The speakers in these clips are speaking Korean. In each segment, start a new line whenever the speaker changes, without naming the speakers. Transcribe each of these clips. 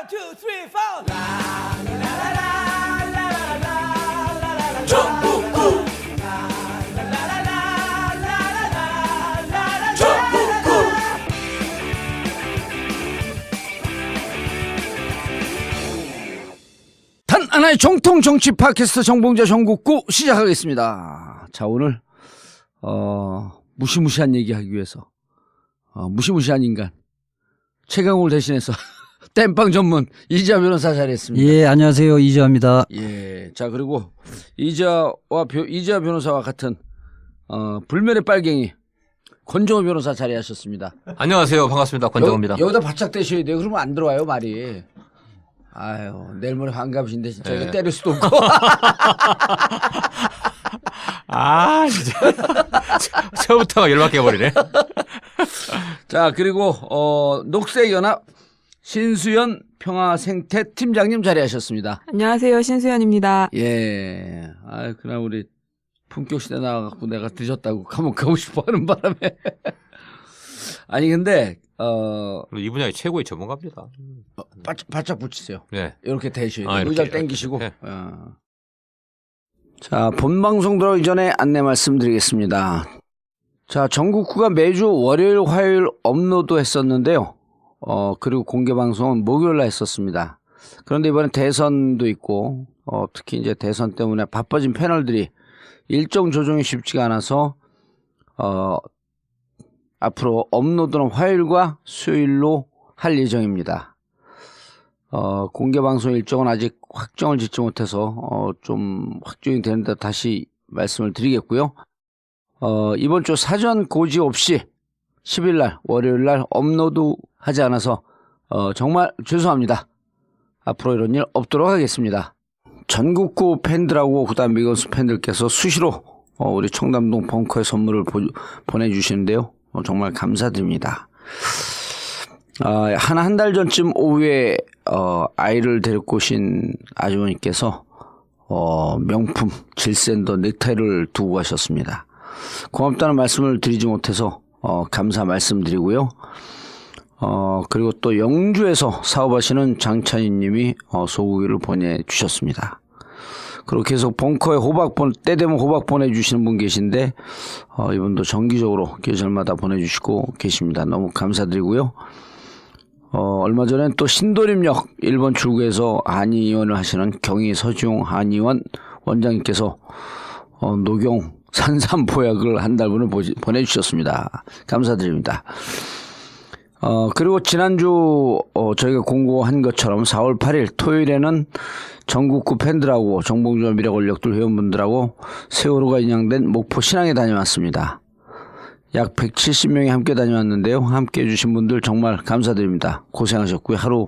2, 3, 4.
전국구
단 하나의 정통 정치 팟캐스트 정봉재 전국구 시작하겠습니다. 자, 오늘 무시무시한 얘기하기 위해서 무시무시한 인간 최강욱을 대신해서 땜빵 전문 이지아 변호사 자리했습니다.
예, 안녕하세요. 이지아입니다.
예, 자, 그리고 이지아 변호사와 같은 불멸의 빨갱이 권정호 변호사 자리하셨습니다.
안녕하세요. 반갑습니다. 권정호입니다.
여기다 바짝 대셔야 돼요. 그러면 안 들어와요, 말이. 아유, 내일 모레 환갑이신데 진짜 이거 때릴 수도 없고.
아, 진짜. 처음부터 열받게 해버리네.
자, 그리고 녹색연합 신수연 평화생태 팀장님 자리하셨습니다.
안녕하세요. 신수연입니다.
예. 아, 그날 우리 품격시대 나와갖고 내가 늦었다고 한번 가고 싶어 하는 바람에. 아니, 근데,
이 분야의 최고의 전문가입니다.
바짝 붙이세요.
네.
이렇게 대셔야 돼요.
아,
의자를 당기시고.
네.
자, 본방송 들어가기 전에 안내 말씀드리겠습니다. 자, 전국구가 매주 월요일, 화요일 업로드 했었는데요. 그리고 공개 방송은 목요일날 했었습니다. 그런데 이번에 대선도 있고, 특히 이제 대선 때문에 바빠진 패널들이 일정 조정이 쉽지가 않아서, 앞으로 업로드는 화요일과 수요일로 할 예정입니다. 공개 방송 일정은 아직 확정을 짓지 못해서, 좀 확정이 되는데 다시 말씀을 드리겠고요. 이번 주 사전 고지 없이 10일날, 월요일날 업로드 하지 않아서, 정말 죄송합니다. 앞으로 이런 일 없도록 하겠습니다. 전국구 팬들하고 그다음 미건수 팬들께서 수시로, 우리 청담동 벙커에 선물을 보내주시는데요. 정말 감사드립니다. 한 달 전쯤 오후에, 아이를 데리고 오신 아주머니께서, 명품 질샌더 넥타이를 두고 가셨습니다. 고맙다는 말씀을 드리지 못해서, 감사 말씀드리고요. 그리고 또 영주에서 사업하시는 장찬희 님이, 소고기를 보내주셨습니다. 그리고 계속 벙커에 때 되면 호박 보내주시는 분 계신데, 이분도 정기적으로 계절마다 보내주시고 계십니다. 너무 감사드리고요. 얼마 전엔 또 신도림역 1번 출구에서 한의원을 하시는 경희 서지용 한의원 원장님께서, 녹용 산삼보약을 한 달분을 보내주셨습니다. 감사드립니다. 그리고 지난주, 저희가 공고한 것처럼 4월 8일 토요일에는 전국구 팬들하고 정봉주와 미래권력들 회원분들하고 세월호가 인양된 목포 신항에 다녀왔습니다. 약 170명이 함께 다녀왔는데요. 함께 해주신 분들 정말 감사드립니다. 고생하셨고요. 하루,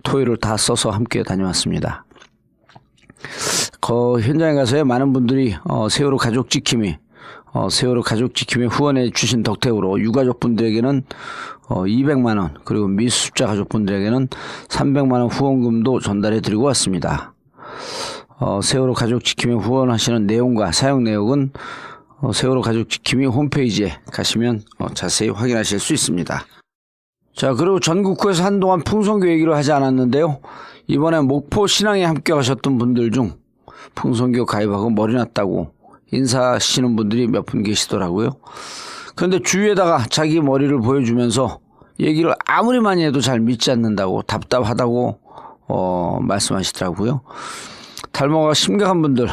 토요일을 다 써서 함께 다녀왔습니다. 현장에 가서야 많은 분들이, 세월호 가족 지킴이 후원해 주신 덕택으로 유가족분들에게는 200만원, 그리고 미수습자 가족분들에게는 300만원 후원금도 전달해 드리고 왔습니다. 세월호 가족 지킴이 후원하시는 내용과 사용 내역은 세월호 가족 지킴이 홈페이지에 가시면 자세히 확인하실 수 있습니다. 자, 그리고 전국구에서 한동안 풍선교 얘기를 하지 않았는데요. 이번에 목포 신앙에 함께 가셨던 분들 중 풍선교 가입하고 머리 났다고 인사하시는 분들이 몇 분 계시더라고요. 그런데 주위에다가 자기 머리를 보여주면서 얘기를 아무리 많이 해도 잘 믿지 않는다고, 답답하다고 말씀하시더라고요. 탈모가 심각한 분들,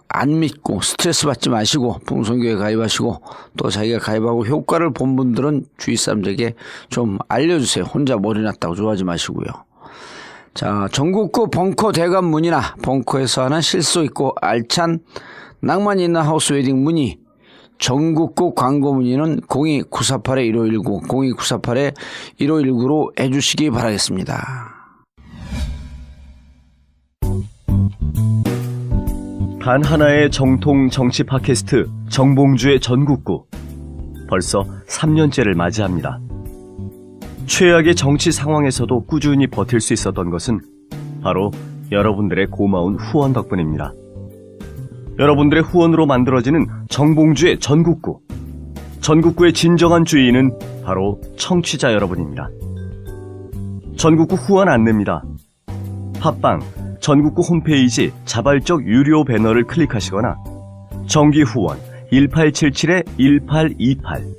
안 믿고 스트레스 받지 마시고 풍선교에 가입하시고, 또 자기가 가입하고 효과를 본 분들은 주위 사람들에게 좀 알려주세요. 혼자 머리 났다고 좋아하지 마시고요. 자, 전국구 벙커 대관 문의나 벙커에서 하는 실소 있고 알찬 낭만 있는 하우스 웨딩 문의, 전국구 광고 문의는 02-948-1519, 02-948-1519로 해주시기 바라겠습니다.
단 하나의 정통 정치 팟캐스트 정봉주의 전국구. 벌써 3년째를 맞이합니다. 최악의 정치 상황에서도 꾸준히 버틸 수 있었던 것은 바로 여러분들의 고마운 후원 덕분입니다. 여러분들의 후원으로 만들어지는 정봉주의 전국구. 전국구의 진정한 주인은 바로 청취자 여러분입니다. 전국구 후원 안내입니다. 팟빵 전국구 홈페이지 자발적 유료 배너를 클릭하시거나 정기 후원 1877-1828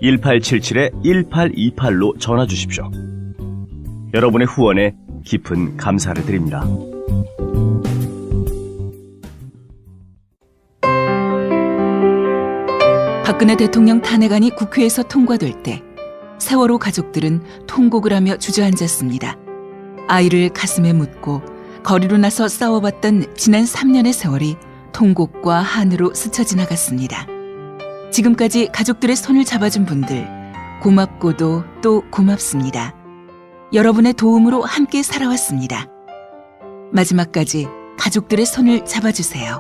1877-1828로 전화 주십시오. 여러분의 후원에 깊은 감사를 드립니다.
박근혜 대통령 탄핵안이 국회에서 통과될 때 세월호 가족들은 통곡을 하며 주저앉았습니다. 아이를 가슴에 묻고 거리로 나서 싸워봤던 지난 3년의 세월이 통곡과 한으로 스쳐 지나갔습니다. 지금까지 가족들의 손을 잡아준 분들 고맙고도 또 고맙습니다. 여러분의 도움으로 함께 살아왔습니다. 마지막까지 가족들의 손을 잡아주세요.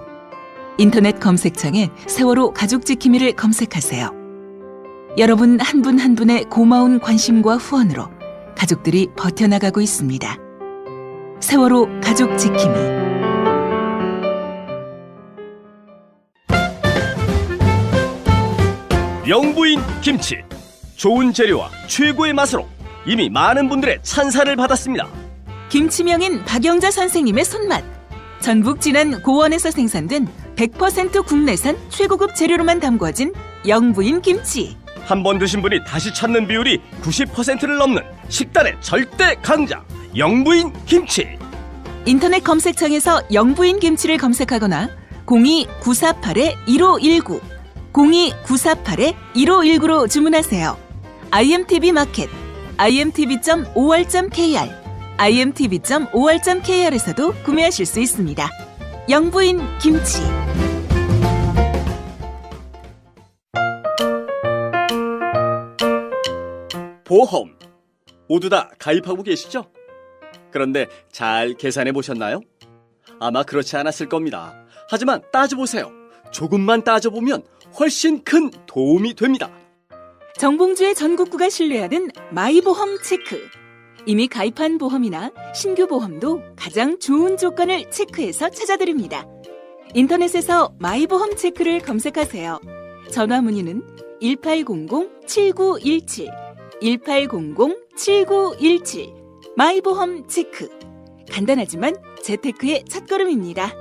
인터넷 검색창에 세월호 가족지킴이를 검색하세요. 여러분 한 분 한 분의 고마운 관심과 후원으로 가족들이 버텨나가고 있습니다. 세월호 가족지킴이.
영부인 김치, 좋은 재료와 최고의 맛으로 이미 많은 분들의 찬사를 받았습니다.
김치명인 박영자 선생님의 손맛. 전북 진안 고원에서 생산된 100% 국내산 최고급 재료로만 담궈진 영부인 김치.
한 번 드신 분이 다시 찾는 비율이 90%를 넘는 식단의 절대 강자 영부인 김치.
인터넷 검색창에서 영부인 김치를 검색하거나 02-948-1519 02-948-1519로 주문하세요. IMTV 마켓, imtv.or.kr, imtv.or.kr에서도 구매하실 수 있습니다. 영부인 김치.
보험 모두 다 가입하고 계시죠? 그런데 잘 계산해 보셨나요? 아마 그렇지 않았을 겁니다. 하지만 따져보세요. 조금만 따져보면 훨씬 큰 도움이 됩니다.
정봉주의 전국구가 신뢰하는 마이보험 체크. 이미 가입한 보험이나 신규 보험도 가장 좋은 조건을 체크해서 찾아드립니다. 인터넷에서 마이보험 체크를 검색하세요. 전화 문의는 1800-7917 1800-7917 마이보험 체크. 간단하지만 재테크의 첫걸음입니다.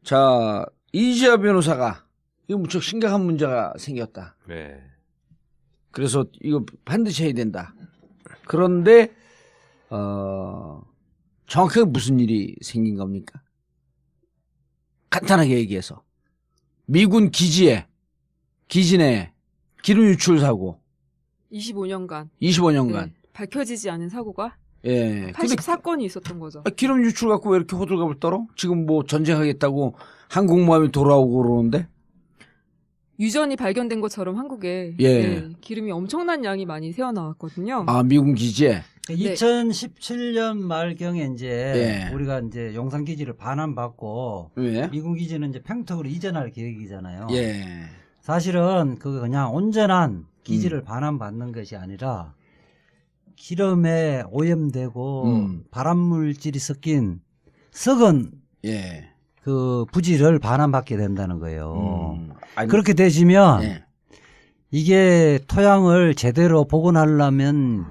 자, 이지아 변호사가 이거 무척 심각한 문제가 생겼다.
네.
그래서 이거 반드시 해야 된다. 그런데 정확하게 무슨 일이 생긴 겁니까? 간단하게 얘기해서 미군 기지내 기름 유출 사고
25년간
25년간
밝혀지지 않은 사고가
예.
84건이 있었던 거죠.
기름 유출 갖고 왜 이렇게 호들갑을 떨어? 지금 뭐 전쟁하겠다고 항공모함이 돌아오고 그러는데?
유전이 발견된 것처럼 한국에
예.
기름이 엄청난 양이 많이 새어나왔거든요.
아, 미군 기지에?
2017년 말경에 이제
예.
우리가 이제 용산 기지를 반환받고
왜?
미군 기지는 이제 평택으로 이전할 계획이잖아요.
예.
사실은 그거 그냥 온전한 기지를 반환받는 것이 아니라 기름에 오염되고 발암물질이 섞인 썩은
예.
그 부지를 반환받게 된다는 거예요.
아니,
그렇게 되시면
예.
이게 토양을 제대로 복원하려면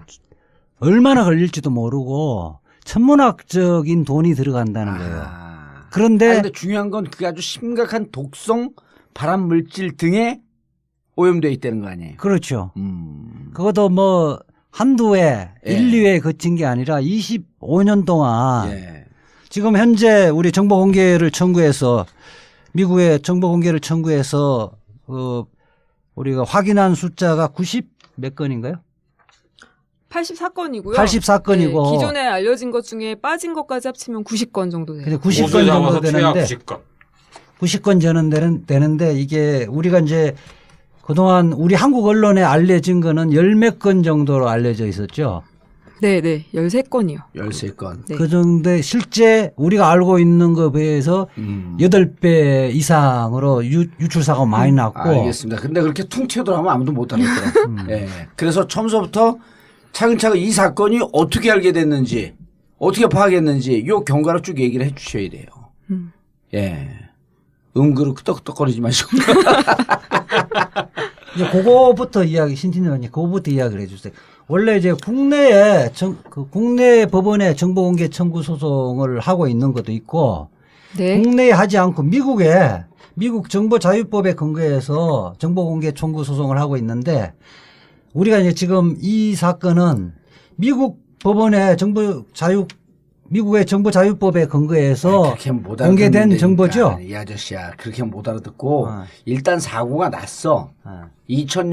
얼마나 걸릴지도 모르고 천문학적인 돈이 들어간다는 거예요. 그런데
근데 중요한 건 그게 아주 심각한 독성 발암 물질 등에 오염되어 있다는 거 아니에요?
그렇죠. 그것도 뭐 한두 해,
예.
1, 2회 거친 게 아니라 25년 동안
예.
지금 현재 우리 정보 공개를 청구해서 미국의 정보 공개를 청구해서 우리가 확인한 숫자가 90 몇 건인가요?
84건이고요.
84건이고
기존에 알려진 것 중에 빠진 것까지 합치면 90건 정도 돼요.
90건 정도 되는데
90건.
90건 되는데 이게 우리가 이제 그동안 우리 한국 언론에 알려진 거는 열 몇 건 정도로 알려져 있었죠.
네네. 13건이요.
13건.
네.
그 정도에 실제 우리가 알고 있는 것에 비해서 8배 이상으로 유출사가 많이 났고.
알겠습니다. 근데 그렇게 퉁 튀어들어가면 아무도 못 알아듣더라고요. 예. 그래서 처음서부터 차근차근 이 사건이 어떻게 알게 됐는지, 어떻게 파악했는지 요 경과를 쭉 얘기를 해 주셔야 돼요. 예. 음그릇 끄덕끄덕거리지 마시고.
이제 그거부터 신진희 의원님, 그거부터 이야기를 해주세요. 원래 이제 국내에 국내 법원에 정보공개 청구 소송을 하고 있는 것도 있고,
네.
국내에 하지 않고 미국 정보자유법에 근거해서 정보공개 청구 소송을 하고 있는데, 우리가 이제 지금 이 사건은 미국 법원의 미국의 정보자유법에 근거해서 공개된 정보죠.
이 아저씨야 그렇게 못 알아듣고 일단 사고가 났어. 2000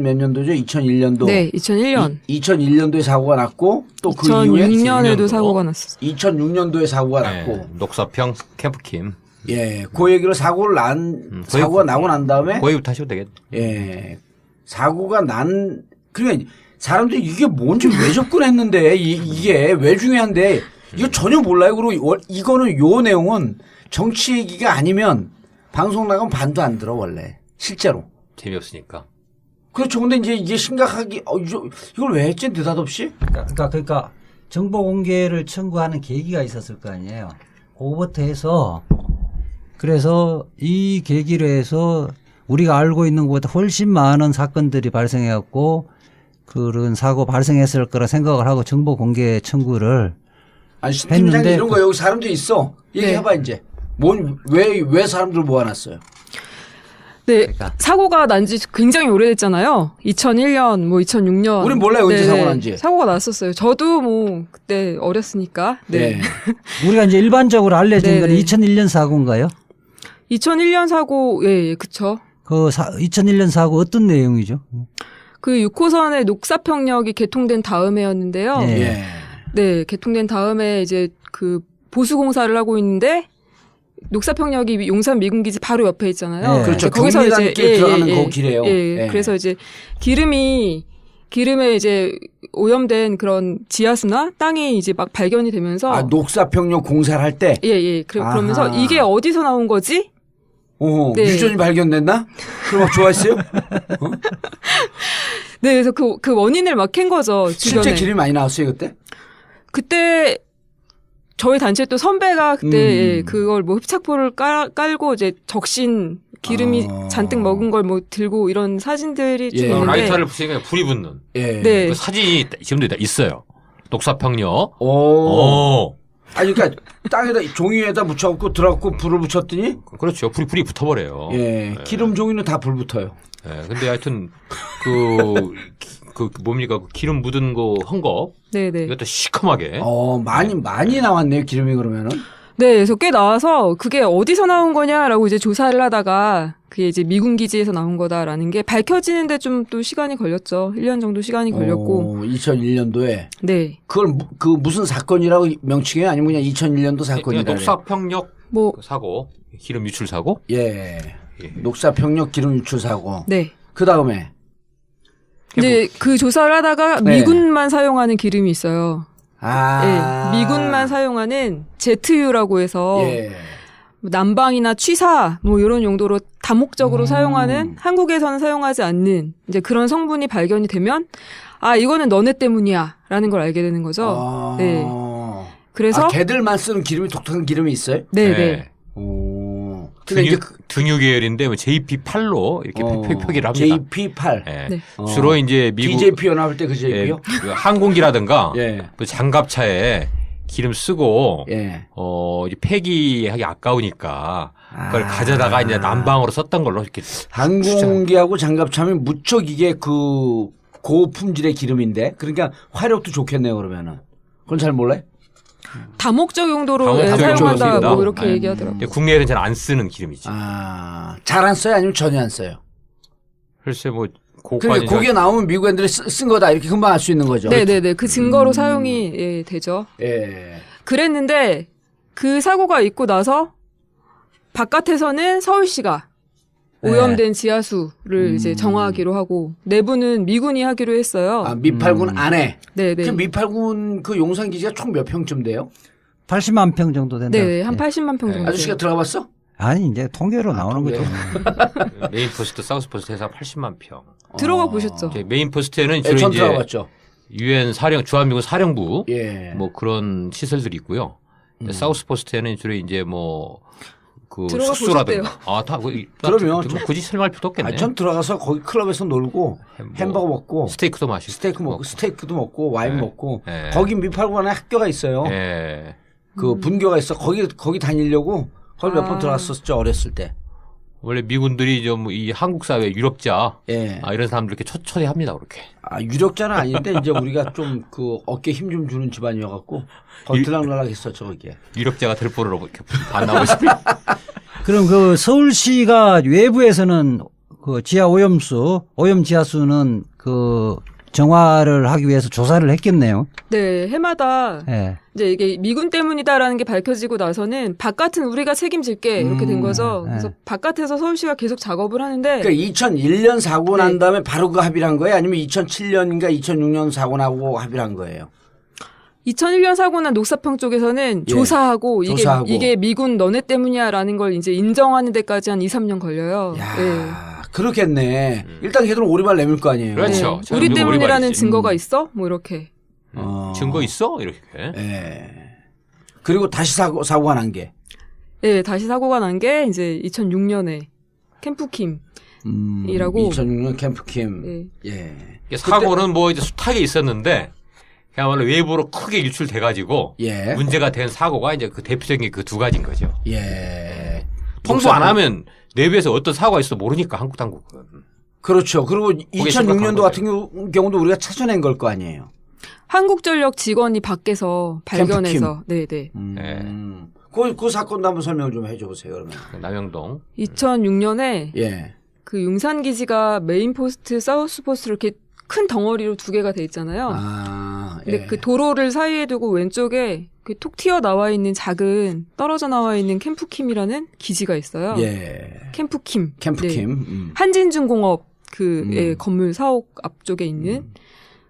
몇 년도죠? 2001년도.
네, 2001년.
2001년도에 사고가 났고 또 그 이후에
2006년에도 사고가 났었어요.
2006년도에 사고가
네,
났고.
녹사평 캠프킴.
예, 그 얘기로 사고가 나고 난 다음에
거기부터 하셔도 되겠네.
예, 사고가 그러니까 사람들이 이게 뭔지 왜 접근했는데 이게 왜 중요한데 이거 전혀 몰라요. 그리고 이거는 요 내용은 정치 얘기가 아니면 방송 나가면 반도 안 들어 원래 실제로.
재미없으니까.
그렇죠. 근데 이제 이게 심각하게 이걸 왜 했지 느닷없이?
그러니까 정보 공개를 청구하는 계기가 있었을 거 아니에요. 그거부터 해서 그래서 이 계기로 해서 우리가 알고 있는 것보다 훨씬 많은 사건들이 발생해갖고 그런 사고 발생했을 거라 생각을 하고 정보 공개 청구를
아니 팀장님 이런 거 여기 사람들이 있어. 얘기해봐
네.
이제. 왜 사람들 모아놨어요?
네, 사고가 난 지 굉장히 오래됐잖아요. 2001년, 뭐 2006년.
우린 몰라요 언제 사고 난지.
사고가 났었어요. 저도 뭐 그때 어렸으니까. 네.
우리가 이제 일반적으로 알려진
네,
건
네.
2001년 사고인가요?
2001년 사고, 예, 그쵸.
2001년 사고 어떤 내용이죠?
그 6호선의 녹사평역이 개통된 다음에였는데요.
네.
예.
네, 개통된 다음에 이제 그 보수공사를 하고 있는데 녹사평역이 용산 미군기지 바로 옆에 있잖아요.
네.
그렇죠.
거기서
경리단 길 들어가는 그 길이에요. 예.
그래서 이제 기름에 이제 오염된 그런 지하수나 땅이 이제 막 발견이 되면서
녹사평역 공사를 할 때.
그러면서
아하.
이게 어디서 나온 거지? 네.
유전이 발견됐나? 그럼 막 좋아했어요?
네, 그래서 그 원인을 막 캔 거죠. 주변에.
실제 기름이 많이 나왔어요 그때?
그때 저희 단체 또 선배가 그때 그걸 뭐 흡착포를 깔고 이제 적신 기름이 잔뜩 먹은 걸 뭐 들고 이런 사진들이 좀 있는데
라이터를 부시니까 불이 붙는.
예.
네.
그 사진이 지금도 있어요. 녹사평역.
오. 아니 그러니까 땅에다 종이에다 묻혀갖고 들어갖고 불을 붙였더니
그렇죠. 불이 붙어버려요.
예. 기름 종이는 다 불 붙어요.
예. 근데 하여튼 그 뭡니까 그 기름 묻은 거 헝겊.
네네.
이것도 시커멓게.
많이 나왔네요 기름이 그러면은.
네, 그래서 꽤 나와서 그게 어디서 나온 거냐라고 이제 조사를 하다가 그게 이제 미군 기지에서 나온 거다라는 게 밝혀지는데 좀 또 시간이 걸렸죠. 1년 정도 시간이 걸렸고.
2001년도에.
네.
그걸 그 무슨 사건이라고 명칭해요? 아니면 그냥 2001년도 사건이라 그래요?
녹사평역
뭐
사고, 기름 유출 사고.
예. 녹사평역 기름 유출 사고.
네.
그 다음에
이제 그 조사를 하다가
네.
미군만 사용하는 기름이 있어요. 네, 미군만 사용하는 ZU라고 해서
예.
난방이나 취사 뭐 이런 용도로 다목적으로 사용하는 한국에서는 사용하지 않는 이제 그런 성분이 발견이 되면 이거는 너네 때문이야라는 걸 알게 되는 거죠. 네. 그래서
걔들만 쓰는 기름이 독특한 기름이 있어요?
네.
오. 근데
등유 계열인데 뭐 JP8로 이렇게 표기를 합니다.
JP8.
예.
네.
주로 이제 미국
DJP 연합할 때 그 JP요?
그 항공기라든가
예.
그 장갑차에 기름 쓰고
예.
이제 폐기하기 아까우니까 그걸 가져다가 이제 난방으로 썼던 걸로 이렇게
항공기하고 장갑차면 무척 이게 그 고품질의 기름인데 그러니까 화력도 좋겠네요 그러면은. 그건 잘 몰라요?
다목적 용도로
다목적
사용한다
용도입니다.
뭐 이렇게 얘기하더라고요.
국내에는 잘 안 쓰는 기름이지.
잘 안 써요? 아니면 전혀 안 써요?
글쎄 뭐
그러니까 거기에 나오면 미국 애들이 쓴 거다 이렇게 금방 알 수 있는 거죠.
네네네. 그 증거로 사용이 되죠.
예.
그랬는데 그 사고가 있고 나서 바깥에서는 서울시가 오염된 지하수를 이제 정화하기로 하고 내부는 미군이 하기로 했어요.
미팔군 안에.
네네.
그 미팔군 그 용산 기지가 총 몇 평쯤 돼요?
80만 평 정도 된다.
네, 한 80만 평 정도.
아저씨가 들어가 봤어?
아니 이제 통계로 나오는 거죠.
메인 포스트, 사우스 포스트 해서 80만 평.
들어가 보셨죠?
메인 포스트에는
전
주로
들어가
이제
봤죠.
유엔 주한미군 사령부
예.
뭐 그런 시설들이 있고요. 사우스 포스트에는 주로 이제 뭐 그
들어가
숙소라든가.
보셨대요.
다
그러면
굳이 설명할 필요도 없겠네.
전 들어가서 거기 클럽에서 놀고 햄버거 먹고
스테이크도 마시고
스테이크도 먹고 와인
네.
먹고
네.
거기 미팔관에 학교가 있어요.
예.
그 분교가 있어. 거기 다니려고 거기 몇 번
아.
들어갔었죠 어렸을 때.
원래 미군들이 좀 이 한국 사회 유력자
예.
이런 사람들 이렇게 초대합니다 그렇게.
유력자는 아닌데 이제 우리가 좀 그 어깨 힘 좀 주는 집안이어갖고 거기 들락날락했었죠 거기에.
유력자가 될 뻔으로 이렇게 반나고 있습니다.
그럼 그 서울시가 외부에서는 그 지하 오염 지하수는 그 정화를 하기 위해서 조사를 했겠네요.
네, 해마다
예.
이제 이게 미군 때문이다라는 게 밝혀지고 나서는 바깥은 우리가 책임질게 이렇게 된 거죠.
네.
그래서 바깥에서 서울시가 계속 작업을 하는데
그러니까 2001년 사고 난
네.
다음에 바로 그 합의를 한 거예요? 아니면 2007년인가 2006년 사고 나고 합의를 한 거예요?
2001년 사고 난 녹사평 쪽에서는
예.
조사하고
조사하고.
이게 미군 너네 때문이야라는 걸 이제 인정하는 데까지 한 2, 3년 걸려요.
야,
네.
그렇겠네. 일단 걔들은 오리발 내밀 거 아니에요.
그렇죠.
네. 우리
저는
때문이라는
오리발이지.
증거가 있어? 뭐 이렇게.
증거 있어? 이렇게.
예. 그리고 다시 사고가 난 게.
네, 다시 사고가 난 게 이제 2006년에 캠프킴. 이라고.
2006년 캠프킴.
네.
예.
이게 사고는 뭐 이제 숱하게 있었는데 그야말로 외부로 크게 유출돼가지고
예.
문제가 된 사고가 이제 그 대표적인 그 두 가지인 거죠.
예.
통보 안 하면 내부에서 어떤 사고가 있어 모르니까 한국 당국은.
그렇죠. 그리고
심각한
2006년도 같은 경우도 우리가 찾아낸 걸 거 아니에요.
한국전력 직원이 밖에서 발견해서. 네네.
그 사건도 한번 설명 좀 해줘 보세요, 그러면.
남영동.
2006년에
예.
그 용산기지가 메인포스트, 사우스포스트 이렇게 큰 덩어리로 두 개가 돼 있잖아요. 근데
예.
그 도로를 사이에 두고 왼쪽에 그 톡 튀어 나와 있는 작은 떨어져 나와 있는 캠프킴이라는 기지가 있어요.
예.
캠프킴.
캠프킴.
네. 한진중공업 그 건물 사옥 앞쪽에 있는.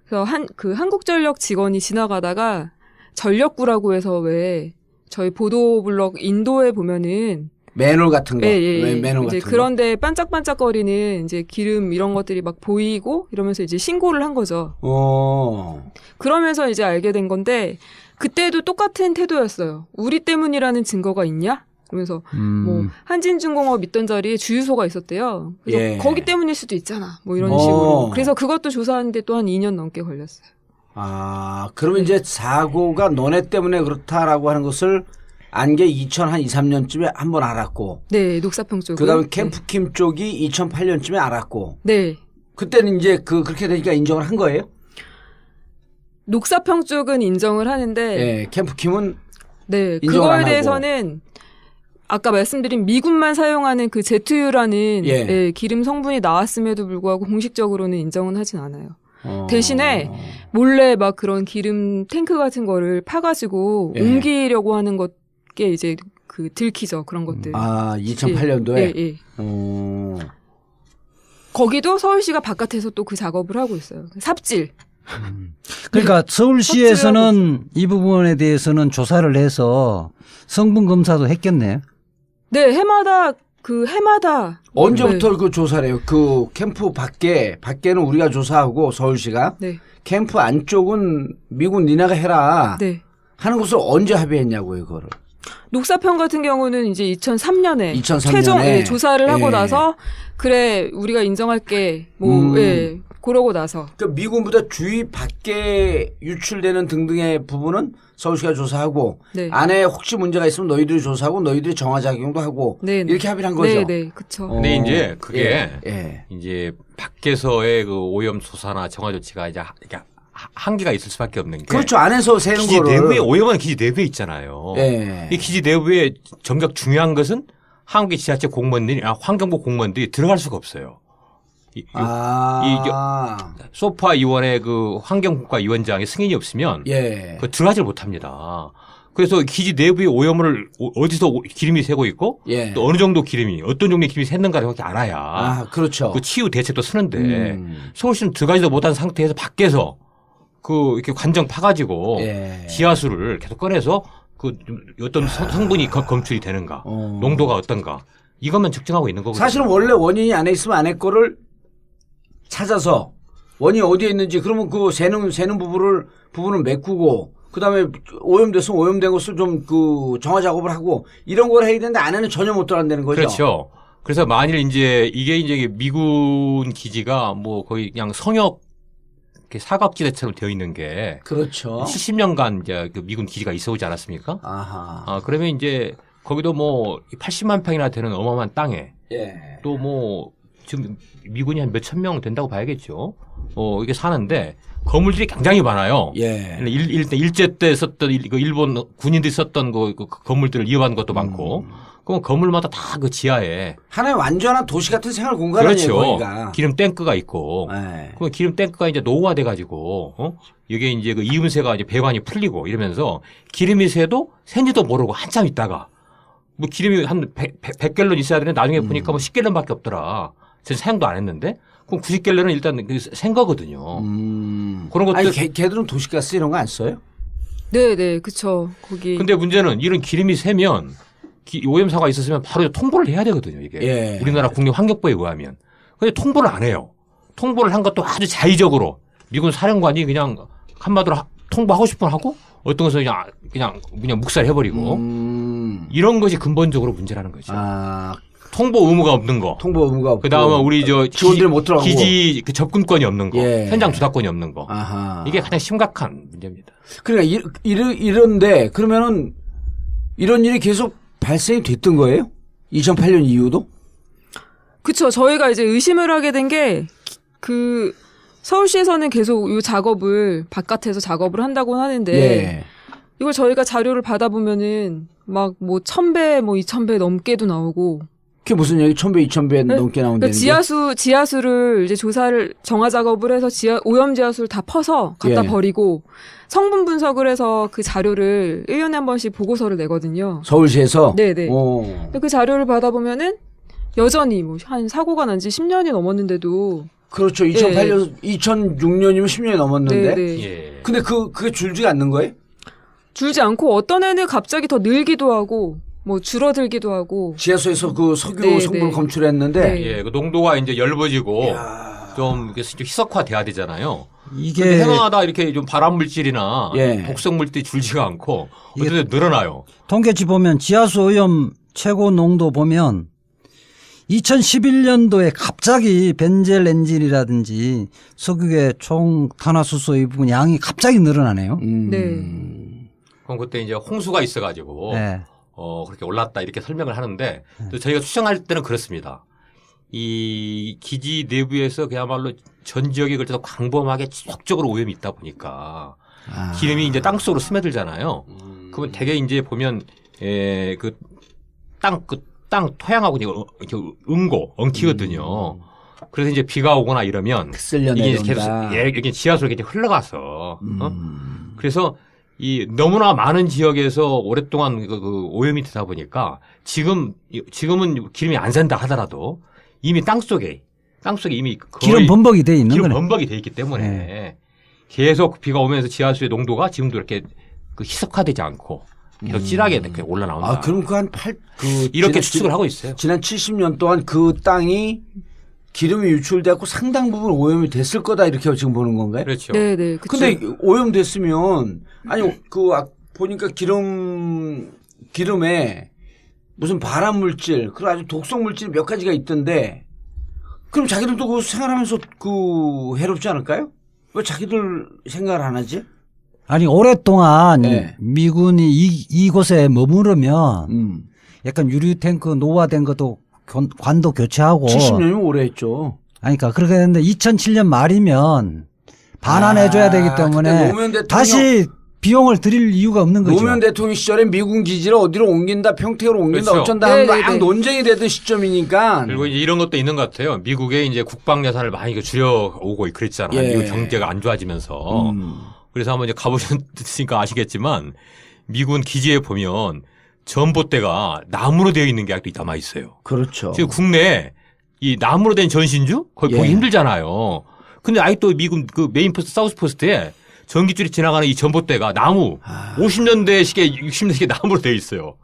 그래서 그 한국전력 직원이 지나가다가 전력구라고 해서 왜 저희 보도블록 인도에 보면은
맨홀 같은 거.
예.
맨홀
이제
같은
그런데 반짝반짝거리는 이제 기름 이런 것들이 막 보이고 이러면서 이제 신고를 한 거죠.
거.
그러면서 이제 알게 된 건데 그때도 똑같은 태도였어요. 우리 때문이라는 증거가 있냐? 그러면서 뭐 한진중공업 있던 자리에 주유소가 있었대요. 그래서
예.
거기 때문일 수도 있잖아. 뭐 이런 식으로. 그래서 그것도 조사하는데 또 한 2년 넘게 걸렸어요.
그러면 이제 사고가 너네 때문에 그렇다라고 하는 것을 안 게 2002, 3년쯤에 한번 알았고.
네, 녹사평 쪽은.
그다음에 캠프킴 쪽이 2008년쯤에 알았고.
네.
그때는 이제 그렇게 되니까 인정을 한 거예요?
녹사평 쪽은 인정을 하는데
예, 캠프킴은
네,
인정을 안
그거에
하고.
대해서는 아까 말씀드린 미군만 사용하는 그 제트유라는
예.
네, 기름 성분이 나왔음에도 불구하고 공식적으로는 인정은 하진 않아요. 대신에 몰래 막 그런 기름 탱크 같은 거를 파가지고
예.
옮기려고 하는 것게 이제 그 들키죠. 그런 것들.
2008년도에.
예, 예. 거기도 서울시가 바깥에서 또 그 작업을 하고 있어요. 삽질.
그러니까 서울시에서는 이 부분에 대해서는 조사를 해서 성분 검사도 했겠네요.
네, 해마다
언제부터
네.
그 조사를 해요? 그 캠프 밖에는 우리가 조사하고 서울시가
네.
캠프 안쪽은 미군 니네가 해라
네.
하는 것을 언제 합의했냐고요, 그거를.
녹사평 같은 경우는 이제 2003년에
2003년에.
최종 조사를 하고
예.
나서 그래 우리가 인정할게 뭐 예, 그러고 나서
그 미군보다 주위 밖에 유출되는 등등의 부분은 서울시가 조사하고
네.
안에 혹시 문제가 있으면 너희들이 조사하고 너희들이 정화작용도 하고
네, 네.
이렇게 합의를 한 거죠.
네, 그렇죠.
근데 이제 그게
예.
이제 밖에서의 그 오염 수사나 정화 조치가 이제 한계가 있을 수밖에 없는 게
그렇죠. 안에서 세는
기지
거를.
내부에 오염은 기지 내부에 있잖아요.
예.
이 기지 내부에 정작 중요한 것은 한국의 지자체 공무원들이 환경부 공무원들이 들어갈 수가 없어요. 소파 위원회 그 환경국가위원장의 승인이 없으면
예.
그 들어가질 못합니다. 그래서 기지 내부의 오염을 어디서 기름이 새고 있고
예.
또 어느 정도 기름이 어떤 종류의 기름이 샜는가를 확실히 알아야
그렇죠.
그 치유 대책도 쓰는데 서울시는 들어가지도 못한 상태에서 밖에서 그 이렇게 관정 파가지고
예.
지하수를 계속 꺼내서 그 어떤 성분이 검출이 되는가, 농도가 어떤가 이것만 측정하고 있는 거거든요.
사실은 원래 원인이 안에 있으면 안에 거를 찾아서 원인이 어디에 있는지 그러면 그 새는 부분을 메꾸고 그다음에 오염됐으면 오염된 것을 좀 그 정화 작업을 하고 이런 걸 해야 되는데 안에는 전혀 못 들어간다는 거죠.
그렇죠. 그래서 만일 이제 이게 미군 기지가 뭐 거의 그냥 성역 이렇게 사각지대처럼 되어 있는 게
그렇죠.
70년간 이제 그 미군 기지가 있어 오지 않았습니까?
아하.
그러면 이제 거기도 뭐 80만 평이나 되는 어마어마한 땅에
예.
또 뭐 지금 미군이 한 몇천 명 된다고 봐야겠죠. 이게 사는데 건물들이 굉장히 많아요.
예.
일제 때 썼던 그 일본 군인들이 썼던 그 건물들을 이어받은 것도 많고, 그럼 건물마다 다 그 지하에
하나의 완전한 도시 같은 생활 공간 아니에요,
그렇죠.
거기가.
기름 탱크가 있고,
예.
그 기름 탱크가 이제 노후화돼 가지고, 이게 이제 그 이음새가 이제 배관이 풀리고 이러면서 기름이 새도 샌지도 모르고 한참 있다가 뭐 기름이 한 100갤런 있어야 되는데 나중에 보니까 뭐 10갤런밖에 없더라. 전 사용도 안 했는데. 그럼 90갤런은 일단 센 거거든요. 그런 것들.
아니, 걔들은 도시가스 이런 거 안 써요?
네네, 그쵸. 거기.
근데 문제는 이런 기름이 새면 오염사가 있었으면 바로 통보를 해야 되거든요. 이게
예.
우리나라 국립환경부에 의하면. 근데 통보를 안 해요. 통보를 한 것도 아주 자의적으로 미군 사령관이 그냥 한마디로 통보하고 싶으면 하고 어떤 것은 그냥 묵살해버리고 이런 것이 근본적으로 문제라는 거죠. 통보 의무가 없는 거.
통보 의무가 없고.
그다음에 우리
직원들이 못 들어가고.
기지 그 접근권이 없는 거.
예.
현장 주도권이 없는 거.
아하.
이게 가장 심각한 문제입니다.
그러니까 이런데 그러면은 이런 일이 계속 발생이 됐던 거예요? 2008년 이후도?
그쵸. 저희가 이제 의심을 하게 된 게 서울시에서는 계속 이 작업을 바깥에서 작업을 한다고 하는데
예.
이걸 저희가 자료를 받아보면은 막 뭐 1000배 뭐 2000배 넘게도 나오고
그게 무슨 얘기? 1000배, 2000배 넘게 나온다는
그러니까 지하수를 이제 조사를 정화 작업을 해서 오염 지하수를 다 퍼서 갖다
예.
버리고 성분 분석을 해서 그 자료를 1년에 한 번씩 보고서를 내거든요.
서울시에서?
네네.
오.
근데 그 자료를 받아보면은 여전히 뭐 한 사고가 난 지 10년이 넘었는데도
그렇죠. 2008년, 2006년이면 10년이 넘었는데.
네네.
예.
근데 그게 줄지가 않는 거예요?
줄지 않고 어떤 애는 갑자기 더 늘기도 하고 뭐 줄어들기도 하고
지하수에서 그 석유
네,
성분을
네.
검출했는데.
네.
예, 그 농도가 이제 엷어지고 좀 희석화돼야 되잖아요.
이게
해마다 이렇게 좀 발암 물질이나
예.
독성 물질이 줄지가 않고
이게
어쨌든 늘어나요.
통계치 보면 지하수 오염 최고 농도 보면 2011년도에 갑자기 벤젤 엔진이라든지 석유의 총 탄화수소의 부분 양이 갑자기 늘어나네요.
네.
그럼 그때 이제 홍수가 있어가지고
네.
그렇게 올랐다 이렇게 설명을 하는데 또 저희가 추정할 때는 그렇습니다. 이 기지 내부에서 그야말로 전 지역에 걸쳐서 광범하게 지속적으로 오염이 있다 보니까 기름이 이제 땅 속으로 스며들잖아요. 그러면 대개 이제 보면 땅 토양하고 이렇게 엉키거든요. 그래서 이제 비가 오거나 이러면
쓸려
이게
내려온다.
계속 여기 지하수로 이렇게 흘러가서 그래서 이 너무나 많은 지역에서 오랫동안 그 오염이 되다 보니까 지금은 기름이 안 샌다 하더라도 이미 땅 속에 이미 거의
기름 범벅이 돼 있는
기름
거네.
범벅이 돼 있기 때문에
네.
계속 비가 오면서 지하수의 농도가 지금도 이렇게 희석화되지 않고 계속 찌라게 이렇게 올라나온다.
그럼
이렇게 추측을 하고 있어요.
지난 70년 동안 그 땅이 기름이 유출되고 상당 부분 오염이 됐을 거다 이렇게 지금 보는 건가요?
그렇죠.
네네. 그쵸.
근데 오염됐으면 보니까 기름에 무슨 발암 물질 그리고 아주 독성 물질 몇 가지가 있던데 그럼 자기들도 그 생활하면서 해롭지 않을까요? 왜 자기들 생각을 안 하지?
아니 오랫동안
네.
미군이 이곳에 머무르면 약간 유리 탱크 노화된 것도 관도 교체하고
70년이면 오래 했죠.
아니 그러니까 그렇게 됐는데 2007년 말이면 반환해 줘야 되기 때문에
노무현 대통령-
다시 비용을 들일 이유가 없는 거죠.
노무현 대통령 시절에 미군 기지를 어디로 옮긴다, 평택으로 옮긴다,
그렇죠.
어쩐다 하는
네네네.
막 논쟁이 되던 시점이니까.
그리고 이제 이런 것도 있는 것 같아요. 미국의 이제 국방 예산을 많이 줄여오고 그랬잖아요.
예.
미국 경제가 안 좋아지면서. 그래서 한번 이제 가보셨으니까 아시겠지만 미군 기지에 보면 전봇대가 나무로 되어 있는 게 아직도 남아 있어요.
그렇죠.
지금 국내에 이 나무로 된 전신주 거의 보기
예.
힘들잖아요. 근데 아직도 미군 그 메인 포스트, 사우스 포스트에 전기줄이 지나가는 이 전봇대가 나무 50년대식의 60년대식의 나무로 되어 있어요.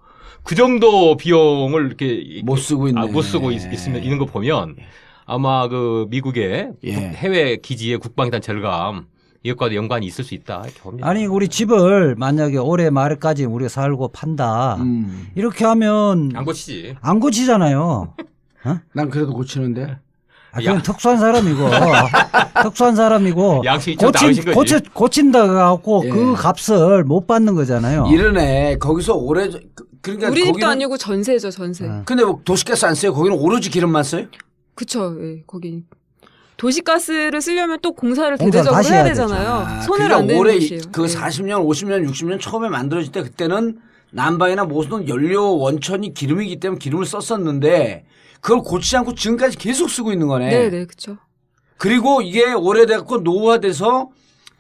그 정도 비용을 이렇게
못 쓰고 있네.
못 쓰고 있는 거 보면 아마 그 미국의
예.
해외 기지의 국방이단 절감 이것과도 연관이 있을 수 있다 이렇게 봅니다.
아니 우리 집을 만약에 올해 말까지 우리가 살고 판다. 이렇게 하면
안 고치지.
안 고치잖아요.
난 그래도 고치는데.
그건 특수한 사람이고 특수한 사람이고
양심이 좀 나으신 거지.
고친다고 하고
예.
그 값을 못 받는 거잖아요.
이러네. 거기서 오래 그러니까
우리 집도
거기는
아니고 전세죠, 전세.
근데 뭐 도시가스 안 써요? 거기는 오로지 기름만 써요?
그쵸, 예, 거기. 도시가스를 쓰려면 또 공사를
공사를
대대적으로
다시
해야
해야 되죠.
되잖아요. 손을
그러니까
안 대는
올해
곳이에요.
그
예.
40년, 50년, 60년 처음에 만들어질 때 그때는 난방이나 모든 연료 원천이 기름이기 때문에 기름을 썼었는데 그걸 고치지 않고 지금까지 계속 쓰고 있는 거네.
네, 그쵸.
그리고 이게 오래돼갖고 노후화돼서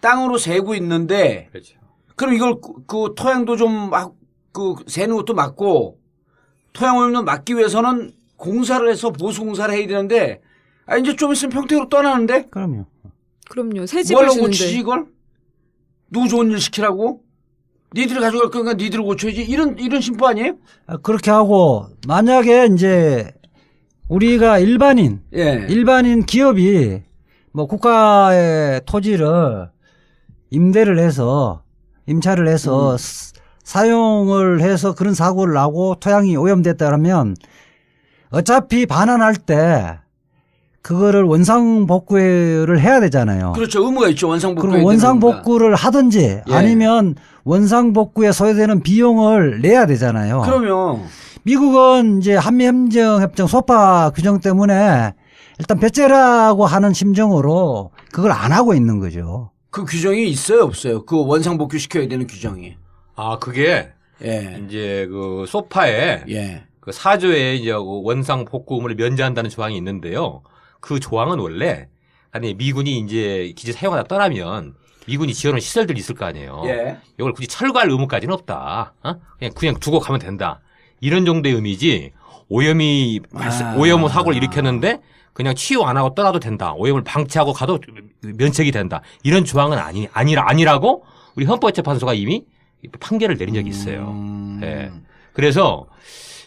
땅으로 새고 있는데
그렇죠.
그럼 이걸 그 토양도 좀 막 그 새는 것도 막고 토양 오염도 막기 위해서는 공사를 해서 보수 공사를 해야 되는데 이제 좀 있으면 평택으로 떠나는데
그럼요.
그럼요. 새 집을
뭘로
주는데.
고치지 이걸? 누구 좋은 일 시키라고? 니들이 가져갈 거니까 니들을 고쳐야지. 이런 심보 아니에요?
그렇게 하고 만약에 이제 우리가 일반인
예.
기업이 뭐 국가의 토지를 임대를 해서 임차를 해서 사용을 해서 그런 사고를 나고 토양이 오염됐다면 어차피 반환할 때 그거를 원상복구를 해야 되잖아요.
그렇죠. 의무가 있죠. 원상복구.
그리고 원상복구를 하든지
예.
아니면 원상복구에 소요되는 비용을 내야 되잖아요.
그러면
미국은 이제 한미협정 소파 규정 때문에 일단 배째라고 하는 심정으로 그걸 안 하고 있는 거죠.
그 규정이 있어요, 없어요? 그 원상복구 시켜야 되는 규정이.
아 그게
예.
이제 그 소파에
예.
그 4조에 이제 원상 복구음을 면제한다는 조항이 있는데요. 그 조항은 원래 아니 미군이 이제 기지 사용하다 떠나면 미군이 지어놓은 시설들이 있을 거 아니에요.
예.
이걸 굳이 철거할 의무까지는 없다. 그냥 두고 가면 된다. 이런 정도의 의미지 오염이 오염 사고를 일으켰는데 그냥 치유 안 하고 떠나도 된다. 오염을 방치하고 가도 면책이 된다. 이런 조항은 아니라고 우리 헌법재판소가 이미 판결을 내린 적이 있어요. 예. 그래서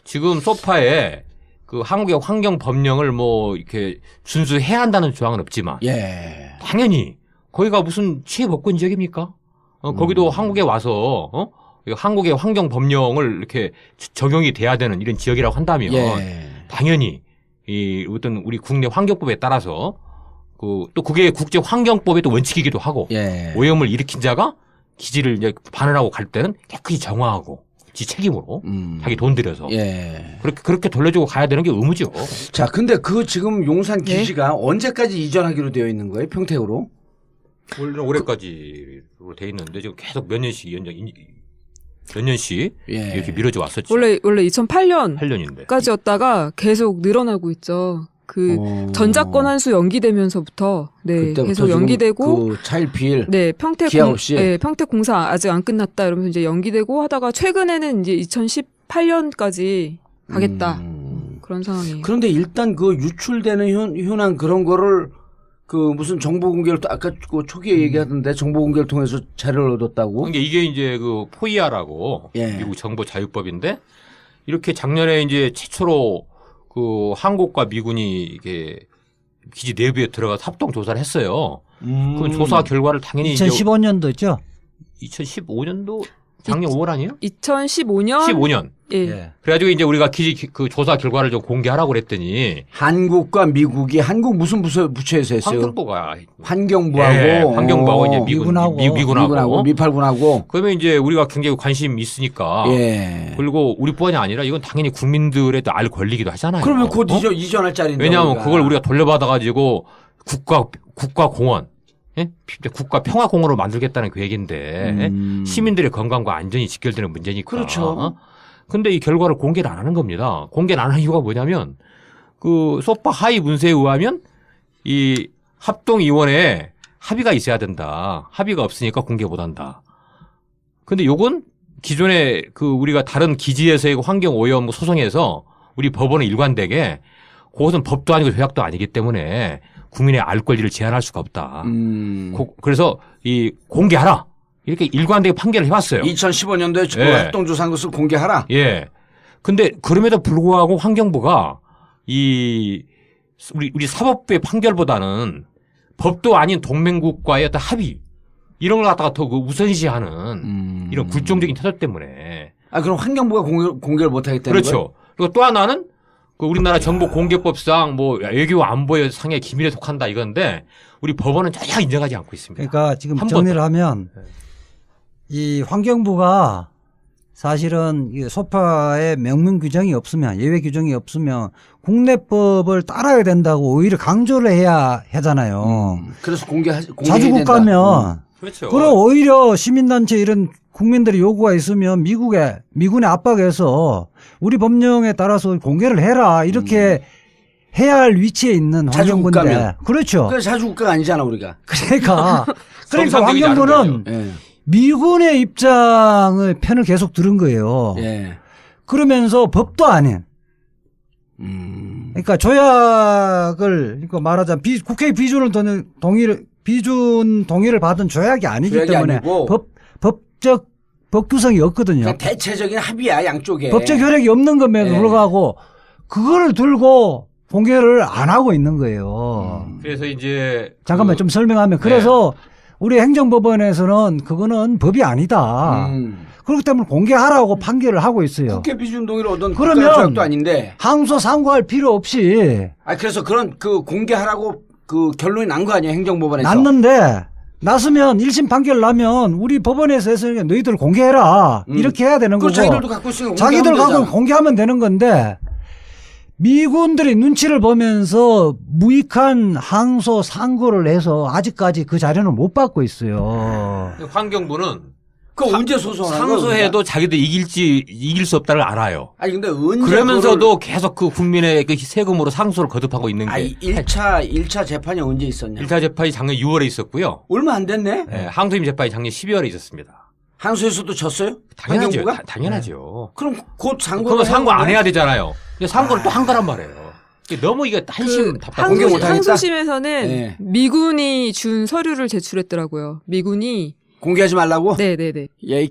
지금 소파에 그 한국의 환경 법령을 뭐 이렇게 준수해야 한다는 조항은 없지만
예.
당연히 거기가 무슨 취해법권 지역입니까? 거기도 한국에 와서 한국의 환경 법령을 이렇게 적용이 돼야 되는 이런 지역이라고 한다면
예.
당연히 이 어떤 우리 국내 환경법에 따라서 또 그게 국제 환경법의 또 원칙이기도 하고
예.
오염을 일으킨 자가 기지를 이제 반환하고 갈 때는 깨끗이 정화하고 지 책임으로 자기 돈 들여서
예.
그렇게 돌려주고 가야 되는 게 의무죠.
자, 근데 그 지금 용산
네.
기지가 언제까지 이전하기로 되어 있는 거예요? 평택으로?
원래는 올해까지로 돼 있는데 지금 계속 몇 년씩
예.
이렇게 미뤄져 왔었죠.
원래 2008년까지였다가
8년인데.
계속 늘어나고 있죠. 그 전자권 환수 연기되면서부터
그때부터
계속
지금
연기되고
그 차일피일
평택
없이?
평택 공사 아직 안 끝났다 이러면서 이제 연기되고 하다가 최근에는 이제 2018년까지 가겠다 그런 상황이에요.
그런데 일단 그 유출되는 현황 그런 거를 그 무슨 정보 공개를 또 아까 그 초기에 얘기하던데 정보 공개를 통해서 자료를 얻었다고?
그러니까 이게 이제 그 포이아라고
예.
미국 정보 자유법인데 이렇게 작년에 이제 최초로 그 한국과 미군이 이게 기지 내부에 들어가서 합동 조사를 했어요. 그 조사 결과를 당연히
2015년도죠.
2015년도 작년 5월 아니에요?
2015년
15년.
예.
그래가지고 이제 우리가 기지 그 조사 결과를 좀 공개하라고 그랬더니
한국과 미국이 한국 무슨 부처에서 했어요?
환경부가
환경부하고
예, 환경부하고 이제 미군하고
미팔군하고
그러면 이제 우리가 굉장히 관심 있으니까
예.
그리고 우리뿐이 아니라 이건 당연히 국민들의 알 권리기도 하잖아요.
그러면 곧 이전할 자리인데
왜냐하면 그걸 우리가 돌려받아 가지고 국가 공원, 예? 국가 평화 공원으로 만들겠다는 계획인데 예? 시민들의 건강과 안전이 직결되는 문제니까.
그렇죠.
근데 이 결과를 공개를 안 하는 겁니다. 공개를 안 하는 이유가 뭐냐면 그 소파 하위 문서에 의하면 이 합동위원회에 합의가 있어야 된다. 합의가 없으니까 공개 못 한다. 근데 요건 기존에 그 우리가 다른 기지에서의 환경 오염 소송에서 우리 법원은 일관되게 그것은 법도 아니고 조약도 아니기 때문에 국민의 알 권리를 제한할 수가 없다. 그래서 이 공개하라. 이렇게 일관되게 판결을 해봤어요.
2015년도에
예.
합동조사한 것을 공개하라.
예. 근데 그럼에도 불구하고 환경부가 우리 사법부의 판결보다는 법도 아닌 동맹국과의 어떤 합의 이런 걸 갖다가 더 그 우선시하는 이런 굴종적인 태도 때문에.
아, 그럼 환경부가 공개를 못 하겠다는 거예요?
그렇죠. 그리고 또 하나는 그 우리나라 정보공개법상 뭐 외교 안보의 상의 기밀에 속한다 이건데 우리 법원은 전혀 인정하지 않고 있습니다.
그러니까 지금
한
정리를
번도.
하면 이 환경부가 사실은 이 소파에 명문 규정이 없으면 예외 규정이 없으면 국내법을 따라야 된다고 오히려 강조를 해야 하잖아요.
그래서 공개해야
자주국
된다.
가면
그렇죠.
그럼 오히려 시민단체 이런 국민들의 요구가 있으면 미군의 압박에서 우리 법령에 따라서 공개를 해라 이렇게 해야 할 위치에 있는
자주국
환경부인데
가면.
그렇죠.
그 자주국가가 아니잖아 우리가.
그러니까
정상적이지 않은
환경부는
예.
미군의 입장을 편을 계속 들은 거예요.
예.
그러면서 법도 아닌. 그러니까 조약을 그러니까 말하자면 국회 비준 동의를 받은 조약이 아니기
조약이
때문에
아니고.
법 규성이 없거든요.
그러니까 대체적인 합의야 양쪽에.
법적 효력이 없는 것에도
예.
불구하고 그거를 들고 공개를 안 하고 있는 거예요.
그래서 이제
잠깐만 좀 설명하면 그래서 우리 행정법원에서는 그거는 법이 아니다. 그렇기 때문에 공개하라고 판결을 하고 있어요.
국회 비준 동의를 얻은
그러면
조약도 아닌데.
항소 상고할 필요 없이
아 그래서 그런 그 공개하라고 그 결론이 난 거 아니에요 행정법원에서.
났는데 났으면 1심 판결 나면 우리 법원에서 해서 너희들 공개해라 이렇게 해야 되는
그걸
거고
자기들도 갖고 있으니까
자기들
공개하면
갖고
되잖아.
공개하면 되는 건데 미군들이 눈치를 보면서 무익한 항소 상고를 해서 아직까지 그 자료는 못 받고 있어요.
환경부는
그 언제 소송하는 거야?
상소해도 자기들 이길 수 없다를 알아요.
아니 근데 언제
그러면서도 계속 그 국민의 그 세금으로 상소를 거듭하고 있는 게
아니 1차 재판이 언제 있었냐?
1차 재판이 작년 6월에 있었고요.
얼마 안 됐네.
네, 항소심 재판이 작년 12월에 있었습니다.
항소에서도 졌어요?
당연하죠.
환경부가?
당연하죠.
그럼 곧 상고.
그러면 상고 안 해야 되잖아요. 근데 상고를 또 한 거란 말이에요. 이게 너무 이게 한심 답답한
공개
거죠.
못 하겠다?
항소심에서는
네.
미군이 준 서류를 제출했더라고요. 미군이
공개하지 말라고?
네네네.
예이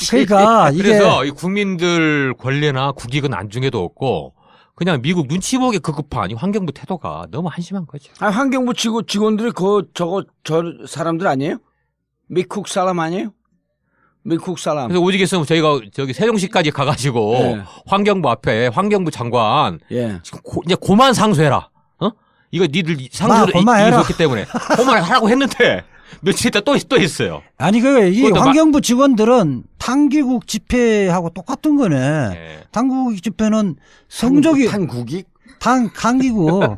그러니까 이게
그래서 이 국민들 권리나 국익은 안중에도 없고 그냥 미국 눈치 보기 급급한 이 환경부 태도가 너무 한심한 거죠.
아 환경부 직원들이 저 사람들 아니에요? 미국 사람 아니에요? 미국 사람.
그래서 오직 있으면 저희가 저기 세종시까지 가가지고
네.
환경부 앞에 환경부 장관
예.
지금 이제 고만 상소해라. 어? 이거 니들 상소를
고만해라.
이겼기 때문에 고만하라고 했는데 며칠 있다 또 있어요.
아니 이
그것도
환경부 직원들은 당기국 집회하고 똑같은 거네.
네.
당기국 집회는 성적이
탄국이
강기국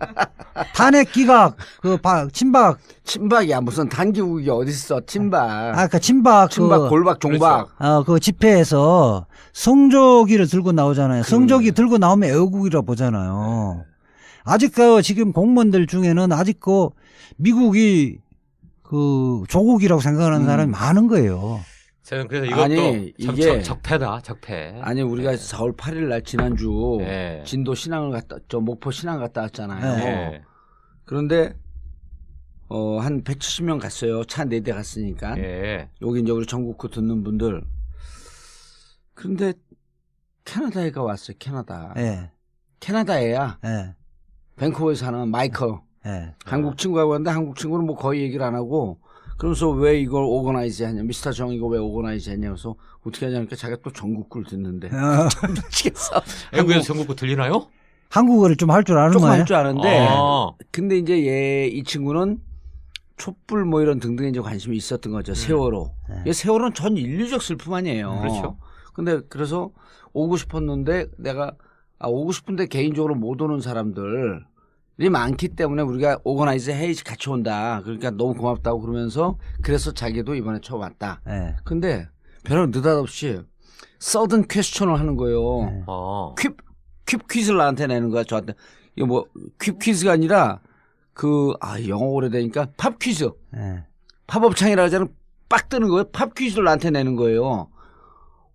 탄핵 기각 친박
친박이야 무슨 단기국이 어디 있어 친박.
그 친박
친박 골박 종박.
그 집회에서 성조기를 들고 나오잖아요. 성조기 들고 나오면 애국이라 보잖아요. 아직 지금 공무원들 중에는 아직 미국이 조국이라고 생각하는 사람이 많은 거예요.
저는 그래서 이것도
아니, 이게
적폐다 적폐.
아니 우리가 4월 8일 날 지난주
네.
진도 신앙을 목포 신앙 갔다 왔잖아요.
네.
그런데 한 170명 갔어요. 차 4대 갔으니까.
예.
여기 이제 우리 전국구 듣는 분들. 그런데 캐나다애가 왔어요. 캐나다.
예.
캐나다 애야.
예.
밴쿠버에 사는 마이클.
예.
한국 친구하고 왔는데 한국 친구는 뭐 거의 얘기를 안 하고 그러면서 왜 이걸 오거나이즈 하냐. 미스터 정 이거 왜 오거나이즈 했냐. 그래서 어떻게 하냐니까 자기가 또 전국구를 듣는데. 미치겠어.
외국에서 전국구 들리나요?
한국어를 좀 할 줄 아는
조금
거예요?
할 줄 아는데.
아.
근데 이제 이 친구는 촛불 뭐 이런 등등에 이제 관심이 있었던 거죠. 세월호. 이 세월호는 전 인류적 슬픔 아니에요.
그렇죠.
근데 그래서 오고 싶었는데 내가 오고 싶은데 개인적으로 못 오는 사람들이 많기 때문에 우리가 오거나이즈 해야지 같이 온다. 그러니까 너무 고맙다고 그러면서 그래서 자기도 이번에 처음 왔다.
예.
근데 별로 느닷없이 서든 퀘스천을 하는 거예요.
아.
퀴 퀴즈를 나한테 내는 거야. 저한테. 이거 뭐 퀴 퀴즈가 아니라 영어 오래되니까 팝 퀴즈.
예.
팝업창이라 하자면 빡 뜨는 거예요. 팝 퀴즈를 나한테 내는 거예요.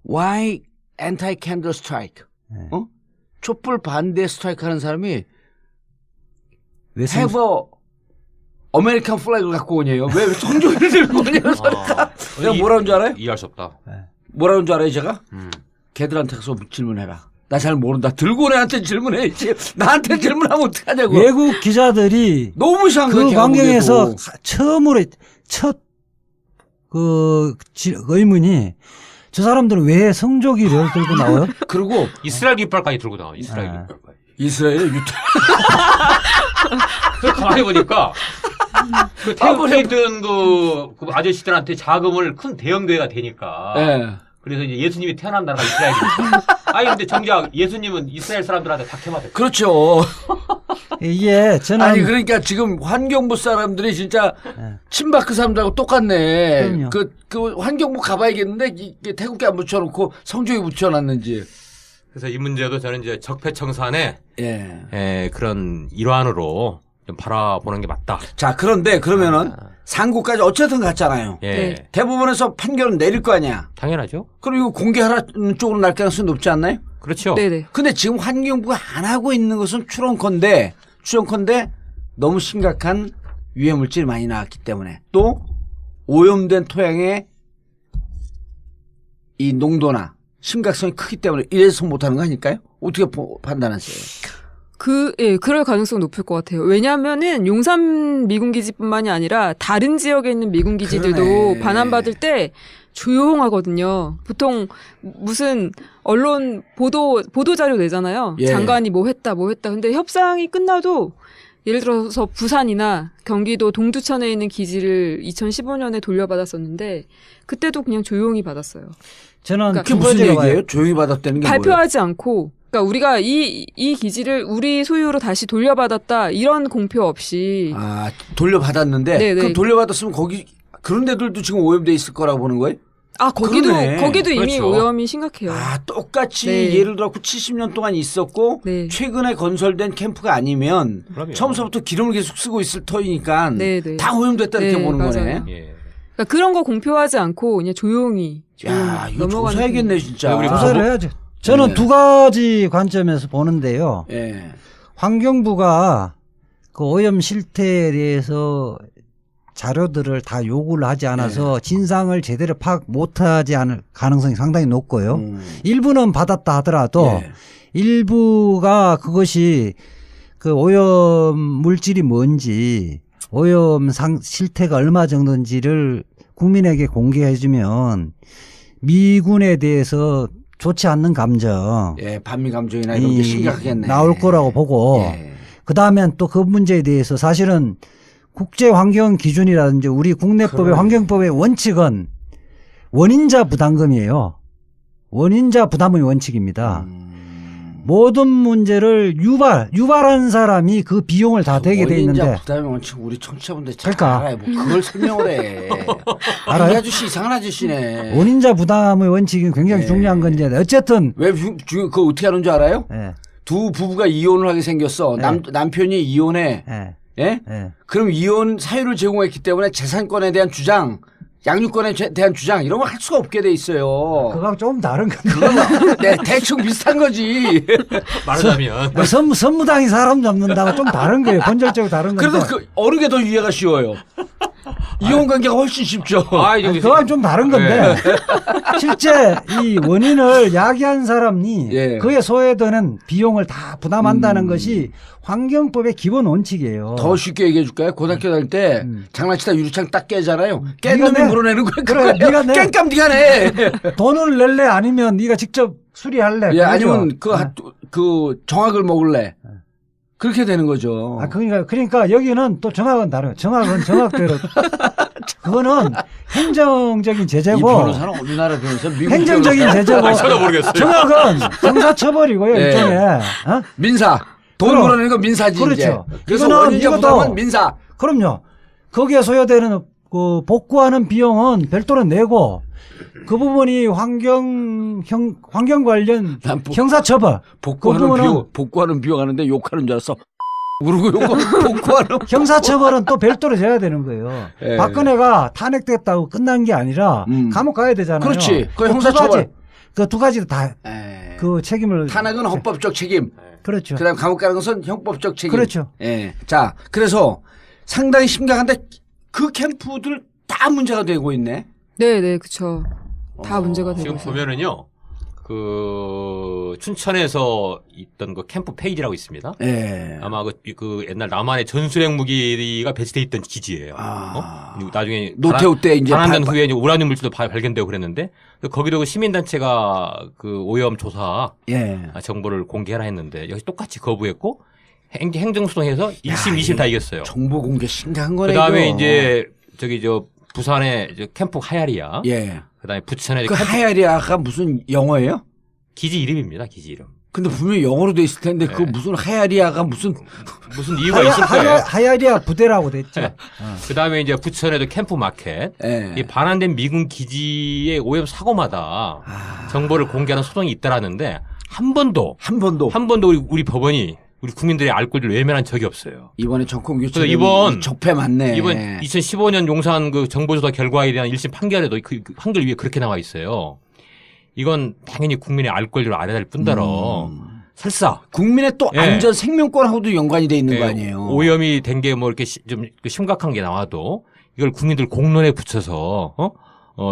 Why anti-candle strike? 촛불 반대 스트라이크 하는 사람이
왜
have a American flag을 갖고 오냐요. 왜 성조기를 들고 오냐요. 내가 뭐라는 줄 알아요?
이해할 수 없다.
뭐라는 줄 알아요, 제가? 걔들한테 가서 질문해라. 나 잘 모른다. 들고 온 애한테 질문해야지. 나한테 질문하면 어떡하냐고.
외국 기자들이
너무 이상한
그
거야.
광경에서 처음으로 첫 의문이 저 사람들은 왜 성조기를 들고 나와요?
그리고
이스라엘 깃발까지 들고 나와. 이스라엘
아.
깃발까지.
이스라엘의 유태
그 가만히 보니까 그 태극기든 그 아저씨들한테 자금을 큰 대형교회가 되니까.
예.
그래서 이제 예수님이 태어난 나라가 이스라엘이니까. 아니 근데 정작 예수님은 이스라엘 사람들한테 박해받았죠.
그렇죠.
이게 저는
아니 그러니까 지금 환경부 사람들이 진짜 친박그 사람들하고 똑같네.
그럼요.
그 환경부 가봐야겠는데 이게 태극기 안 붙여놓고 성조기 붙여놨는지.
그래서 이 문제도 저는 이제 적폐청산의
예.
그런 일환으로 좀 바라보는 게 맞다.
자 그런데 그러면은 상고까지 어쨌든 갔잖아요.
예.
네.
대법원에서 판결은 내릴 거 아니야.
당연하죠.
그럼 이거 공개하라는 쪽으로 날 가능성이 높지 않나요?
그렇죠.
네네.
근데 지금 환경부가 안 하고 있는 것은 추론컨대 너무 심각한 유해물질이 많이 나왔기 때문에 또 오염된 토양의 이 농도나 심각성이 크기 때문에 이래서 못하는 거 아닐까요? 어떻게 판단하세요?
그럴 가능성 높을 것 같아요. 왜냐하면은 용산 미군기지뿐만이 아니라 다른 지역에 있는 미군기지들도
그러네.
반환받을 때 조용하거든요. 보통 무슨 언론 보도 자료 내잖아요.
예.
장관이 뭐 했다. 근데 협상이 끝나도 예를 들어서 부산이나 경기도 동두천에 있는 기지를 2015년에 돌려받았었는데 그때도 그냥 조용히 받았어요.
저는
그러니까
그게
두
무슨
가지가
얘기예요?
와요.
조용히 받았다는 게 뭐예요?
발표하지 않고 그러니까 우리가 이 기지를 우리 소유로 다시 돌려받았다 이런 공표 없이
아 돌려받았는데
네네.
그럼 돌려받았으면 거기 그런 데들도 지금 오염돼 있을 거라고 보는 거예요?
거기도
그러네.
이미
그렇죠.
오염이 심각해요.
아 똑같이
네.
예를 들어 70년 동안 있었고
네.
최근에 건설된 캠프가 아니면
그럼요.
처음서부터 기름을 계속 쓰고 있을 터이니까
네.
다 오염됐다 이렇게
네,
보는
맞아요.
거네.
예.
그러니까 그런 거 공표하지 않고 그냥 조용히
야 이거
넘어가는
조사해야겠네 진짜.
우리
조사를 해야죠. 저는
네.
두 가지 관점에서 보는데요.
예.
환경부가 그 오염 실태에 대해서 자료들을 다 요구를 하지 않아서 진상을 제대로 파악 못하지 않을 가능성이 상당히 높고요. 일부는 받았다 하더라도
예.
일부가 그것이 그 오염 물질이 뭔지 오염 실태가 얼마 정도인지를 국민에게 공개해주면 미군에 대해서 좋지 않는 감정
예, 반미 감정이나 이런 게 심각하겠네.
나올 거라고 보고
예.
그다음엔 또 그 문제에 대해서 사실은 국제 환경 기준이라든지 우리 국내법의
그래.
환경법의 원칙은 원인자 부담금이에요. 원인자 부담의 원칙입니다. 모든 문제를 유발한 사람이 그 비용을 다 대게 돼 있는데
원인자 부담의 원칙 우리 청취자분들 잘
그러니까.
알아요. 뭐 그걸 설명을 해.
알아요?
이 아저씨 이상한 아저씨네.
원인자 부담의 원칙이 굉장히
예.
중요한 건데 어쨌든
왜 그거 어떻게 하는 줄 알아요?
예,
두 부부가 이혼을 하게 생겼어. 남편이 이혼해.
예,
예?
예.
그럼 이혼 사유를 제공했기 때문에 재산권에 대한 주장, 양육권에 대한 주장 이런 거 할 수가 없게 돼 있어요.
그거하고 조금 다른 건데
네, 대충 비슷한 거지.
말하자면
뭐 선무당이 사람 잡는다고 좀 다른 거예요. 본질적으로 다른 건데
그래도 그 어느 게 더 이해가 쉬워요. 이혼 관계가 훨씬 쉽죠.
아니, 그건 좀 다른 건데 실제 이 원인을 야기한 사람이
예.
그에 소요되는 비용을 다 부담한다는 것이 환경법의 기본 원칙이에요.
더 쉽게 얘기해 줄까요? 고등학교 다닐 때 장난치다 유리창 딱 깨잖아요. 깬
네가
놈이
내.
물어내는 거야.
그래, 네가 내.
깽깜 네가 내.
돈을 낼래 아니면 네가 직접 수리할래?
예,
그거죠?
아니면 그 정학을 먹을래. 그렇게 되는 거죠.
아, 그러니까 여기는 또 정학은 다르요. 정학은 정학대로 그거는 행정적인
이
제재고
변호사는 우리나라 변호사 미국
행정적인
변호사.
제재고
저도 모르겠어요.
정학은 형사처벌이고요.
예.
일종의
민사. 돈
그럼.
물어내는 건 민사지
그렇죠.
이제. 그래서
이거는
원인자
이것도-
부담은 민사.
그럼요. 거기에 소요되는 그 복구하는 비용은 별도로 내고 그 부분이 환경 관련
난
형사처벌
복구하는
그 부분은-
비용, 복구하는 비용 하는데 욕하는 줄 알았어. 그러고 요거 복구하는
형사처벌은 또 별도로 져야 되는 거예요.
예.
박근혜가 탄핵됐다고 끝난 게 아니라 감옥 가야 되잖아요.
그렇지. 그
두
형사처벌.
가지, 그 두 가지 다 그
에이.
책임을
탄핵은 헌법적 책임.
그렇죠.
그다음 감옥 가는 것은 형법적 책임.
그렇죠.
예. 자, 그래서 상당히 심각한데 그 캠프들 다 문제가 되고 있네.
네, 그렇죠. 다 문제가 되고
지금
있어요.
보면은요. 그 춘천에서 있던 그 캠프 페이지라고 있습니다.
예.
아마 그 옛날 남한의 전술핵 무기가 배치돼 있던 기지예요. 그리고 나중에
노태우 때 이제
반환된 후에 이제 우라늄 물질도 발견되고 그랬는데 거기도 그 시민단체가 그 오염 조사
예.
정보를 공개하라 했는데 여기 똑같이 거부했고 행정소송해서 1심, 2심 다 이겼어요.
정보 공개 심각한 거네.
그다음에
이거.
이제 부산에 캠프 하야리아.
예.
그다음에 부천에
그 하야리아가 무슨 영어예요?
기지 이름입니다. 기지 이름.
근데 분명히 영어로 돼 있을 텐데 그 무슨 하야리아가 무슨
이유가 있을 거예요.
하야리아 부대라고 됐죠.
네. 그다음에 이제 부천에도 캠프 마켓.
예.
이 반환된 미군 기지의 오염 사고마다 정보를 공개하는 소송이 있다라는데 한 번도 우리 법원이 우리 국민들의 알 권리를 외면한 적이 없어요.
이번에 정권 교체
그래서 이번
적폐 맞네.
이번 2015년 용산 그 정보조사 결과에 대한 1심 판결에도 그 판결 위에 그렇게 나와 있어요. 이건 당연히 국민의 알 권리를 알아야 될 뿐더러 설사
국민의 또
예.
안전 생명권하고도 연관이 돼 있는 거 아니에요.
오염이 된 게 뭐 이렇게 좀 심각한 게 나와도 이걸 국민들 공론에 붙여서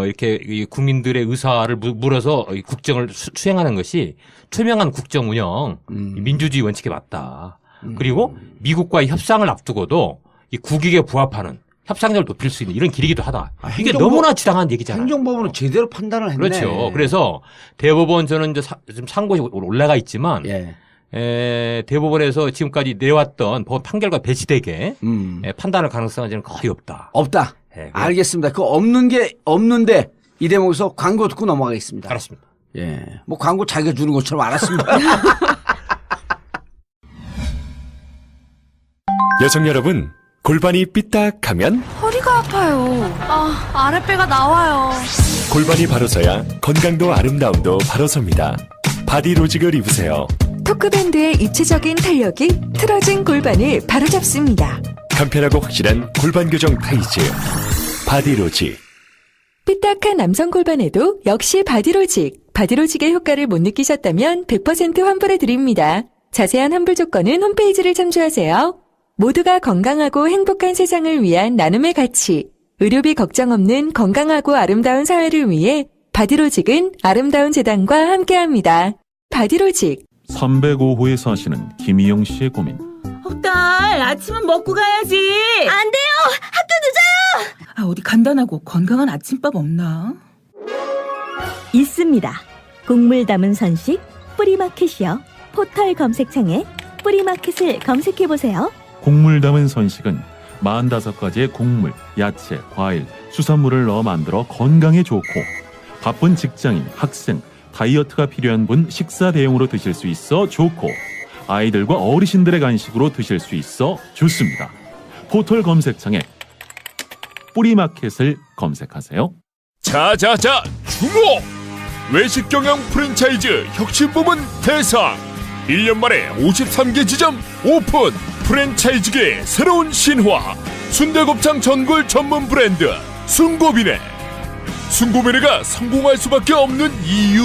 이렇게 이 국민들의 의사를 물어서 이 국정을 수행하는 것이 투명한 국정 운영, 민주주의 원칙에 맞다. 그리고 미국과의 협상을 앞두고도 이 국익에 부합하는 협상력을 높일 수 있는 이런 길이기도 하다. 이게 너무나 지당한 얘기잖아요.
행정법원은 제대로 판단을 했네.
그렇죠. 그래서 대법원 저는 이제 지금 상고에 올라가 있지만 대법원에서 지금까지 내왔던 법원 판결과 배치되게 판단할 가능성은 저는 거의 없다.
없다.
네,
알겠습니다. 그 없는데 이 대목에서 광고 듣고 넘어가겠습니다.
알았습니다.
예. 뭐 광고 자기가 주는 것처럼 알았습니다.
여성 여러분, 골반이 삐딱하면
허리가 아파요. 아랫배가 나와요.
골반이 바로 서야 건강도 아름다움도 바로 섭니다. 바디로직을 입으세요.
토크밴드의 입체적인 탄력이 틀어진 골반을 바로잡습니다.
간편하고 확실한 골반 교정 타이즈 바디로직.
삐딱한 남성 골반에도 역시 바디로직. 바디로직의 효과를 못 느끼셨다면 100% 환불해 드립니다. 자세한 환불 조건은 홈페이지를 참조하세요. 모두가 건강하고 행복한 세상을 위한 나눔의 가치. 의료비 걱정 없는 건강하고 아름다운 사회를 위해 바디로직은 아름다운 재단과 함께합니다. 바디로직.
305호에 사시는 김희영 씨의 고민.
딸, 아침은 먹고 가야지.
안 돼요. 학교 늦어요.
어디 간단하고 건강한 아침밥 없나?
있습니다. 국물 담은 선식 뿌리마켓이요. 포털 검색창에 뿌리마켓을 검색해보세요.
국물 담은 선식은 45가지의 곡물, 야채, 과일, 수산물을 넣어 만들어 건강에 좋고 바쁜 직장인, 학생, 다이어트가 필요한 분 식사 대용으로 드실 수 있어 좋고 아이들과 어르신들의 간식으로 드실 수 있어 좋습니다. 포털 검색창에 뿌리마켓을 검색하세요.
자자자 주목! 외식 경영 프랜차이즈 혁신 부문 대상 1년 만에 53개 지점 오픈. 프랜차이즈계의 새로운 신화 순대곱창 전골 전문 브랜드 순고비네. 순고비네가 성공할 수밖에 없는 이유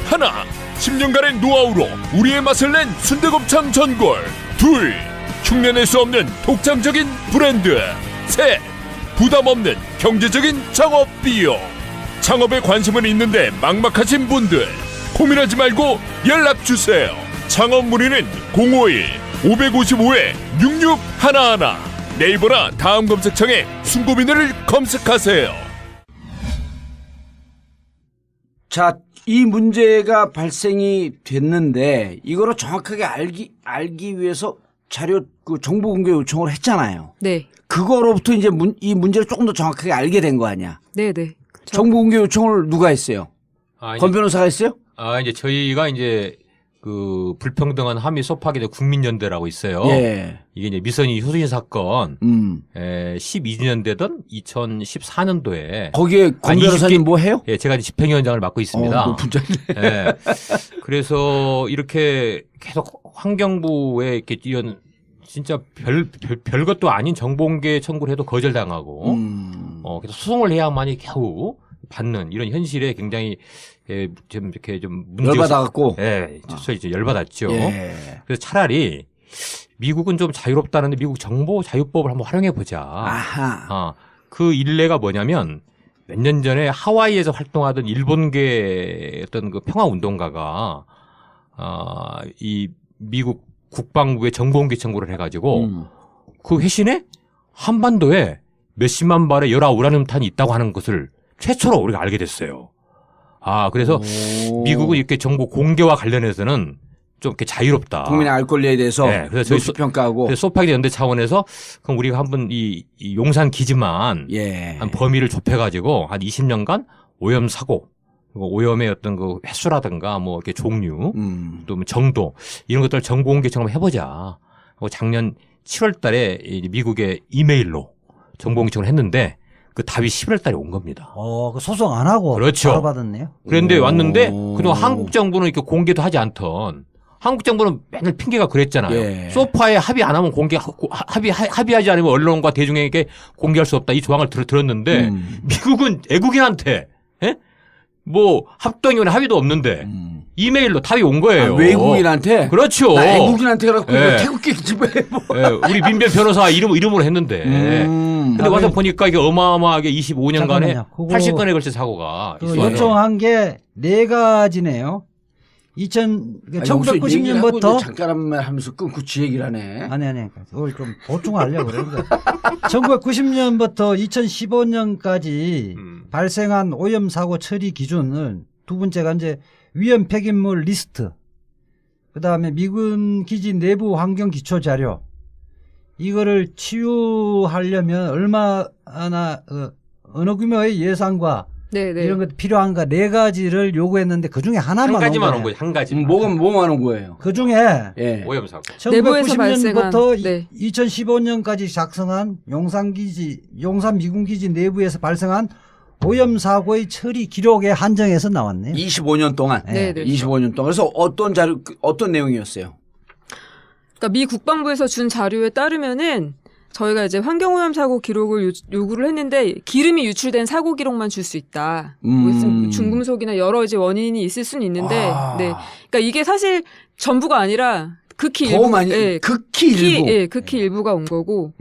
하나, 10년간의 노하우로 우리의 맛을 낸 순대곱창 전골. 둘, 흉내낼 수 없는 독창적인 브랜드. 셋, 부담 없는 경제적인 창업 비용. 창업에 관심은 있는데 막막하신 분들 고민하지 말고 연락주세요. 창업 문의는 051-555-6611. 네이버나 다음 검색창에 순고비네를 검색하세요.
자, 이 문제가 발생이 됐는데 이거를 정확하게 알기 위해서 자료 정보 공개 요청을 했잖아요.
네.
그거로부터 이제 이 문제를 조금 더 정확하게 알게 된 거 아니야?
네.
정보 공개 요청을 누가 했어요? 권 변호사가 했어요?
이제 저희가 이제 그 불평등한 함의 소파기대 국민연대라고 있어요.
예.
이게 이제 미선이 효순 사건 12주년 되던 2014년도에
거기에 권 변호사님 뭐 해요?
예, 제가 이제 집행위원장을 맡고 있습니다.
높은 자리네.
예. 그래서 이렇게 계속 환경부에 이렇게 이런 진짜 별것도 아닌 정보공개 청구를 해도 거절당하고 그래서 소송을 해야만이 겨우 받는 이런 현실에 굉장히 좀 이렇게 좀
열받아갖고
이제 열받았죠.
예.
그래서 차라리 미국은 좀 자유롭다는데 미국 정보 자유법을 한번 활용해 보자.
아하.
그 일례가 뭐냐면 몇 년 전에 하와이에서 활동하던 일본계 어떤 그 평화운동가가 이 미국 국방부에 정보공개 청구를 해가지고 그 회신에 한반도에 몇십만 발의 열화 우라늄탄이 있다고 하는 것을 최초로 우리가 알게 됐어요. 그래서 미국은 이렇게 정보 공개와 관련해서는 좀 이렇게 자유롭다.
국민의 알 권리에 대해서
네, 그래서
높이 평가하고.
소파기 연대 차원에서 그럼 우리가 한번 이 용산 기지만 한 범위를 좁혀가지고 한 20년간 오염 사고, 그리고 오염의 어떤 그 횟수라든가 뭐 이렇게 종류, 또 뭐 정도 이런 것들 정보 공개처럼 해보자. 작년 7월달에 미국의 이메일로 정보 공개를 했는데 그 답이 11월달에 온 겁니다.
그 소송 안 하고
그렇죠.
바로 받았네요.
그런데 왔는데 그동안 한국 정부는 이렇게 공개도 하지 않던. 한국 정부는 맨날 핑계가 그랬잖아요. 소파에 합의 안 하면 합의하지 않으면 언론과 대중에게 공개할 수 없다. 이 조항을 들었는데 미국은 애국인한테 뭐 합동위원회 합의도 없는데 이메일로 답이 온 거예요.
외국인한테?
그렇죠.
나 애국인한테 그래갖고 태극기 집에
우리 민변 변호사 이름으로 했는데. 근데 와서 보니까 이게 어마어마하게 25년간에 80건에 걸쳐 사고가 있어요.
요청한 게 4가지네요. 1990년부터
잠깐만 하면서 끊고 지 얘기를 하네.
아니 오늘 좀 보충하려고 그러는데 1990년부터 2015년까지 발생한 오염 사고 처리 기준을 두 번째가 이제 위험 폐기물 리스트, 그다음에 미군 기지 내부 환경 기초 자료, 이거를 치유하려면 얼마나 어느 규모의 예산과 이런 것 필요한가 4가지를 요구했는데 그 중에 하나만
한 가지만 온 거예요. 한 가지.
뭐만 온 거예요?
그 중에
오염 사고.
1990년부터 2015년까지 작성한 용산 미군 기지 내부에서 발생한 오염 사고의 처리 기록에 한정해서 나왔네요.
25년 동안. 25년 동안. 그래서 어떤 내용이었어요?
그러니까 미 국방부에서 준 자료에 따르면은 저희가 이제 환경오염 사고 기록을 요구를 했는데 기름이 유출된 사고 기록만 줄 수 있다. 중금속이나 여러 이제 원인이 있을 수는 있는데, 그러니까 이게 사실 전부가 아니라 극히 일부, 극히 일부가 온 거고.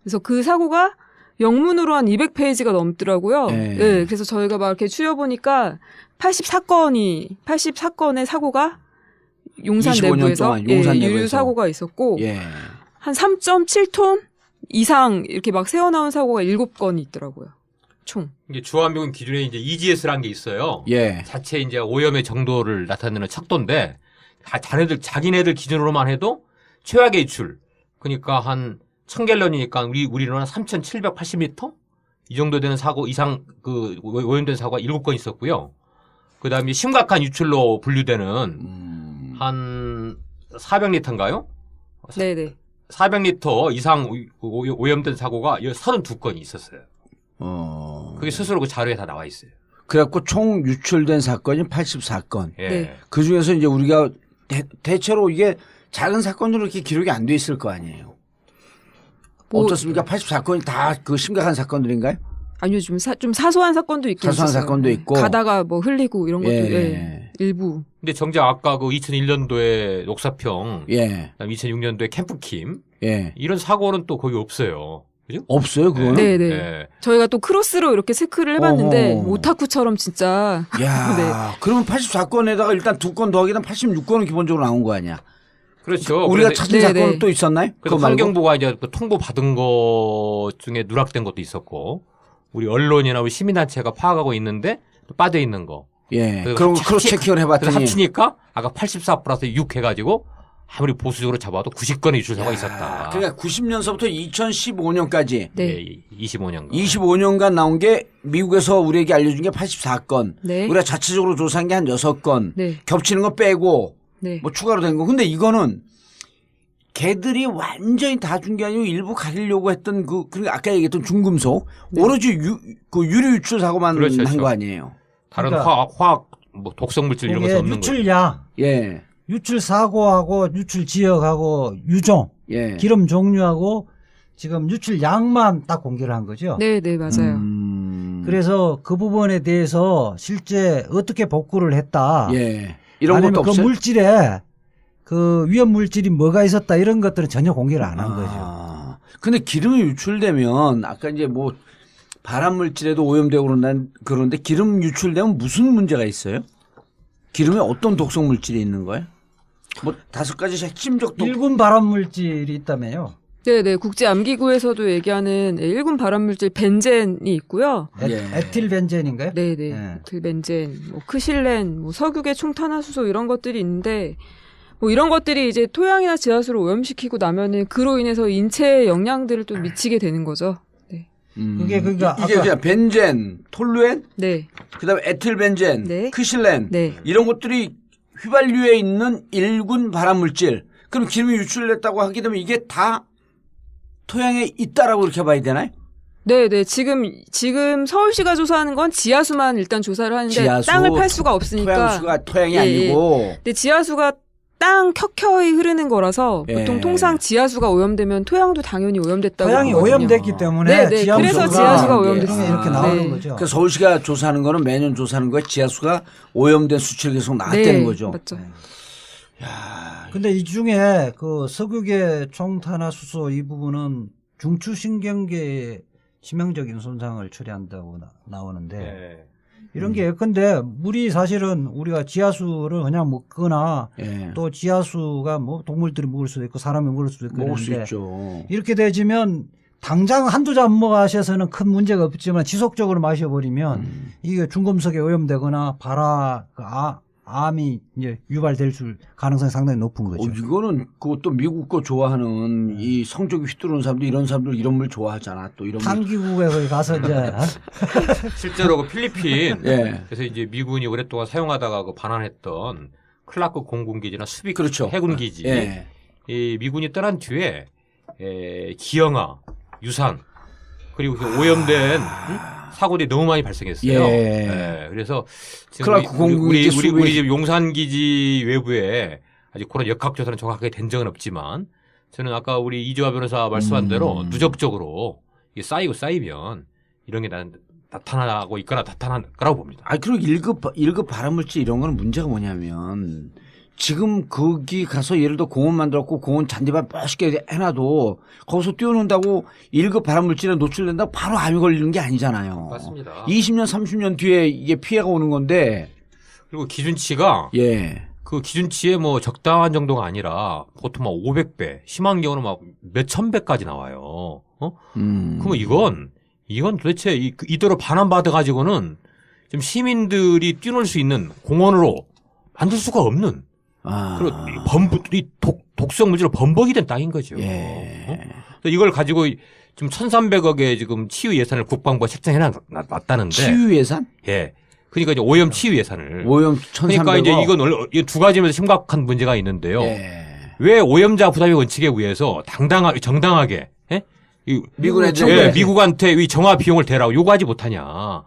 그래서 그 사고가 영문으로 한 200페이지가 넘더라고요. 그래서 저희가 막 이렇게 추려보니까 84건의 사고가 용산 내부에서 유류 사고가 있었고, 한 3.7톤 이상 이렇게 막 새어나온 사고가 7건이 있더라고요. 총.
이게 주한미군 기준에 이제 EGS라는 게 있어요. 자체 이제 오염의 정도를 나타내는 척도인데, 자기네들 기준으로만 해도 최악의 유출. 그러니까 한 1000갤런이니까 우리는 한 3,780리터? 이 정도 되는 사고 이상 그 오염된 사고가 7건 있었고요. 그 다음에 심각한 유출로 분류되는 한 400리터인가요?
네네.
400리터 이상 오염된 사고가 32건이 있었어요. 그게 스스로 그 자료에 다 나와 있어요.
그래갖고 총 유출된 사건이 84건. 그 중에서 이제 우리가 대체로 이게 작은 사건으로 이렇게 기록이 안 돼 있을 거 아니에요. 어떻습니까? 84건이 다 그 심각한 사건들인가요?
아니요, 좀 사소한 사건도 있긴
사소한
있었어요.
사건도 있고.
가다가 뭐 흘리고 이런 것도 일부.
근데 정작 아까 그 2001년도에 녹사평, 2006년도에 캠프킴, 이런 사고는 또 거기 없어요. 그죠?
없어요, 그거는?
네네. 저희가 또 크로스로 이렇게 체크를 해봤는데, 오타쿠처럼 진짜.
야 그러면 84건에다가 일단 2건 더하기 되면 86건은 기본적으로 나온 거 아니야?
그렇죠.
우리가 찾은 사건은 또 있었나요?
그래서 환경부가 이제 통보 받은 것 중에 누락된 것도 있었고, 우리 언론이나 우리 시민단체가 파악하고 있는데 빠져 있는 거.
그럼 크로스 체킹을 해봤더니
합치니까 아까 84 플러스 6 해가지고 아무리 보수적으로 잡아도 90건의 유출 사고가 있었다.
그러니까 90년서부터 2015년까지
25년간
나온 게 미국에서 우리에게 알려준 게 84건. 우리가 자체적으로 조사한 게 한 6건. 겹치는 거 빼고 뭐 추가로 된 거. 근데 이거는 걔들이 완전히 다 준 게 아니고 일부 가리려고 했던 그리고 아까 얘기했던 중금속 오로지 유류 유출 사고만 한 거 아니에요.
다른 그러니까 화학 뭐 독성 물질 이런 것은 없는 거예요.
유출량, 유출 사고하고 유출 지역하고 유종, 기름 종류하고 지금 유출량만 딱 공개를 한 거죠.
네, 맞아요.
그래서 그 부분에 대해서 실제 어떻게 복구를 했다.
이런
아니면
것도
그
없어요?
물질에 그 위험 물질이 뭐가 있었다 이런 것들은 전혀 공개를 안 한 거죠.
근데 기름이 유출되면 아까 이제 뭐 발암물질에도 오염되고 그러는데 기름 유출되면 무슨 문제가 있어요? 기름에 어떤 독성 물질이 있는 거예요? 뭐 5가지 핵심적
1군 발암물질이 있다며요.
네네. 국제암기구에서도 얘기하는 1군 발암물질 벤젠이 있고요.
에틸벤젠인가요?
네네. 에틸벤젠, 뭐 크실렌, 뭐 석유계 총탄화수소 이런 것들이 있는데 뭐 이런 것들이 이제 토양이나 지하수를 오염시키고 나면은 그로 인해서 인체에 영향들을 또 미치게 되는 거죠. 네.
이게 그러니까
이게 그냥 벤젠, 톨루엔,
네.
그다음에 에틸벤젠,
네.
크실렌
네.
이런 것들이 휘발유에 있는 1군 발암물질. 그럼 기름이 유출됐다고 하게 되면 이게 다 토양에 있다라고 이렇게 봐야 되나요?
네네. 지금 서울시가 조사하는 건 지하수만 일단 조사를 하는데
지하수,
땅을 팔 수가 없으니까.
토양수가 토양이 아니고.
근데 지하수가 땅 켜켜이 흐르는 거라서
예.
보통 통상 지하수가 오염되면 토양도 당연히 오염됐다고
토양이
하거든요.
오염됐기 때문에
네네. 그래서 지하수가 오염됐어요.
이렇게 나오는 거죠.
그 서울시가 조사하는 거는 매년 조사하는 거에 지하수가 오염된 수치를 계속 나왔다는 거죠.
맞죠.
근데 이 중에 그 석유계 총탄화수소 이 부분은 중추신경계에 치명적인 손상을 초래한다고 나오는데 이런 게 예컨대 물이 사실은 우리가 지하수를 그냥 먹거나 또 지하수가 뭐 동물들이 먹을 수도 있고 사람이 먹을 수도 있고
먹을 수
이런데
있죠.
이렇게 되지면 당장 한두 잔 마셔서는 큰 문제가 없지만 지속적으로 마셔버리면 이게 중금속에 오염되거나 암이 이제 유발될 가능성이 상당히 높은 거죠.
이거는 그것도 미국 거 좋아하는 이 성적이 휘두르는 사람들 이런 사람들 이런 물 좋아하잖아. 또 이런
탄기국에 거기 가서 이제
실제로 그 필리핀
예.
그래서 이제 미군이 오랫동안 사용하다가 그 반환했던 클라크 공군기지나 수비
그렇죠.
해군기지
예.
이 미군이 떠난 뒤에 기형아, 유산 그리고 그 오염된 사고들이 너무 많이 발생했어요.
예.
그래서 지금
클라크 공군기지
우리 집 용산기지 외부에 아직 그런 역학조사는 정확하게 된 적은 없지만 저는 아까 우리 이주화 변호사 말씀한 대로 누적적으로 이게 쌓이면 이런 게 나타나고 있거나 나타날 거라고 봅니다.
그리고 1급 발암물질 이런 거는 문제가 뭐냐면 지금 거기 가서 예를 들어 공원 만들었고 공원 잔디밭 멋있게 해놔도 거기서 뛰어논다고 1급 발암물질에 노출된다고 바로 암이 걸리는 게 아니잖아요.
맞습니다.
20년 30년 뒤에 이게 피해가 오는 건데
그리고 기준치가 그 기준치에 뭐 적당한 정도가 아니라 보통 막 500배 심한 경우는 막 몇천 배까지 나와요. 그러면 이건 도대체 이대로 반환받아 가지고는 좀 시민들이 뛰놀 수 있는 공원으로 만들 수가 없는 그리고 독성 물질로 범벅이 된 땅인 거죠. 이걸 가지고 지금 1,300억의 지금 치유 예산을 국방부가 책정해 놨다는데.
치유 예산?
예. 그러니까 이제 오염 치유 예산을.
오염 1,300억.
그러니까 이제 이건 두 가지면서 심각한 문제가 있는데요. 왜 오염자 부담의 원칙에 의해서 정당하게 미국한테 이 정화 비용을 대라고 요구하지 못하냐?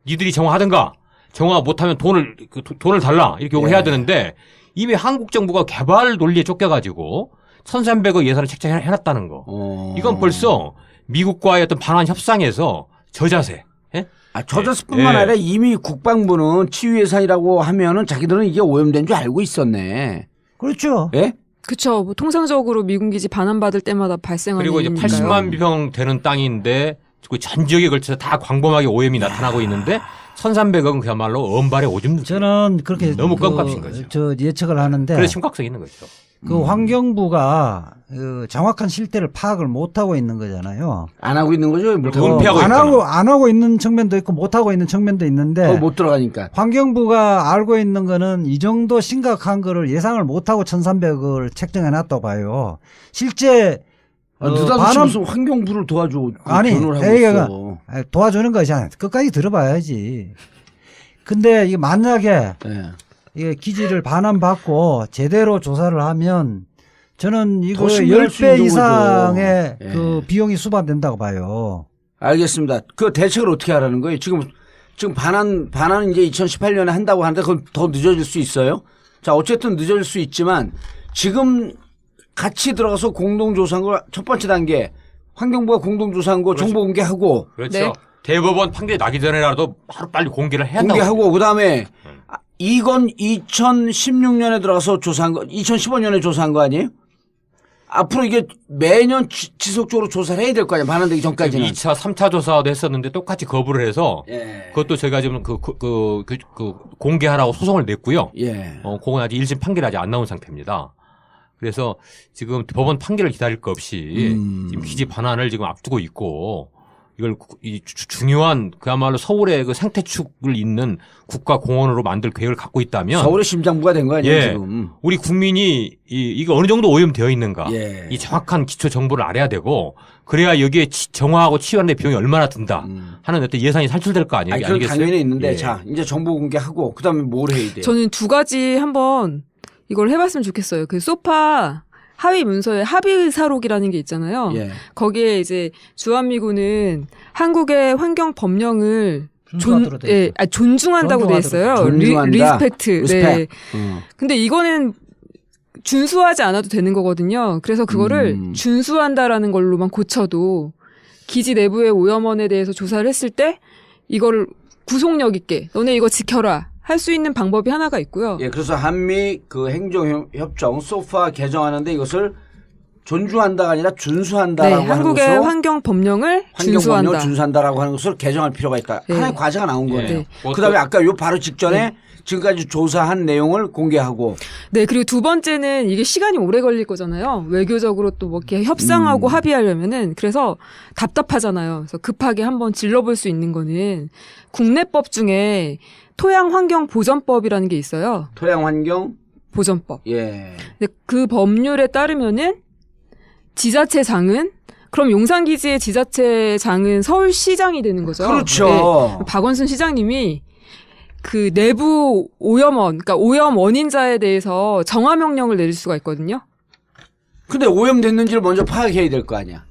니들이 정화하든가. 정화 못하면 돈을 달라 이렇게 요구를 해야 되는데 이미 한국 정부가 개발 논리에 쫓겨가지고 1,300억 예산을 책정해놨다는 거. 이건 벌써 미국과의 어떤 반환 협상에서 저자세.
저자세뿐만 아니라 이미 국방부는 치유 예산이라고 하면은 자기들은 이게 오염된 줄 알고 있었네.
그렇죠.
예?
그렇죠. 뭐 통상적으로 미군 기지 반환받을 때마다 발생하는
그리고 이제 80만 평 되는 땅인데 전 지역에 걸쳐서 다 광범하게 오염이 나타나고 있는데 1,300억은 그야말로 엄발의 오줌.
저는 그렇게
너무 껌값인 거죠.
저 예측을 하는데.
그래서 심각성이 있는 거죠.
그 환경부가 그 정확한 실태를 파악을 못 하고 있는 거잖아요.
안 하고 있는 거죠?
은폐하고
안 하고 있는 측면도 있고 못 하고 있는 측면도 있는데.
못 들어가니까.
환경부가 알고 있는 거는 이 정도 심각한 거를 예상을 못 하고 1,300억을 책정해 놨다고 봐요. 실제
느닷없이 무슨 환경부를 도와줘.
아니,
하고
도와주는 것이 아니야. 끝까지 들어봐야지. 근데 이게 만약에 이게 기지를 반환받고 제대로 조사를 하면 저는 이거 10배 이상의 그 비용이 수반된다고 봐요.
알겠습니다. 그 대책을 어떻게 하라는 거예요? 지금 반환은 이제 2018년에 한다고 하는데 그건 더 늦어질 수 있어요? 자, 어쨌든 늦어질 수 있지만 지금 같이 들어가서 공동조사한 거 첫 번째 단계 환경부가 공동조사한 거 정보 공개하고
그렇죠. 대법원 판결이 나기 전에라도 하루 빨리 공개를 해야 한다고.
공개하고 그다음에 이건 2016년에 들어가서 조사한 거 2015년에 조사한 거 아니에요? 앞으로 이게 매년 지속적으로 조사를 해야 될 거 아니야. 반환되기 전까지는.
2차, 3차 조사도 했었는데 똑같이 거부를 해서
예.
그것도 제가 지금 공개하라고 소송을 냈고요.
예.
그건 아직 1심 판결이 아직 안 나온 상태입니다. 그래서 지금 법원 판결을 기다릴 거 없이 지금 기지 반환을 지금 앞두고 있고 이걸 이 중요한 그야말로 서울의 그 생태축을 잇는 국가공원으로 만들 계획을 갖고 있다면
서울의 심장부가 된 거 아니에요
예,
지금.
우리 국민이 이게 어느 정도 오염되어 있는가
예.
이 정확한 기초 정보를 알아야 되고 그래야 여기에 정화하고 치유하는 데 비용이 얼마나 든다 하는 어떤 예산이 산출될 거 아니에요?
그건 당연히 있는데 자 이제 정보 공개하고 그다음에 뭘 해야 돼요?
저는 두 가지 한번 이걸 해봤으면 좋겠어요. 그 소파 하위 문서에 합의의사록이라는 게 있잖아요.
예.
거기에 이제 주한미군은 한국의 환경 법령을 존중한다고 돼 있어요. 리스펙트. 네. 근데 이거는 준수하지 않아도 되는 거거든요. 그래서 그거를 준수한다라는 걸로만 고쳐도 기지 내부의 오염원에 대해서 조사를 했을 때 이거를 구속력 있게 너네 이거 지켜라. 할 수 있는 방법이 하나가 있고요.
예, 그래서 한미 그 행정협정 소파 개정하는데 이것을 존중한다가 아니라 준수한다라고 하는
한국의
것으로
환경 법령을
준수한다라고 하는 것을 개정할 필요가 있다.
네.
하나의 과제가 나온 거예요.
네.
그다음에 아까 요 바로 직전에 지금까지 조사한 내용을 공개하고.
네, 그리고 두 번째는 이게 시간이 오래 걸릴 거잖아요. 외교적으로 또 뭐 이렇게 협상하고 합의하려면은 그래서 답답하잖아요. 그래서 급하게 한번 질러볼 수 있는 거는 국내법 중에 토양환경보전법이라는 게 있어요.
토양환경
보전법.
예.
근데 그 법률에 따르면은 지자체장은 그럼 용산기지의 지자체장은 서울시장이 되는 거죠.
그렇죠.
네. 박원순 시장님이 그 내부 오염원, 그러니까 오염 원인자에 대해서 정화 명령을 내릴 수가 있거든요.
근데 오염됐는지를 먼저 파악해야 될 거 아니야.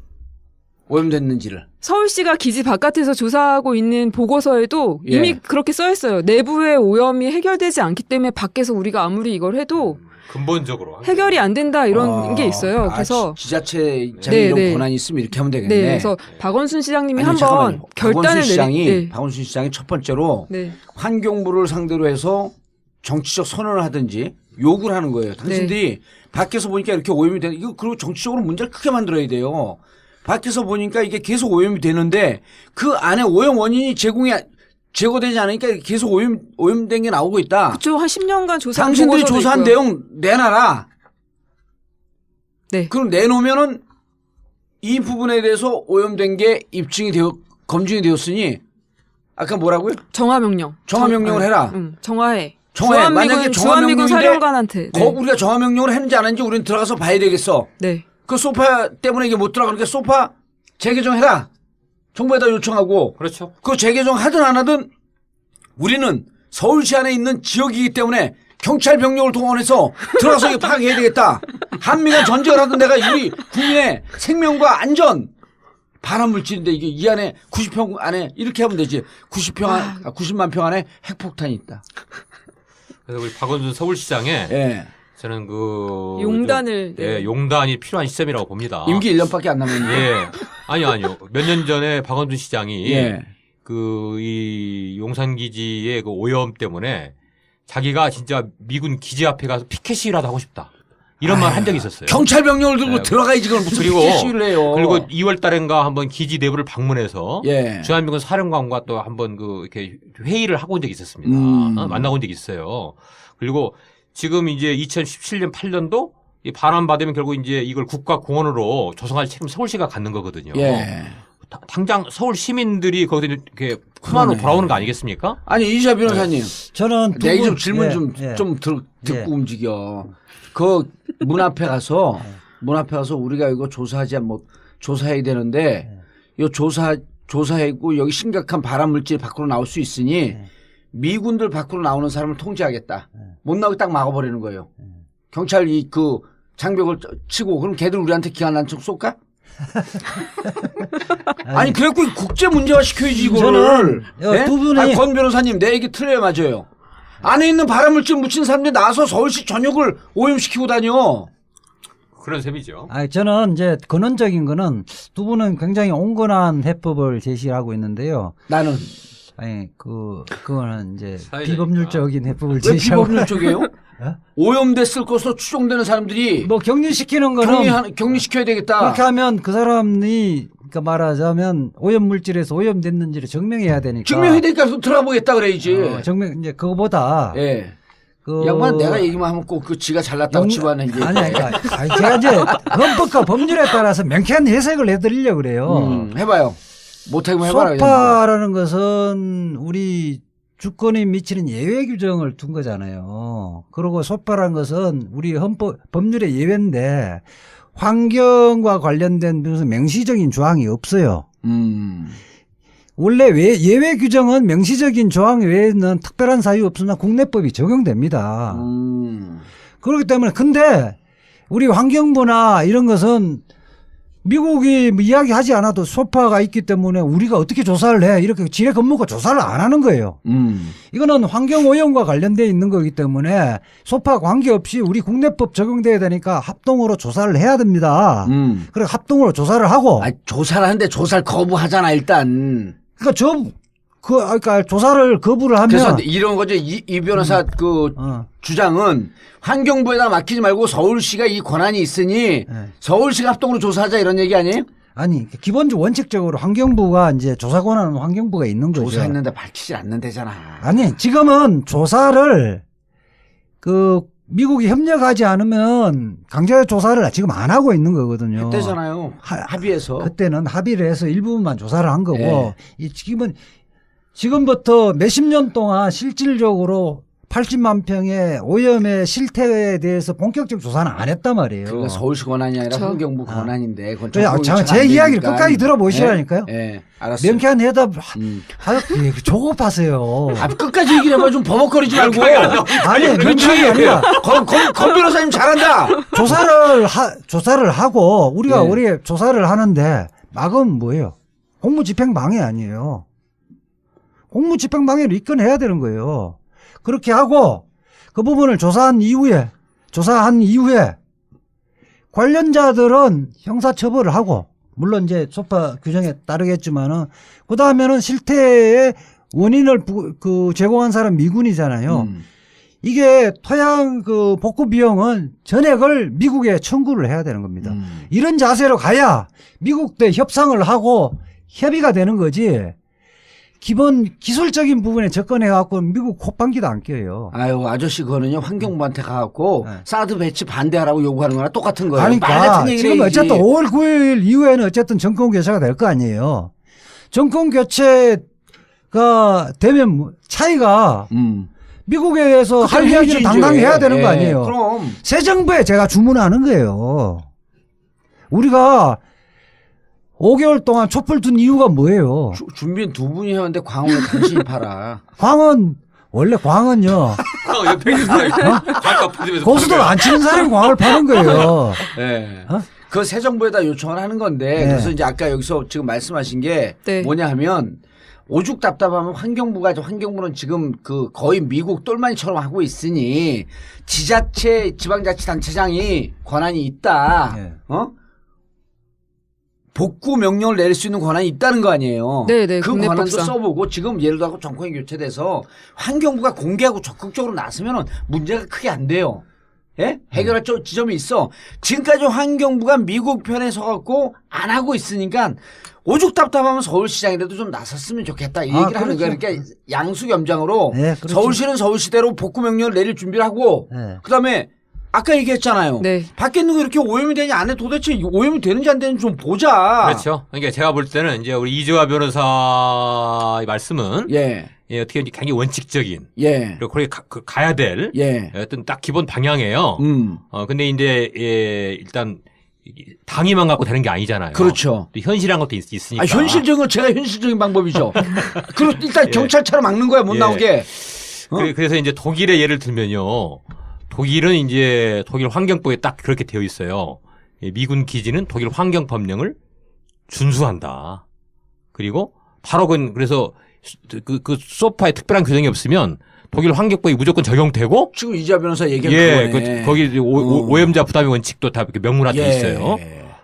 오염됐는지를.
서울시가 기지 바깥에서 조사하고 있는 보고서에도 이미 그렇게 써 있어요. 내부의 오염이 해결되지 않기 때문에 밖에서 우리가 아무리 이걸 해도
근본적으로
해결이 안 된다 이런 게 있어요. 그래서
지자체장이 이런 권한이 있으면 이렇게 하면 되겠네.
네, 그래서 박원순 시장님이 한번 결단을
박원순 시장이 첫 번째로 환경부를 상대로 해서 정치적 선언을 하든지 욕을 하는 거예요. 당신들이 밖에서 보니까 이렇게 오염이 되는 이거 그리고 정치적으로 문제를 크게 만들어야 돼요. 밖에서 보니까 이게 계속 오염이 되는데 그 안에 오염 원인이 제거되지 않으니까 계속 오염된 게 나오고 있다.
그렇죠. 한 10년간 조사한
당신들이 조사한 내용 내놔라.
네.
그럼 내놓으면은 이 부분에 대해서 오염된 게 검증이 되었으니 아까 뭐라고요?
정화명령.
정화명령을 해라.
정화해.
만약에
주한미군 사령관한테.
우리가 정화명령을 했는지 안 했는지 우리는 들어가서 봐야 되겠어.
네.
그 소파 때문에 이게 못 들어가니까 소파 재개정해라. 정부에다 요청하고.
그렇죠.
그 재개정 하든 안 하든 우리는 서울시 안에 있는 지역이기 때문에 경찰 병력을 동원해서 들어가서 이게 파악해야 되겠다. 한미가 전쟁을 하던 데가 우리 국민의 생명과 안전 발암물질인데 이게 이 안에 90평 안에 이렇게 하면 되지. 90만 평 안에 핵폭탄이 있다.
그래서 우리 박원순 서울시장에 저는
용단을
용단이 필요한 시점이라고 봅니다.
임기 1년밖에 안 남았는데.
아니요. 몇 년 전에 박원순 시장이 이 용산기지의 그 오염 때문에 자기가 진짜 미군 기지 앞에 가서 피켓 시위라도 하고 싶다. 이런 말 한 적이 있었어요.
경찰 병력을 들고 들어가야지 그걸 무슨 피켓 시위를 해요.
그리고 2월 달인가 한번 기지 내부를 방문해서 주한미군 사령관과 또 한번 이렇게 회의를 하고 온 적이 있었습니다. 만나고 온 적이 있어요. 그리고 지금 이제 2017년 8년도 이 반환받으면 결국 이제 이걸 국가공원으로 조성할 책임 서울시가 갖는 거거든요. 당장 서울 시민들이 거기서 이렇게 품안으로 돌아오는 거 아니겠습니까?
아니 이시아 변호사님,
저는
내가 좀 질문 좀 듣고 움직여. 그 문 앞에 가서 우리가 이거 조사해야 되는데 이 조사하고 여기 심각한 발암물질 밖으로 나올 수 있으니 미군들 밖으로 나오는 사람을 통제하겠다. 못 나오게 딱 막아버리는 거예요. 경찰이 그 장벽을 치고 그럼 걔들 우리한테 기한 난척 쏠까? 아니 그래갖고 국제 문제화 시켜야지 이거를.
두 분이
권 변호사님 내 얘기 틀려요 맞아요. 안에 있는 발암물질 묻힌 사람들이 나와서 서울시 전역을 오염시키고 다녀.
그런 셈이죠.
저는 이제 근원적인 거는 두 분은 굉장히 온건한 해법을 제시하고 있는데요.
나는
그거는 이제 비법률적인 해법을
제시하고. 왜 비법률적이에요? 오염됐을 것으로 추정되는 사람들이
뭐 격리시키는 거는
격리시켜야 되겠다.
그렇게 하면 그 사람이 그러니까 말하자면 오염 물질에서 오염됐는지를 증명해야 되니까.
증명해야 되니까 들어가 보겠다 그래야지.
증명 이제 그거보다.
예. 양반 내가 얘기만 하면 꼭 그 지가 잘났다고 치부하는 이제.
아니 제가 이제 헌법과 법률에 따라서 명쾌한 해석을 해드리려고 그래요.
해봐요. 못하면 해봐라.
소파라는 것은 우리 주권에 미치는 예외 규정을 둔 거잖아요. 그리고 소파라는 것은 우리 법률의 예외인데 환경과 관련된 무슨 명시적인 조항이 없어요. 원래 예외 규정은 명시적인 조항 외에는 특별한 사유 없으나 국내법이 적용됩니다. 그렇기 때문에 근데 우리 환경부나 이런 것은 미국이 이야기하지 않아도 소파가 있기 때문에 우리가 어떻게 조사를 해 이렇게 지뢰 겁먹고 조사를 안 하는 거예요. 이거는 환경오염과 관련되어 있는 거기 때문에 소파 관계없이 우리 국내법 적용돼야 되니까 합동으로 조사를 해야 됩니다. 그래 합동으로 조사를 하고.
조사를 하는데 조사를 거부하잖아 일단.
그러니까 조사를 거부를 하면.
그래서 이런 거죠. 이 변호사 주장은 환경부에다 맡기지 말고 서울시가 이 권한이 있으니 서울시가 합동으로 조사하자 이런 얘기 아니에요?
아니 기본적으로 원칙적으로 환경부가 이제 조사 권한은 환경부가 있는 거죠.
조사했는데 밝히지 않는데잖아.
아니 지금은 조사를 미국이 협력하지 않으면 강제 조사를 지금 안 하고 있는 거거든요.
그때잖아요. 합의해서.
그때는 합의를 해서 일부분만 조사를 한 거고 지금부터 몇십 년 동안 실질적으로 80만 평의 오염의 실태에 대해서 본격적 조사는 안 했단 말이에요.
그러니까 서울시 권한이 아니라 환경부 권한이 그건
제 이야기를 끝까지 들어보시라니까요.
네, 알았어요.
명쾌한 해답 조급하세요.
끝까지 얘기를 해봐. 좀 버벅거리지 말고.
아니 명쾌한 게 아니라
검 변호사님 잘한다.
조사를 하고 우리가 조사를 하는데 막은 뭐예요? 공무집행방해 아니에요. 공무집행방해를 입건해야 되는 거예요. 그렇게 하고 그 부분을 조사한 이후에 관련자들은 형사처벌을 하고 물론 이제 소파 규정에 따르겠지만은 그 다음에는 실태의 원인을 제공한 사람 미군이잖아요. 이게 토양 복구 비용은 전액을 미국에 청구를 해야 되는 겁니다. 이런 자세로 가야 미국도 협상을 하고 협의가 되는 거지. 기본 기술적인 부분에 접근해갖고 미국 콧방귀도 안 껴요.
아유, 아저씨 그거는요, 환경부한테 가갖고 사드 배치 반대하라고 요구하는 거랑 똑같은 거예요.
그러니까 지금 어쨌든 5월 9일 이후에는 어쨌든 정권 교체가 될 거 아니에요. 정권 교체가 되면 차이가 미국에 대해서 할 이야기를 당당히 해야 되는 거 아니에요.
그럼.
새 정부에 제가 주문하는 거예요. 우리가 5개월 동안 촛불 둔 이유가 뭐예요?
준비는 두 분이 해왔는데 광어는 당신이 팔아.
원래 광은요. 고수도 안 치는 사람이 광을 파는 거예요.
네. 그 새 정부에다 요청을 하는 건데 그래서 이제 아까 여기서 지금 말씀하신 게 뭐냐 하면 오죽 답답하면 환경부는 지금 거의 미국 똘마니처럼 하고 있으니 지방자치단체장이 권한이 있다. 복구 명령을 내릴 수 있는 권한이 있다는 거 아니에요.
네네.
그 권한도 써보고 지금 예를 들어 정권이 교체돼서 환경부가 공개하고 적극적으로 나서면은 문제가 크게 안 돼요. 예? 해결할 지점이 있어. 지금까지 환경부가 미국 편에 서갖고 안 하고 있으니까 오죽 답답하면 서울시장이라도 좀 나섰으면 좋겠다. 이 얘기를 하는 거예요. 그러니까 양수겸장으로 서울시는 서울시대로 복구 명령을 내릴 준비를 하고 그다음에 아까 얘기했잖아요. 밖에 있는 거 이렇게 오염이 되냐 안 해 도대체 오염이 되는지 안 되는지 좀 보자.
그렇죠. 그러니까 제가 볼 때는 이제 우리 이재화 변호사의 말씀은 어떻게 굉장히 원칙적인 그리고 거기 가야 될 어떤 딱 기본 방향이에요. 근데 이제 일단 당위만 갖고 되는 게 아니잖아요.
그렇죠.
또 현실이란 것도 있으니까.
현실적인 건 제가 현실적인 방법이죠. 그리고 일단 경찰차로 막는 거야 못 나오게.
그래서 이제 독일의 예를 들면요. 독일은 이제 독일 환경부에 딱 그렇게 되어 있어요. 미군 기지는 독일 환경 법령을 준수한다. 그리고 바로 그래서 그 소파에 특별한 규정이 없으면 독일 환경법이 무조건 적용되고
지금 이재화 변호사 얘기한 거네.
거기 오염자 부담의 원칙도 다 이렇게 명문화되어 있어요.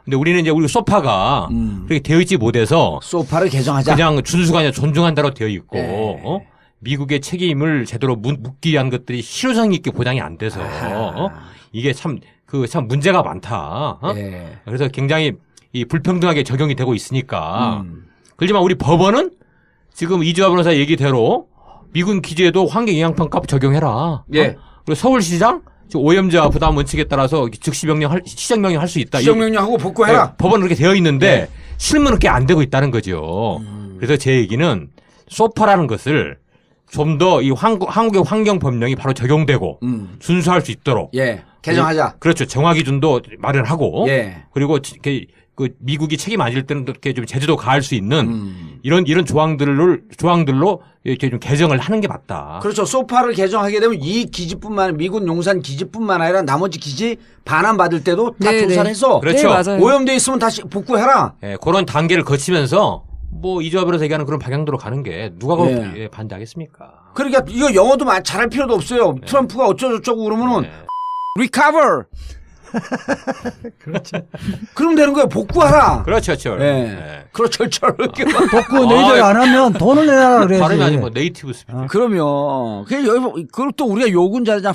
근데 우리는 이제 우리 소파가 그렇게 되어 있지 못해서
소파를 개정하자.
그냥 준수가 아니라 존중한다로 되어 있고 미국의 책임을 제대로 묻기 위한 것들이 실효성 있게 보장이 안 돼서 이게 참 문제가 많다.
예.
그래서 굉장히 이 불평등하게 적용이 되고 있으니까. 그렇지만 우리 법원은 지금 이주아 변호사 얘기대로 미군 기지에도 환경영향평가 적용해라.
예.
그리고 서울시장 오염자 부담 원칙에 따라서 즉시 시정명령 할 수 있다.
시정명령하고 복구해라.
네, 법원은 그렇게 되어 있는데 실무는 그렇게 안 되고 있다는 거죠. 그래서 제 얘기는 소파라는 것을 좀 더 이 한국의 환경 법령이 바로 적용되고 준수할 수 있도록
개정하자.
그렇죠. 정화 기준도 마련하고 그리고 그 미국이 책임 안 질 때는 이렇게 좀 제재도 가할 수 있는 이런 조항들로 이렇게 좀 개정을 하는 게 맞다.
그렇죠. 소파를 개정하게 되면 이 기지뿐만 미군 용산 기지뿐만 아니라 나머지 기지 반환 받을 때도 다 조사를 해서
그렇죠.
오염돼 있으면 다시 복구해라.
네, 그런 단계를 거치면서 뭐 이주아 변호사 얘기하는 그런 방향으로 가는 게 누가 반대하겠습니까?
그러니까 이거 영어도 잘할 필요도 없어요. 트럼프가 어쩌고저쩌고 그러면은 recover.
그렇죠.
그러면 되는 거예요. 복구하라.
그렇죠.
그렇죠.
복구 너희들 안 하면 돈을 내라 그래야지.
발음이 아니고 네이티브 스피킹.
그러면 그걸 또 우리가 욕은 잘하잖아.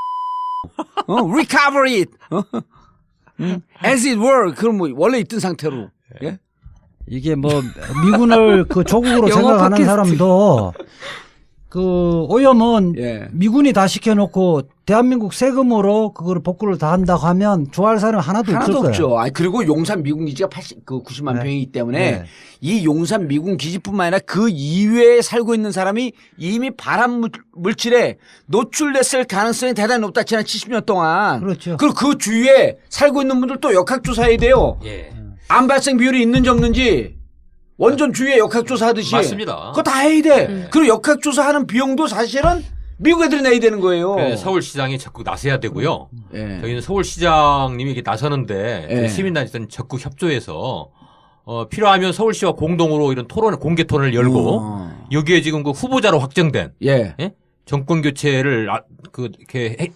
recover it. as it were. 그럼 뭐 원래 있던 상태로. 예?
이게 뭐 미군을 그 조국으로 생각하는
팟캐스트.
사람도 그 오염은 미군이 다 시켜놓고 대한민국 세금으로 그걸 복구를 다 한다고 하면 좋아할 사람 하나도 없을 거예요.
없죠. 그리고 용산 미군 기지가 90만 평이기 때문에 이 용산 미군 기지뿐만 아니라 그 이외에 살고 있는 사람이 이미 발암 물질에 노출됐을 가능성이 대단히 높다. 지난 70년 동안.
그렇죠.
그리고 그 주위에 살고 있는 분들도 역학조사해야 돼요. 암 발생 비율이 있는지 없는지 원전 주위에 역학조사 하듯이.
맞습니다.
그거 다 해야 돼. 그리고 역학조사하는 비용도 사실은 미국 애들이 내야 되는 거예요.
서울시장이 적극 나서야 되고요. 저희는 서울시장님이 이렇게 나서는데 시민단체는 적극 협조해서 필요하면 서울시와 공동으로 이런 공개 토론을 열고 여기에 지금 그 후보자로 확정된 정권 교체를 이렇게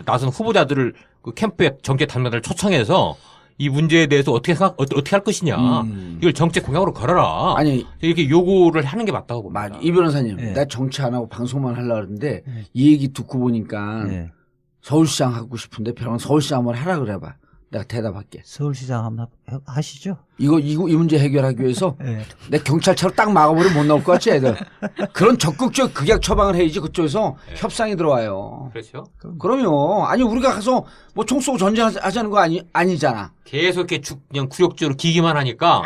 나선 후보자들을 그 캠프에 정책 담당자를 초청해서 이 문제에 대해서 어떻게 할 것이냐. 이걸 정책 공약으로 걸어라.
아니,
이렇게 요구를 하는 게 맞다고 봅니다.
이 변호사님, 나 정치 안 하고 방송만 하려고 그러는데 이 얘기 듣고 보니까 서울시장 하고 싶은데 병원 서울시장 한번 하라 그래봐. 내가 대답할게.
서울시장 한번 하시죠.
이 문제 해결하기 위해서 내 경찰차로 딱 막아버리면 못 나올 것 같지 애들. 그런 적극적 극약 처방을 해야지 그쪽에서 협상이 들어와요.
그렇죠.
그럼요. 아니 우리가 가서 뭐 총 쏘고 전쟁하자는 거 아니잖아.
계속 이렇게 그냥 구역적으로 기기만 하니까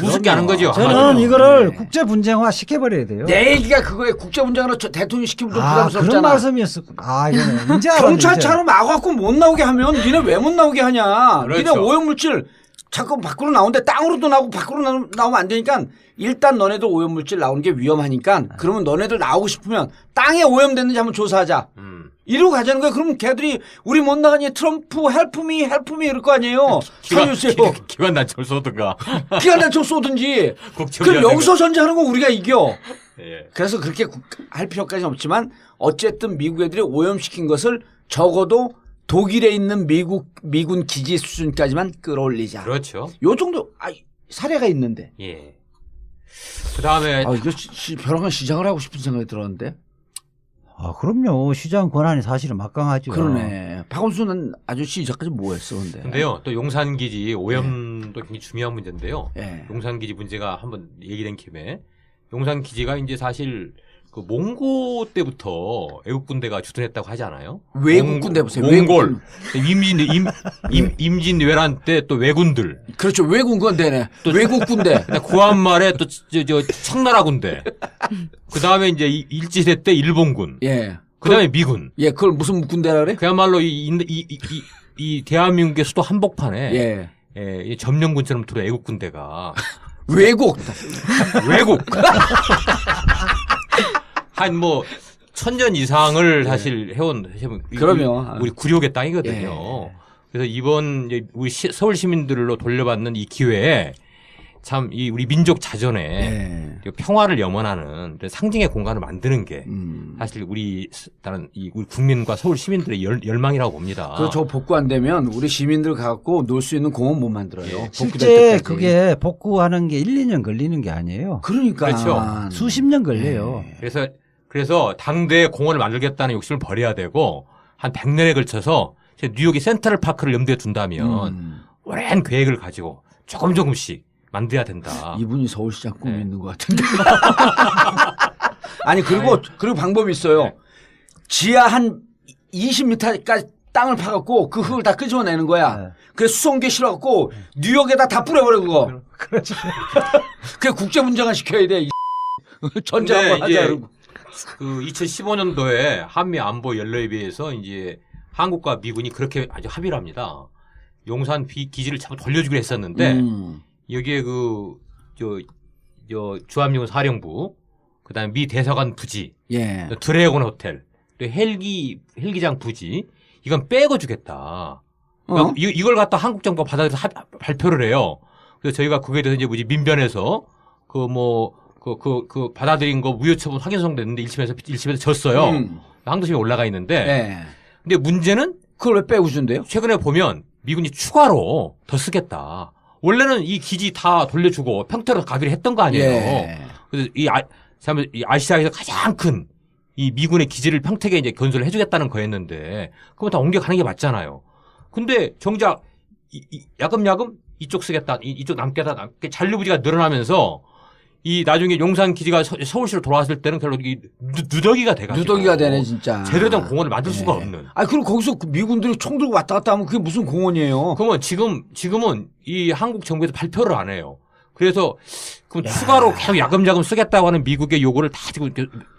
우습게 하는 거죠.
저는 이거를 국제 분쟁화 시켜버려야 돼요.
내 얘기가 그거에 국제 분쟁으로 대통령 시키면 좀 부담스럽잖아.
그런 말씀이었었구나. 이거는 이제
경찰차로 막아갖고 못 나오게 하면 니네 왜 못 나오게 하냐.
그렇죠.
니네 오염물질 자꾸 밖으로 나오는데 땅으로도 나오고 밖으로 나오면 안 되니까 일단 너네들 오염물질 나오는 게 위험하니까 그러면 너네들 나오고 싶으면 땅에 오염됐는지 한번 조사하자. 이러고 가자는 거야. 그러면 걔들이 우리 못 나가니 트럼프 헬프미 이럴 거 아니에요. 살려주세요.
기관단총 쏘든가.
기관단총 쏘든지. 그럼 여기서 전쟁하는 거 우리가 이겨. 그래서 그렇게 할 필요까지는 없지만 어쨌든 미국 애들이 오염시킨 것을 적어도 독일에 있는 미군 기지 수준까지만 끌어올리자.
그렇죠.
요 정도 사례가 있는데.
그다음에
이거 벼랑간 시장을 하고 싶은 생각이 들었는데.
그럼요. 시장 권한이 사실은 막강하죠.
그러네. 박원순은 아저씨 이전까지 뭐 했어, 근데.
근데요, 또 용산기지 오염도 굉장히 중요한 문제인데요. 용산기지 문제가 한번 얘기된 김에 용산기지가 이제 사실 그 몽고 때부터 애국 군대가 주둔했다고 하지 않아요?
외국 군대 보세요.
몽골, 임진 외란 때 또 왜군들.
그렇죠. 외국 군대네. 또 외국 군대.
구한말에 또 청나라 군대. 그 다음에 이제 일제시대 때 일본군. 그 다음에 미군.
그걸 무슨 군대라 그래?
그야말로 이 대한민국의 수도 한복판에 점령군처럼 들어 애국 군대가.
외국.
한 뭐 1000년 이상을 사실 해온
그러면
우리 구력의 땅이거든요. 그래서 이번 우리 서울 시민들로 돌려받는 이 기회에 참 이 우리 민족 자존에 평화를 염원하는 상징의 공간을 만드는 게 사실 우리 국민과 서울 시민들의 열망이라고 봅니다.
저 복구 안 되면 우리 시민들 갖고 놀 수 있는 공원 못 만들어요.
실제 그게 복구하는 게 1, 2년 걸리는 게 아니에요.
그러니까.
그렇죠.
수십 년 걸려요.
그래서 그래서 당대에 공원을 만들겠다는 욕심을 버려야 되고 한 100년에 걸쳐서 뉴욕의 센트럴 파크를 염두에 둔다면 오랜 계획을 가지고 조금씩 만들어야 된다.
이분이 서울시장 꿈이 있는 것 같은데. 아니 그리고 방법이 있어요.
네.
지하 한 20m까지 땅을 파갖고 그 흙을 다 끄집어내는 거야.
네.
그래서 수송기에 실어갖고 뉴욕에다 다 뿌려버려 그거.
그렇죠.
그게 국제 문제가 시켜야 돼. 전쟁 한번 하자. 그러고.
그 2015년도에 한미 안보 연례회의에서 이제 한국과 미군이 그렇게 아주 합의를 합니다. 용산 기지를 자꾸 돌려주기로 했었는데 여기에 주한미군 사령부, 그다음에 미 대사관 부지,
예.
드래곤 호텔, 또 헬기장 부지 이건 빼고 주겠다. 그러니까 이걸 갖다 한국 정부가 받아들여서 발표를 해요. 그래서 저희가 그거에 대해서 이제 민변에서 받아들인 거 무효처분 확인 소송됐는데 1심에서 졌어요. 항소심에 올라가 있는데.
네.
근데 문제는
그걸 왜 빼고 준대요?
최근에 보면 미군이 추가로 더 쓰겠다. 원래는 이 기지 다 돌려주고 평택으로 가기로 했던 거 아니에요.
예.
그래서 이 아시아에서 가장 큰 이 미군의 기지를 평택에 이제 건설을 해주겠다는 거였는데 그건 다 옮겨가는 게 맞잖아요. 근데 정작 야금야금 이쪽 쓰겠다, 이쪽 남겠다, 잔류부지가 늘어나면서 이 나중에 용산 기지가 서울시로 돌아왔을 때는 결국 이 누더기가 돼가지고
누더기가 되네 진짜.
제대로 된 공원을 만들 수가 없는.
아 그리고 거기서 미군들이 총 들고 왔다 갔다 하면 그게 무슨 공원이에요?
그러면 지금은 이 한국 정부에서 발표를 안 해요. 그래서 그 추가로 계속 야금야금 쓰겠다고 하는 미국의 요구를 다 지금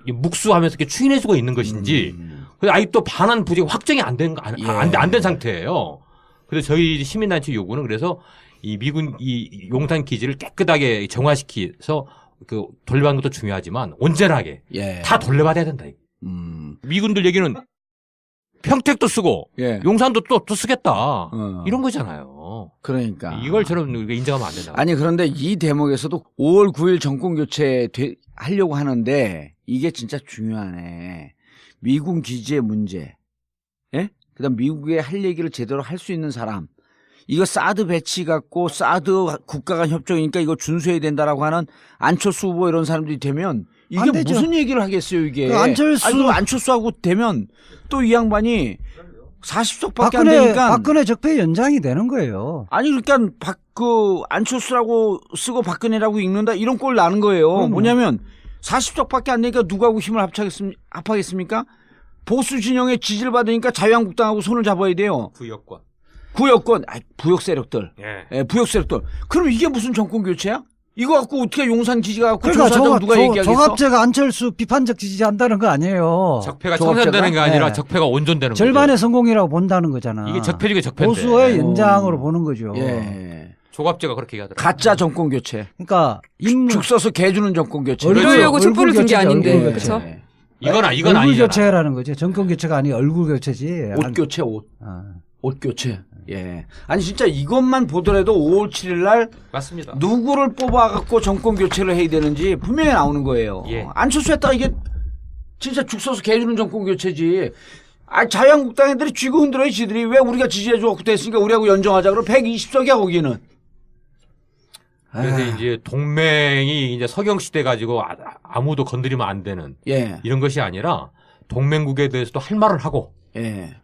묵수하면서 이렇게 추인해주고 있는 것인지. 근데 아직도 반환 부지가 확정이 안 된 상태예요. 그래서 저희 시민단체 요구는 그래서 이 미군 이 용산 기지를 깨끗하게 정화시켜서 그 돌려받는 것도 중요하지만 온전하게 다 돌려받아야 된다. 미군들 얘기는 평택도 쓰고 용산도 또 쓰겠다 이런 거잖아요.
그러니까
이걸처럼 인정하면 안 된다.
아니 그런데 이 대목에서도 5월 9일 정권 교체 하려고 하는데 이게 진짜 중요하네. 미군 기지의 문제, 그다음 미국에 할 얘기를 제대로 할 수 있는 사람. 이거 사드 배치 갖고 사드 국가 간 협정이니까 이거 준수해야 된다라고 하는 안철수 후보 이런 사람들이 되면 이게 무슨 얘기를 하겠어요 이게.
그
안철수하고 되면 또 이 양반이 40석밖에 안 되니까.
박근혜 적폐 연장이 되는 거예요.
아니 그러니까 안철수라고 쓰고 박근혜라고 읽는다 이런 꼴 나는 거예요. 뭐냐면 40석밖에 안 되니까 누구하고 힘을 합하겠습니까? 보수 진영의 지지를 받으니까 자유한국당하고 손을 잡아야 돼요. 구역권, 부역 세력들. 부역 세력들. 그럼 이게 무슨 정권 교체야? 이거 갖고 어떻게 용산 기지가 갖고 조사한다고 누가 얘기하겠어?
종합제가 안철수 비판적 지지한다는 거 아니에요.
적폐가 청산되는 게 아니라 적폐가 온전되는 거죠.
절반의 성공이라고 본다는 거잖아.
이게 적폐 중에 적폐인데.
보수의 연장으로 보는 거죠.
조갑제가 그렇게 얘기하더라고요.
가짜 정권 교체.
그러니까
죽 써서 개 주는 정권 교체.
이러려고 촛불을 든 게 아닌데. 그렇죠?
이건
얼굴
아니잖아.
교체라는 거죠. 정권 교체가 아니고 얼굴 교체지.
옷 교체, 옷 교체. 아니 진짜 이것만 보더라도 5월 7일 날
맞습니다.
누구를 뽑아갖고 정권 교체를 해야 되는지 분명히 나오는 거예요. 안철수 했다가 이게 진짜 죽 써서 개 주는 정권 교체지. 자유한국당 애들이 쥐고 흔들어요. 지들이 왜 우리가 지지해주고 됐으니까 우리하고 연정하자. 그럼 120석이야 거기는.
그래서 이제 동맹이 이제 서경시대 가지고 아무도 건드리면 안 되는 이런 것이 아니라 동맹국에 대해서도 할 말을 하고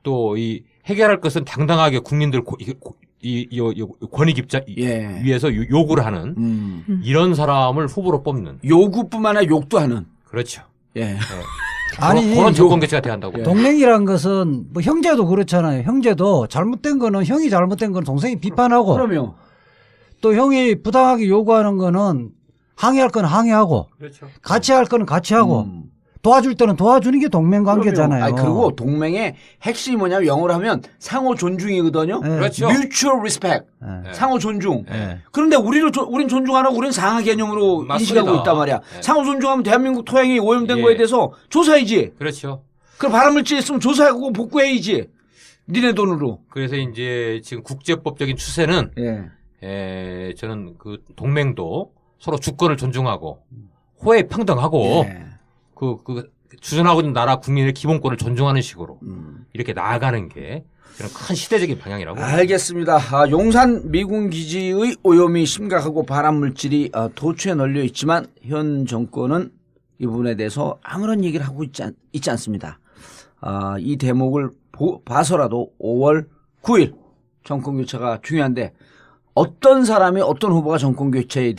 또 이 해결할 것은 당당하게 국민들 권익 입장 위해서 요구를 하는 이런 사람을 후보로 뽑는.
요구뿐만 아니라 욕도 하는.
그렇죠.
아니
그런 정권 교체가 돼야 한다고.
동맹이란 것은 뭐 형제도 그렇잖아요. 형제도 잘못된 거는 형이 잘못된 거는 동생이 비판하고.
그럼요.
또 형이 부당하게 요구하는 거는 항의할 건 항의하고.
그렇죠.
같이 할 거는 같이 하고. 도와줄 때는 도와주는 게 동맹 관계잖아요.
그리고 동맹의 핵심이 뭐냐면 영어로 하면 상호 존중이거든요.
그렇죠.
Mutual respect. 상호 존중. 그런데 우린 존중 안 하고 우린 상하 개념으로 인식하고 있단 말이야. 상호 존중하면 대한민국 토양이 오염된 거에 대해서 조사해야지.
그렇죠.
그 발암물질 있으면 조사하고 복구해야지. 니네 돈으로.
그래서 이제 지금 국제법적인 추세는 저는 그 동맹도 서로 주권을 존중하고 호혜 평등하고 주전하고 있는 나라 국민의 기본권을 존중하는 식으로 이렇게 나아가는 게 그런 큰 시대적인 방향이라고.
알겠습니다. 용산 미군 기지의 오염이 심각하고 발암물질이 도처에 널려 있지만 현 정권은 이 부분에 대해서 아무런 얘기를 하고 있지 않습니다. 이 대목을 봐서라도 5월 9일 정권교체가 중요한데 어떤 사람이 어떤 후보가 정권교체에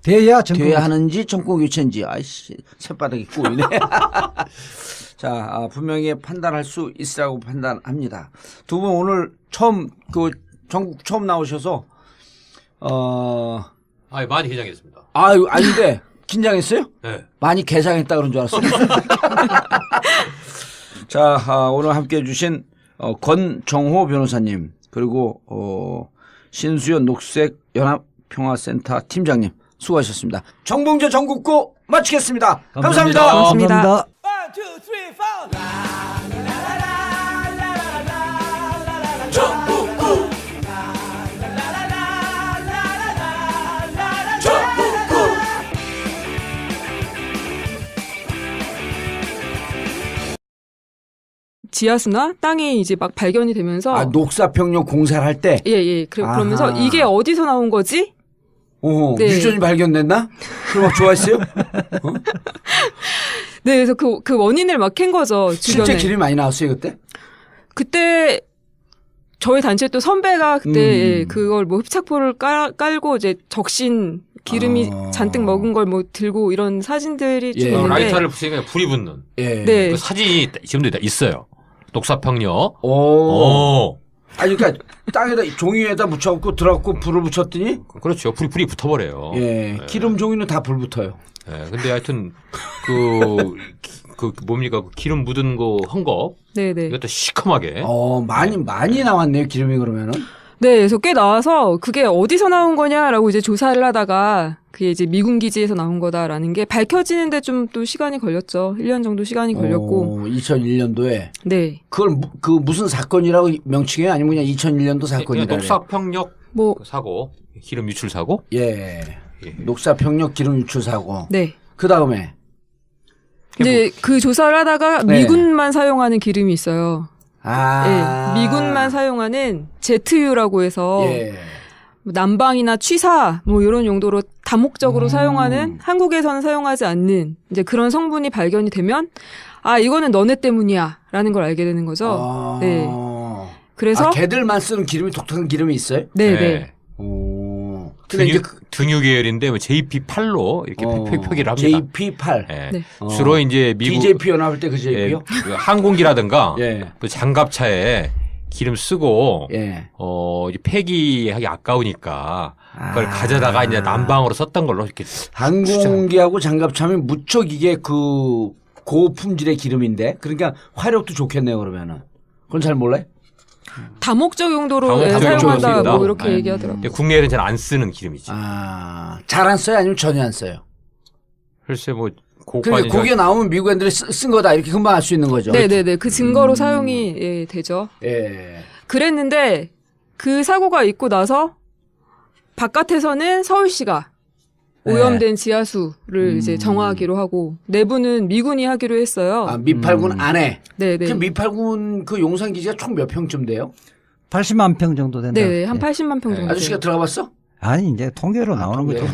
돼야
하는지 정권교체인지 아이씨 새바닥이 꼬이네. 자, 분명히 판단할 수 있으라고 판단합니다. 두 분 오늘 처음 전국 처음 나오셔서
많이 긴장했습니다.
아닌데 긴장했어요?
네.
많이 개장했다 그런 줄 알았어요. 자, 오늘 함께해 주신 권정호 변호사님 그리고 신수연 녹색연합평화센터 팀장님 수고하셨습니다. 정봉재 전국구 마치겠습니다. 감사합니다.
고맙습니다. 지하수나 땅이 이제 막 발견이 되면서
녹사평역 공사를 할 때
그러면서 이게 어디서 나온 거지?
네. 유전이 발견됐나? 그럼 막 좋아했어요?
네, 그래서 그 원인을 막 캔 거죠. 주변에.
실제 기름이 많이 나왔어요 그때?
그때 저희 단체 또 선배가 그때 그걸 뭐 흡착포를 깔고 이제 적신 기름이 잔뜩 먹은 걸 뭐 들고 이런 사진들이 좀 있는데
라이터를 부시니까 불이 붙는
네.
그 사진이 지금도 있어요. 녹사평역.
아니 그러니까 땅에다 종이에다 묻혀갖고 들어갖고 불을 붙였더니
그렇죠. 불이 붙어버려요.
기름 종이는 다 불 붙어요.
근데 하여튼 뭡니까 그 기름 묻은 거 헝겊.
네네.
이것도 시커멓게.
많이 나왔네요 기름이 그러면은.
네, 그래서 꽤 나와서 그게 어디서 나온 거냐라고 이제 조사를 하다가 그게 이제 미군 기지에서 나온 거다라는 게 밝혀지는데 좀 또 시간이 걸렸죠. 1년 정도 시간이 걸렸고.
2001년도에.
네.
그걸 무슨 사건이라고 명칭해요? 아니면 그냥 2001년도 사건이라.
녹사평역 사고, 기름 유출 사고. 녹사평역 기름 유출 사고.
네.
그 다음에.
이제 그 조사를 하다가 미군만 사용하는 기름이 있어요. 미군만 사용하는 제트유라고 해서 난방이나 취사 뭐 이런 용도로 다목적으로 사용하는 한국에서는 사용하지 않는 이제 그런 성분이 발견이 되면 이거는 너네 때문이야라는 걸 알게 되는 거죠. 네. 그래서
걔들만 쓰는 기름이 독특한 기름이 있어요?
네.
등유 계열인데 JP8로 이렇게 표기를 합니다.
JP8.
네. 주로 이제 미국
DJP 연합할 때 그 JP요?
그 항공기라든가 그 장갑차에 기름 쓰고 이제 폐기하기 아까우니까 그걸 가져다가 이제 난방으로 썼던 걸로 이렇게
항공기하고 장갑차면 무척 이게 그 고품질의 기름인데 그러니까 화력도 좋겠네요 그러면은. 그건 잘 몰라요?
다목적 용도로 사용한다 뭐 이렇게 얘기하더라고요.
국내에는 잘 안 쓰는 기름이지.
잘 안 써요 아니면 전혀 안 써요?
글쎄 뭐
거기에 나오면 미국 애들이 쓴 거다 이렇게 금방 알 수 있는 거죠.
네네네. 그 증거로 사용이 되죠. 그랬는데 그 사고가 있고 나서 바깥에서는 서울시가 오염된 지하수를 이제 정화하기로 하고 내부는 미군이 하기로 했어요.
미8군 안에.
네네.
그 미8군 그 용산 기지가 총 몇 평쯤 돼요?
80만 평 정도 된다.
네, 한 80만 평 정도.
아저씨가 들어가봤어?
아니 이제 통계로 나오는 거죠.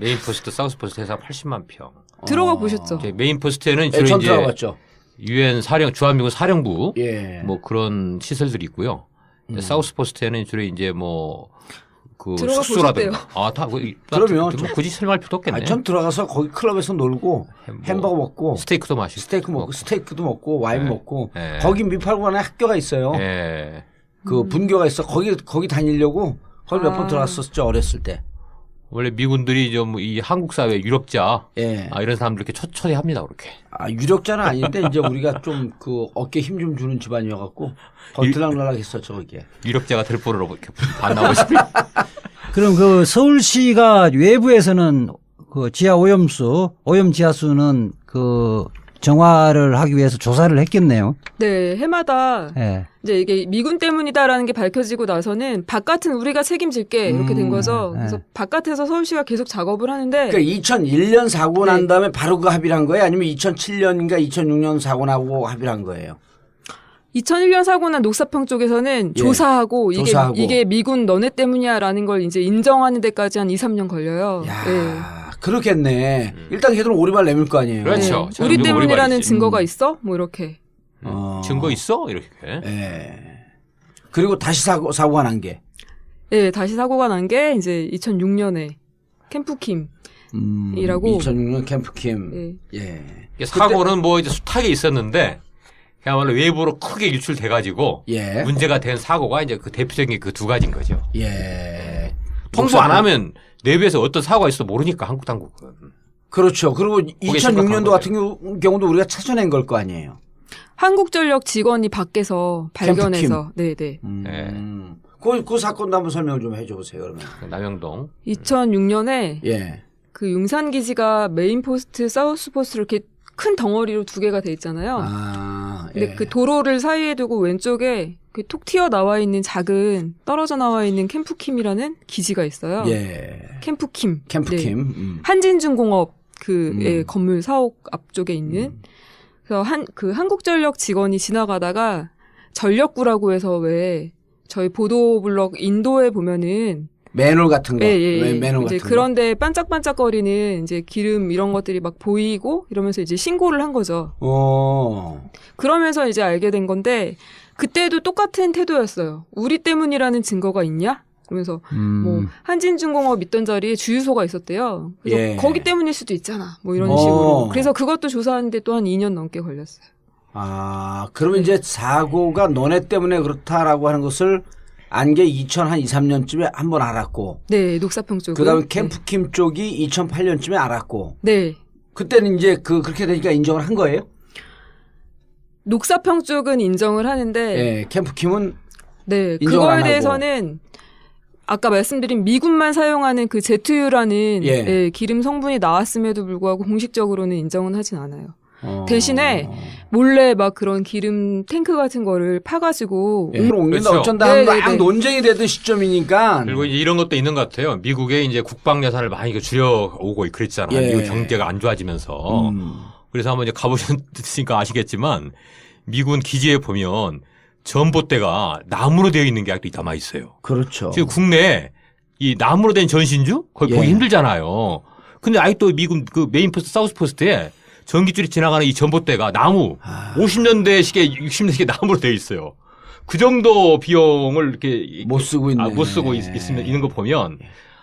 메인 포스트, 사우스 포스트 해서 80만 평.
들어가 보셨죠?
메인 포스트에는 주로
전
이제
들어가봤죠.
유엔 주한미군 사령부 뭐 그런 시설들이 있고요. 사우스 포스트에는 주로 이제 뭐 그 숙소라든가
그러면
굳이 설명할 필요도 없겠네.
전 들어가서 거기 클럽에서 놀고 햄버거 먹고
스테이크도 마시고
스테이크도 먹고 와인 먹고 거기 미8군 안에 학교가 있어요. 그 분교가 있어. 거기 다니려고 거기 몇 번 들어갔었죠 어렸을 때.
원래 미군들이 좀 이 한국 사회 유력자 이런 사람들 이렇게 초대합니다 그렇게.
유력자는 아닌데 이제 우리가 좀 그 어깨 힘 좀 주는 집안이어갖고 거기 들락날락했었죠 거기에.
유력자가 될 뻔으로 이렇게 만나고 싶어요.
그럼 그 서울시가 외부에서는 그 오염 지하수는 그 정화를 하기 위해서 조사를 했겠네요.
네, 해마다 이제 이게 미군 때문이다라는 게 밝혀지고 나서는 바깥은 우리가 책임질게 이렇게 된 거죠. 그래서 바깥에서 서울시가 계속 작업을 하는데.
그러니까 2001년 사고 난 다음에 바로 그 합의를 한 거예요? 아니면 2007년인가 2006년 사고 나고 합의를 한 거예요?
2001년 사고 난 녹사평 쪽에서는 조사하고 이게 미군 너네 때문이야라는 걸 이제 인정하는 데까지 한 2, 3년 걸려요.
그렇겠네. 일단 걔들은 오리발 내밀 거 아니에요.
그렇죠.
네. 우리 때문이라는 증거가 있어? 뭐 이렇게.
증거 있어? 이렇게.
네. 그리고 다시 사고가 난 게.
네, 다시 사고가 난 게 이제 2006년에 캠프킴이라고.
2006년 캠프킴.
네.
예.
사고는 뭐 이제 숱하게 있었는데 그야말로 외부로 크게 유출돼가지고
예.
문제가 된 사고가 이제 그 대표적인 그 두 가지인 거죠.
예.
통보 안 하면 내부에서 어떤 사고가 있어 모르니까 한국 당국은.
그렇죠. 그리고 2006년도 같은 경우도 우리가 찾아낸 걸 거 아니에요.
한국전력 직원이 밖에서 발견해서. 네네.
그 사건도 한번 설명 좀 해줘 보세요. 그러면.
남영동.
2006년에
예.
그 용산 기지가 메인 포스트, 사우스 포스트 이렇게 큰 덩어리로 두 개가 돼 있잖아요. 근데 그 도로를 사이에 두고 왼쪽에 톡 튀어 나와 있는 작은 떨어져 나와 있는 캠프킴이라는 기지가 있어요.
예.
캠프킴.
캠프킴.
네. 한진중공업 건물 사옥 앞쪽에 있는. 그래서 한국전력 직원이 지나가다가 전력구라고 해서 왜 저희 보도블록 인도에 보면은
맨홀 같은 거. 맨홀
이제
같은
그런데 반짝반짝거리는 이제 기름 이런 것들이 막 보이고 이러면서 이제 신고를 한 거죠. 그러면서 이제 알게 된 건데 그때도 똑같은 태도였어요. 우리 때문이라는 증거가 있냐? 그러면서 뭐 한진중공업 있던 자리에 주유소가 있었대요. 그래서 거기 때문일 수도 있잖아. 뭐 이런 식으로. 그래서 그것도 조사하는데 또 한 2년 넘게 걸렸어요.
그러면 이제 사고가 너네 때문에 그렇다라고 하는 것을 안 게 2003년쯤에 한번 알았고.
네, 녹사평 쪽은.
그다음에 캠프킴 쪽이 2008년쯤에 알았고.
네.
그때는 이제 그렇게 되니까 인정을 한 거예요?
녹사평 쪽은 인정을 하는데.
네, 캠프킴은.
네, 그거에 대해서는 아까 말씀드린 미군만 사용하는 그 제트유라는 기름 성분이 나왔음에도 불구하고 공식적으로는 인정은 하진 않아요. 대신에 몰래 막 그런 기름 탱크 같은 거를 파가지고
옮긴다 어쩐다 막 논쟁이 되던 시점이니까.
그리고 이제 이런 것도 있는 것 같아요. 미국의 이제 국방 예산을 많이 줄여오고 그랬잖아요. 미국 경제가 안 좋아지면서. 그래서 한번 이제 가보셨으니까 아시겠지만 미군 기지에 보면 전봇대가 나무로 되어 있는 게 아직도 남아 있어요.
그렇죠.
지금 국내에 이 나무로 된 전신주 거의 보기 힘들잖아요. 근데 아직도 미군 그 메인 포스트, 사우스 포스트에 전기줄이 지나가는 이 전봇대가 나무 50년대식의 60년대식의 나무로 되어 있어요. 그 정도 비용을 이렇게
못 쓰고 있는
못 쓰고 있는 거 보면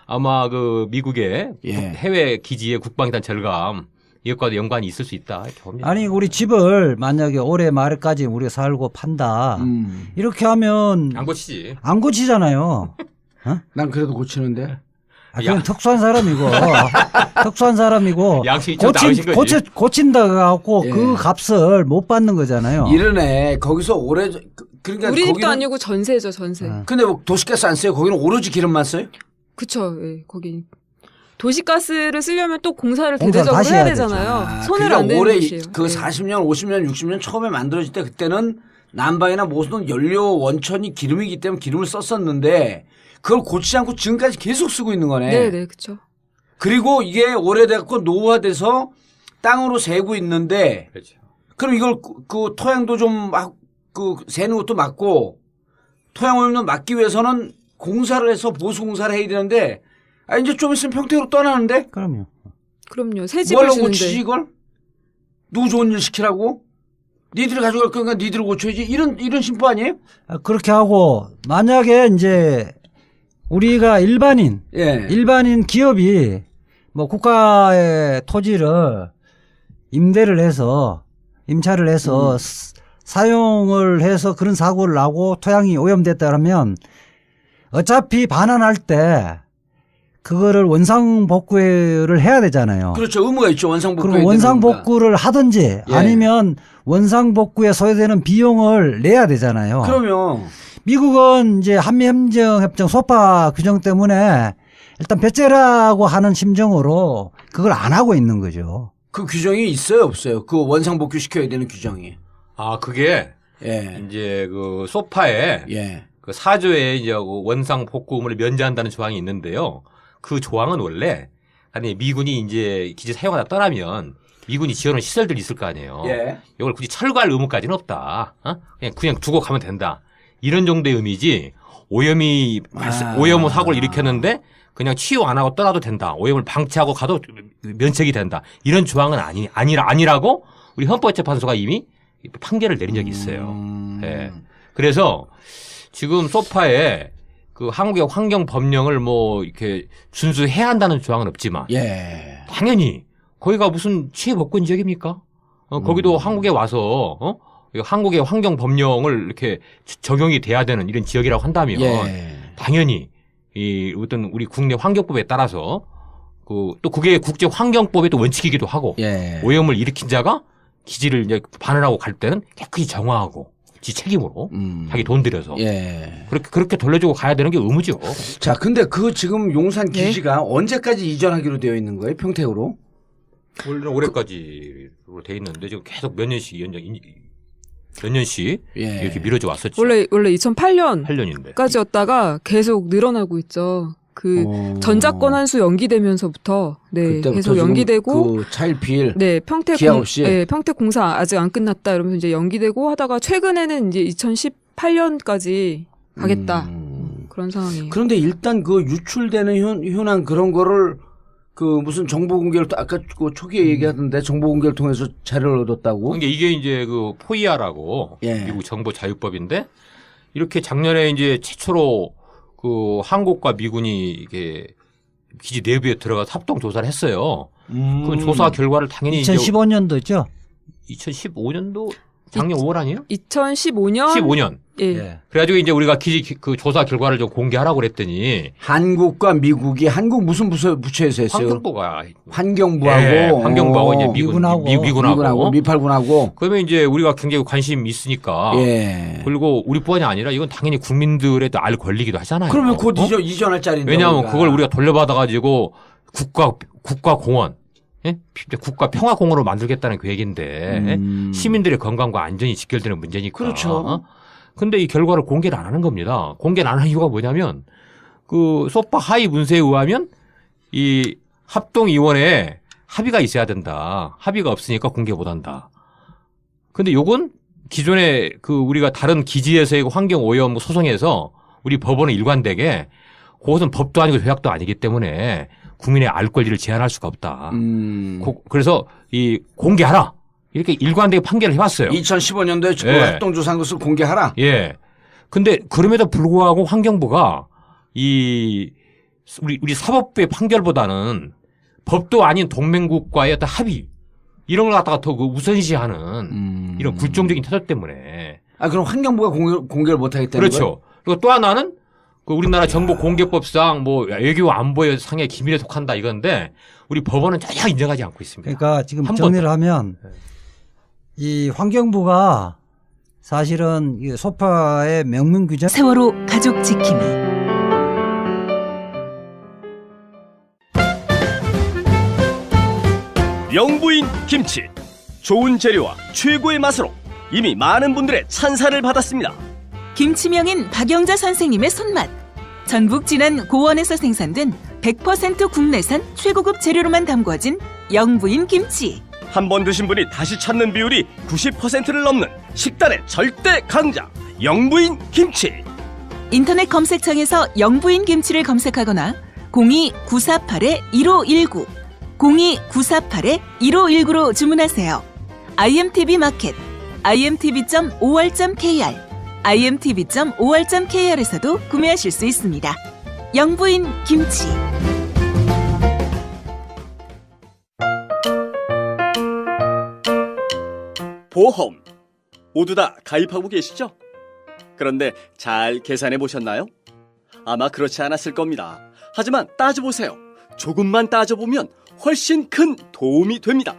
아마 그 미국의 해외 기지의 국방이단 절감 이것과도 연관이 있을 수 있다 이렇게 봅니다.
아니 우리 집을 만약에 올해 말까지 우리가 살고 판다 이렇게 하면
안 고치지.
안 고치잖아요. 어?
난 그래도 고치는데.
그건 특수한 사람이고 특수한 사람이고 고친다고 하고 그 값을 못 받는 거잖아요.
이러네. 거기서 오래 그러니까
우리 집도 아니고 전세죠 전세.
근데 뭐 도시가스 안 써요? 거기는 오로지 기름만 써요?
그쵸. 예, 거기 도시가스를 쓰려면 또 공사를 대대적으로 해야 되잖아요. 손을
그러니까
안 대는
올해
곳이에요.
그 40년, 50년, 60년 처음에 만들어질 때 그때는 난방이나 모든 연료 원천이 기름이기 때문에 기름을 썼었는데 그걸 고치지 않고 지금까지 계속 쓰고 있는 거네.
네네, 그렇죠.
그리고 이게 오래돼갖고 노후화돼서 땅으로 새고 있는데,
그렇죠.
그럼 이걸 그 토양도 좀 막 새는 것도 막고 토양 오염도 막기 위해서는 공사를 해서 보수 공사를 해야 되는데, 이제 좀 있으면 평택으로 떠나는데.
그럼요.
새 집을
뭘로
주는데.
고치지 이걸? 누구 좋은 일 시키라고? 니들이 가져갈 거니까 니들을 고쳐야지. 이런 심보 아니에요?
그렇게 하고 만약에 이제 우리가 일반인 기업이 뭐 국가의 토지를 임차를 해서 사용을 해서 그런 사고를 나고 토양이 오염됐다면 어차피 반환할 때 그거를 원상복구를 해야 되잖아요.
그렇죠. 의무가 있죠. 원상복구.
그럼 원상복구를 하든지 아니면 원상복구에 소요되는 비용을 내야 되잖아요.
그러면
미국은 이제 한미협정 소파 규정 때문에 일단 배째라고 하는 심정으로 그걸 안 하고 있는 거죠.
그 규정이 있어요, 없어요? 그 원상복구 시켜야 되는 규정이.
그게 이제 그 소파에 그 4조에 이제 원상 복구 의무를 면제한다는 조항이 있는데요. 그 조항은 원래 아니 미군이 이제 기지 사용하다 떠나면 미군이 지어놓은 시설들이 있을 거 아니에요. 이걸 굳이 철거할 의무까지는 없다. 그냥 두고 가면 된다. 이런 정도의 의미지 오염 사고를 일으켰는데 그냥 치유 안 하고 떠나도 된다. 오염을 방치하고 가도 면책이 된다. 이런 조항은 아니라고 우리 헌법재판소가 이미 판결을 내린 적이 있어요. 예. 그래서 지금 소파에 그 한국의 환경 법령을 뭐 이렇게 준수해야 한다는 조항은 없지만
예.
당연히 거기가 무슨 취해법권 지역입니까? 거기도 한국에 와서 한국의 환경 법령을 이렇게 적용이 돼야 되는 이런 지역이라고 한다면 당연히 이 어떤 우리 국내 환경법에 따라서 또 그게 국제 환경법의 또 원칙이기도 하고 오염을 일으킨 자가 기지를 이제 반환하고 갈 때는 깨끗이 정화하고 지 책임으로 자기 돈 들여서 그렇게 돌려주고 가야 되는 게 의무죠.
자, 근데 그 지금 용산 기지가 언제까지 이전하기로 되어 있는 거예요? 평택으로?
원래는 올해까지로 돼 있는데 지금 계속 몇 년씩 이렇게 미뤄져 왔었죠.
원래
8년인데
2008년까지였다가 계속 늘어나고 있죠. 그 전작권 한수 연기되면서부터 계속 연기되고
그 차일피일
평택 공사 아직 안 끝났다 이러면서 이제 연기되고 하다가 최근에는 이제 2018년까지 가겠다 그런 상황이에요.
그런데 일단 그 유출되는 현황 그런 거를 그 무슨 정보 공개를 아까 그 초기에 얘기하던데 정보 공개를 통해서 자료를 얻었다고?
그러니까 이게 이제 그 포이아라고 미국 정보 자유법인데 이렇게 작년에 이제 최초로 그 한국과 미군이 이게 기지 내부에 들어가서 합동 조사를 했어요. 그 조사 결과를 당연히
2015년도죠?
2015년도 작년 5월 아니에요?
2015년.
예. 그래가지고 이제 우리가 기지 그 조사 결과를 좀 공개하라고 그랬더니
한국과 미국이 한국 무슨 부처에서 했어요?
환경부하고
환경부하고
이제 미군하고
미팔군하고
그러면 이제 우리가 굉장히 관심 있으니까 그리고 우리뿐이 아니라 이건 당연히 국민들에도 알 권리기도 하잖아요.
그러면 곧 이전할 자리인데
왜냐하면 그걸 우리가 돌려받아 가지고 국가 공원 국가 평화공원으로 만들겠다는 계획인데 시민들의 건강과 안전이 직결되는 문제니까.
그렇죠.
근데 이 결과를 공개를 안 하는 겁니다. 공개를 안 하는 이유가 뭐냐면 그 소파 하위 문서에 의하면 이 합동위원회에 합의가 있어야 된다. 합의가 없으니까 공개 못 한다. 근데 요건 기존에 그 우리가 다른 기지에서의 환경 오염 소송에서 우리 법원은 일관되게 그것은 법도 아니고 조약도 아니기 때문에 국민의 알 권리를 제한할 수가 없다. 그래서 이 공개하라. 이렇게 일관되게 판결을 해봤어요.
2015년도에 합동조사한 것을 공개하라.
예. 근데 그럼에도 불구하고 환경부가 우리 사법부의 판결보다는 법도 아닌 동맹국과의 어떤 합의 이런 걸 갖다가 더 우선시하는 이런 굴종적인 태도 때문에.
그럼 환경부가 공개를 못하기 때문에.
그렇죠. 그리고 또 하나는 그 우리나라 정보공개법상 뭐 외교 안보의 상의 기밀에 속한다 이건데 우리 법원은 전혀 인정하지 않고 있습니다.
그러니까 지금 정리를 하면 이 환경부가 사실은 이 소파의 명문 규정
세월호 가족 지킴이
영부인 김치 좋은 재료와 최고의 맛으로 이미 많은 분들의 찬사를 받았습니다.
김치명인 박영자 선생님의 손맛. 전북 진안 고원에서 생산된 100% 국내산 최고급 재료로만 담궈진 영부인 김치.
한 번 드신 분이 다시 찾는 비율이 90%를 넘는 식단의 절대 강자 영부인 김치.
인터넷 검색창에서 영부인 김치를 검색하거나 02-948-1519 02-948-1519로 주문하세요. IMTV 마켓 imtv.or.kr imtv.or.kr에서도 구매하실 수 있습니다. 영부인 김치.
보험 모두 다 가입하고 계시죠? 그런데 잘 계산해 보셨나요? 아마 그렇지 않았을 겁니다. 하지만 따져보세요. 조금만 따져보면 훨씬 큰 도움이 됩니다.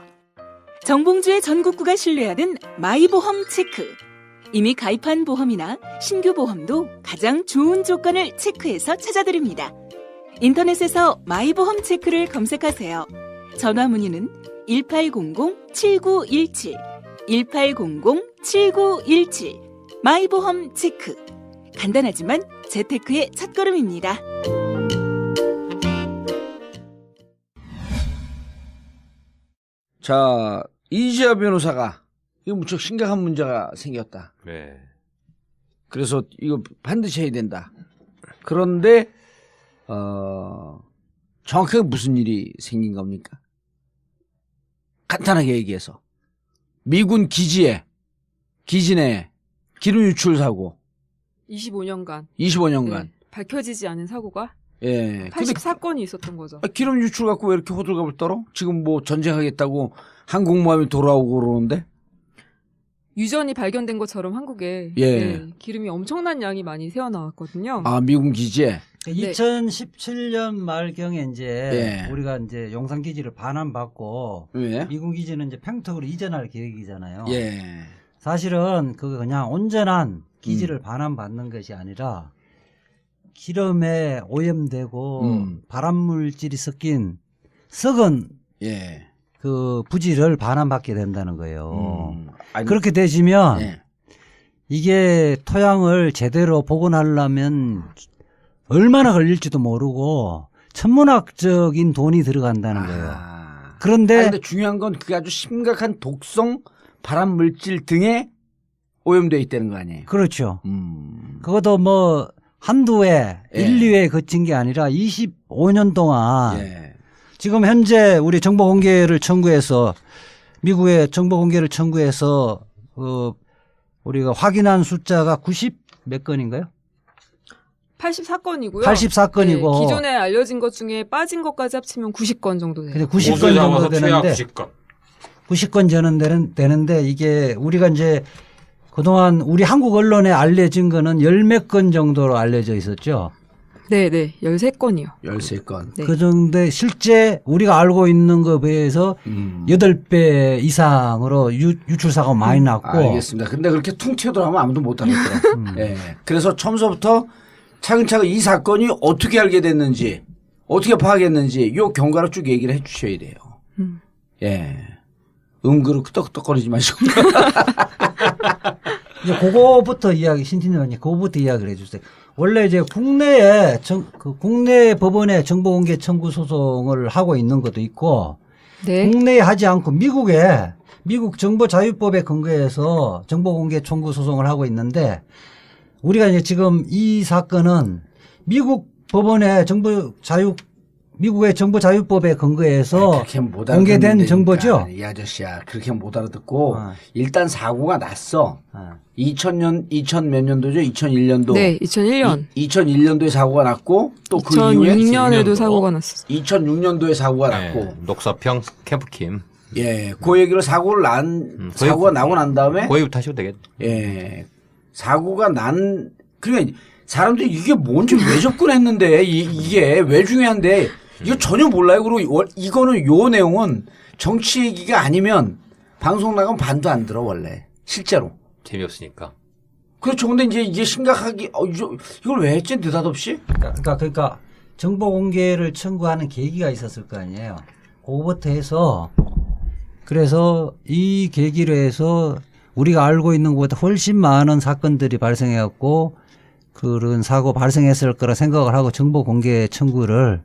정봉주의 전국구가 신뢰하는 마이보험 체크. 이미 가입한 보험이나 신규 보험도 가장 좋은 조건을 체크해서 찾아드립니다. 인터넷에서 마이보험 체크를 검색하세요. 전화 문의는 1800-7917 1800-7917 마이보험 체크. 간단하지만 재테크의 첫걸음입니다.
자, 이지아 변호사가 이거 무척 심각한 문제가 생겼다.
네.
그래서 이거 반드시 해야 된다. 그런데 정확하게 무슨 일이 생긴 겁니까? 간단하게 얘기해서 미군 기지 내 기름 유출 사고
25년간
네,
밝혀지지 않은 사고가
예.
84건이 있었던 거죠.
기름 유출 갖고 왜 이렇게 호들갑을 떨어? 지금 뭐 전쟁하겠다고 항공모함이 돌아오고 그러는데?
유전이 발견된 것처럼 한국에 기름이 엄청난 양이 많이 새어나왔거든요.
아, 미군 기지에?
2017년 말경에 이제 우리가 이제 용산 기지를 반환받고 미군 기지는 이제 평택으로 이전할 계획이잖아요. 사실은 그거 그냥 온전한 기지를 반환받는 것이 아니라 기름에 오염되고 발암물질이 섞인 썩은 그 부지를 반환받게 된다는 거예요. 그렇게 되시면 이게 토양을 제대로 복원하려면 얼마나 걸릴지도 모르고 천문학적인 돈이 들어간다는 거예요. 그런데
중요한 건 그게 아주 심각한 독성 발암물질 등에 오염되어 있다는 거 아니에요?
그렇죠. 그것도 뭐 한두 해, 1, 2회 거친 게 아니라 25년 동안 지금 현재 우리 정보 공개를 청구해서 미국의 정보 공개를 청구해서 우리가 확인한 숫자가 90 몇 건인가요?
84건이고요.
84건이고
기존에 알려진 것 중에 빠진 것까지 합치면 90건 정도 돼요.
90건 정도 되는데 90건 저는 되는데 이게 우리가 이제 그동안 우리 한국 언론에 알려진 거는 10몇 건 정도로 알려져 있었죠.
네, 13건이요.
13건.
그 정도에 실제 우리가 알고 있는 것에 비해서 8배 이상으로 유출사가 많이 났고.
알겠습니다. 근데 그렇게 퉁 튀어들어가면 아무도 못 알아듣더라. 그래서 처음서부터 차근차근 이 사건이 어떻게 알게 됐는지, 어떻게 파악했는지 요 경과를 쭉 얘기를 해 주셔야 돼요. 그릇 끄덕끄덕거리지 마시고.
이제 그거부터 신진님이 그거부터 이야기를 해 주세요. 원래 이제 국내 법원에 정보공개 청구 소송을 하고 있는 것도 있고, 국내에 하지 않고 미국 정보자유법에 근거해서 정보공개 청구 소송을 하고 있는데, 우리가 이제 지금 이 사건은 미국 법원의 미국의 정보자유법에 근거해서 공개된 정보죠.
이 아저씨야 그렇게 못 알아듣고 일단 사고가 났어. 2000 몇 년도죠? 2001년도.
네, 2001년.
2001년도에 사고가 났고 또 그 이후에
2006년에도 사고가 났었어.
2006년도에 사고가 났고.
녹사평 캠프킴.
그 얘기를 사고가 나고 난 다음에.
그 얘기부터 하셔도 되겠네.
사고가 그러니까 사람들이 이게 뭔지 왜 접근했는데 이게 왜 중요한데 이거 전혀 몰라요. 그리고 이거는 요 내용은 정치 얘기가 아니면 방송 나가면 반도 안 들어 원래 실제로.
재미없으니까.
그렇죠. 근데 이제 이게 심각하게 이걸 왜 했지 느닷없이?
그러니까 정보 공개를 청구하는 계기가 있었을 거 아니에요. 그거부터 해서 그래서 이 계기로 해서 우리가 알고 있는 것보다 훨씬 많은 사건들이 발생해갖고 그런 사고 발생했을 거라 생각을 하고 정보 공개 청구를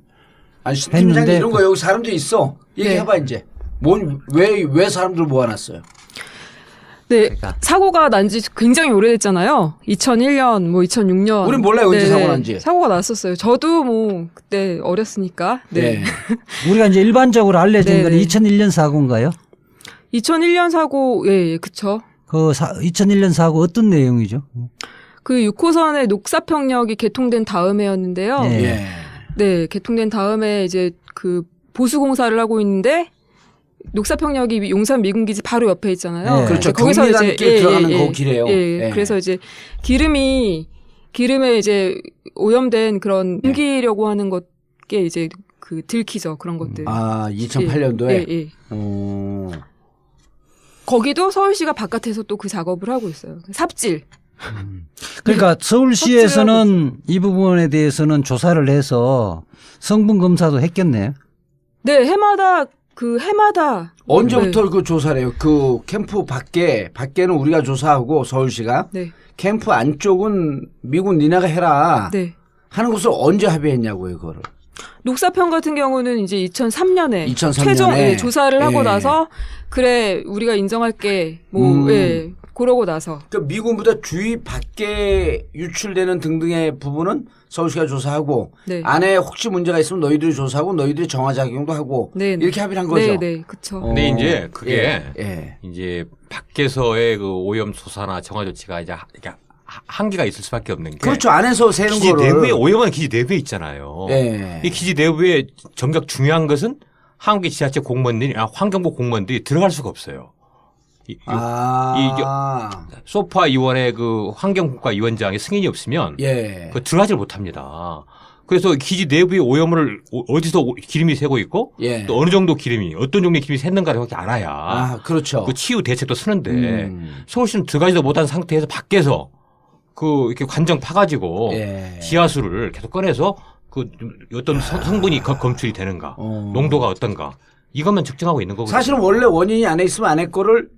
팀장님 이런 거 여기 사람들이 있어. 얘기해봐 이제. 왜 사람들 모아놨어요?
네, 그러니까. 사고가 난 지 굉장히 오래됐잖아요. 2001년, 뭐 2006년.
우린 몰라요, 언제 사고 난지.
사고가 났었어요. 저도 뭐 그때 어렸으니까.
우리가 이제 일반적으로 알려진 건 2001년 사고인가요?
2001년 사고, 그쵸.
그 2001년 사고 어떤 내용이죠?
그 6호선의 녹사평역이 개통된 다음에였는데요. 개통된 다음에 이제 그 보수공사를 하고 있는데 녹사평역이 용산 미군기지 바로 옆에 있잖아요.
그렇죠. 거기서 이제 들어가는 그 길이에요.
그래서 이제 기름에 이제 오염된 그런 옮기려고 하는 것게 이제 그 들키죠. 그런 것들.
2008년도에.
거기도 서울시가 바깥에서 또 그 작업을 하고 있어요. 삽질.
그러니까 서울시에서는 이 부분에 대해서는 조사를 해서 성분 검사도 했겠네요.
네, 해마다
언제부터 그 조사를 해요? 그 캠프 밖에는 우리가 조사하고 서울시가 캠프 안쪽은 미군 니네가 해라 하는 것을 언제 합의했냐고요, 그거를.
녹사평 같은 경우는 이제 2003년에 최종 조사를 하고 나서 그래 우리가 인정할게 그러고 나서.
그러니까 미군보다 주위 밖에 유출되는 등등의 부분은 서울시가 조사하고
네.
안에 혹시 문제가 있으면 너희들이 조사하고 너희들이 정화작용도 하고
네.
이렇게 합의를 한 거죠.
네, 그렇죠.
근데 이제 그게
예.
이제 밖에서의 그 오염 조사나 정화 조치가 이제 한계가 있을 수밖에 없는 게
그렇죠. 안에서 세는
기지
거를
내부에 오염은 기지 내부에 있잖아요.
예.
이 기지 내부에 정작 중요한 것은 한국의 지자체 공무원들이 환경부 공무원들이 들어갈 수가 없어요. 소파 위원회 그 환경국가위원장의 승인이 없으면
예.
그 들어가질 못합니다. 그래서 기지 내부의 오염을 어디서 기름이 새고 있고
예.
또 어느 정도 기름이 어떤 종류의 기름이 샜는가를 그렇게 알아야
그렇죠.
그 치유 대책도 쓰는데 서울시는 들어가지도 못한 상태에서 밖에서 그 이렇게 관정 파가지고 지하수를 계속 꺼내서 그 어떤 성분이 검출이 되는가 농도가 어떤가 이것만 측정하고 있는 거거든요.
사실은 원래 원인이 안에 있으면 안에 거를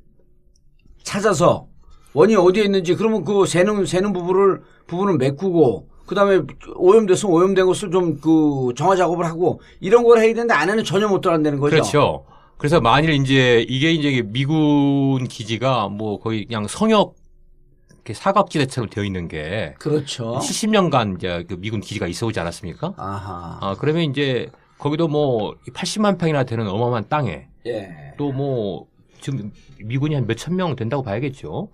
찾아서 원인이 어디에 있는지 그러면 그 새는 부분을 메꾸고 그다음에 오염됐으면 오염된 것을 좀 그 정화 작업을 하고 이런 걸 해야 되는데 안에는 전혀 못 들어간다는 거죠.
그렇죠. 그래서 만일 이제 이게 미군 기지가 뭐 거의 그냥 성역 사각지대처럼 되어 있는 게
그렇죠.
70년간 이제 그 미군 기지가 있어 오지 않았습니까?
아하.
그러면 이제 거기도 뭐 80만 평이나 되는 어마어마한 땅에 또 뭐 지금 미군이 한 몇천 명 된다고 봐야겠죠.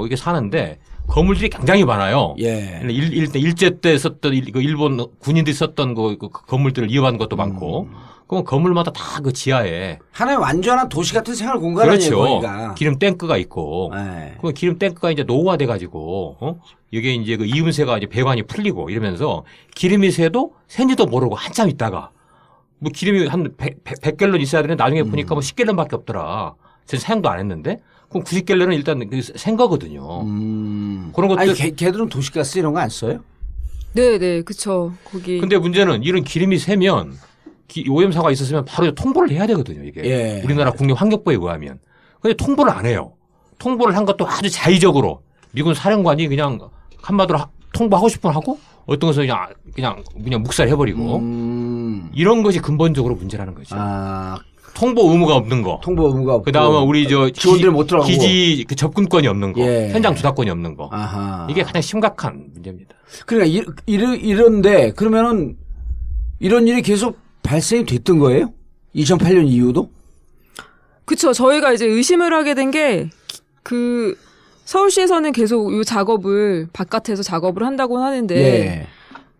이게 사는데 건물들이 굉장히 많아요. 일제 때 썼던 그 일본 군인들이 썼던 그 건물들을 이어받은 것도 많고. 그럼 건물마다 다 그 지하에
하나의 완전한 도시 같은 생활 공간이에요.
그렇죠.
거기가.
기름 탱크가 있고. 그 기름 탱크가 이제 노후화돼 가지고 이게 이제 그 이음새가 이제 배관이 풀리고 이러면서 기름이 새도 샌지도 모르고 한참 있다가 뭐 기름이 한 100갤런 있어야 되는데 나중에 보니까 뭐 10갤런밖에 없더라. 전 사용도 안 했는데 그럼 90갤런은 일단 센 거거든요. 그런 것들.
아니 걔들은 도시가스 이런 거 안 써요?
네, 그렇죠. 거기.
근데 문제는 이런 기름이 새면 오염사가 있었으면 바로 통보를 해야 되거든요. 이게 우리나라 국립환경부에 의하면. 근데 통보를 안 해요. 통보를 한 것도 아주 자의적으로 미군 사령관이 그냥 한마디로 통보하고 싶으면 하고 어떤 것은 그냥 묵살해버리고 이런 것이 근본적으로 문제라는 거죠. 통보 의무가 없는 거.
통보 의무가 없고.
그다음에 우리
직원들이 못 들어가고.
기지 그 접근권이 없는 거. 현장 조사권이 없는 거. 이게 가장 심각한 문제입니다.
그러니까 이런데 그러면은 이런 일이 계속 발생이 됐던 거예요? 2008년 이후도?
그렇죠. 저희가 이제 의심을 하게 된 게 그 서울시에서는 계속 이 작업을 바깥에서 작업을 한다고 하는데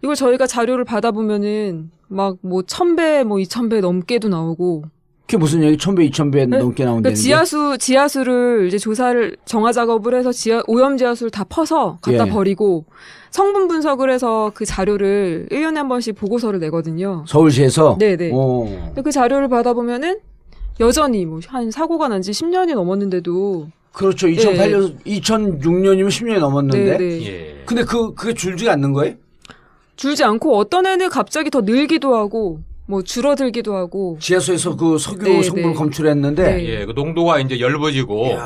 이걸 저희가 자료를 받아보면은 막 뭐 1000배 뭐 2000배 넘게도 나오고
그게 무슨 얘기? 1000배, 2000배 넘게 나온다는
그러니까 지하수를 이제 조사를 정화 작업을 해서 오염 지하수를 다 퍼서 갖다 버리고 성분 분석을 해서 그 자료를 1년에 한 번씩 보고서를 내거든요.
서울시에서?
네네. 그 자료를 받아보면은 여전히 뭐 한 사고가 난 지 10년이 넘었는데도
그렇죠. 2008년, 2006년이면 10년이 넘었는데. 근데 그게 줄지가 않는 거예요?
줄지 않고 어떤 애는 갑자기 더 늘기도 하고 뭐 줄어들기도 하고.
지하수에서 그 석유 성분을 검출했는데.
그 농도가 이제 엷어지고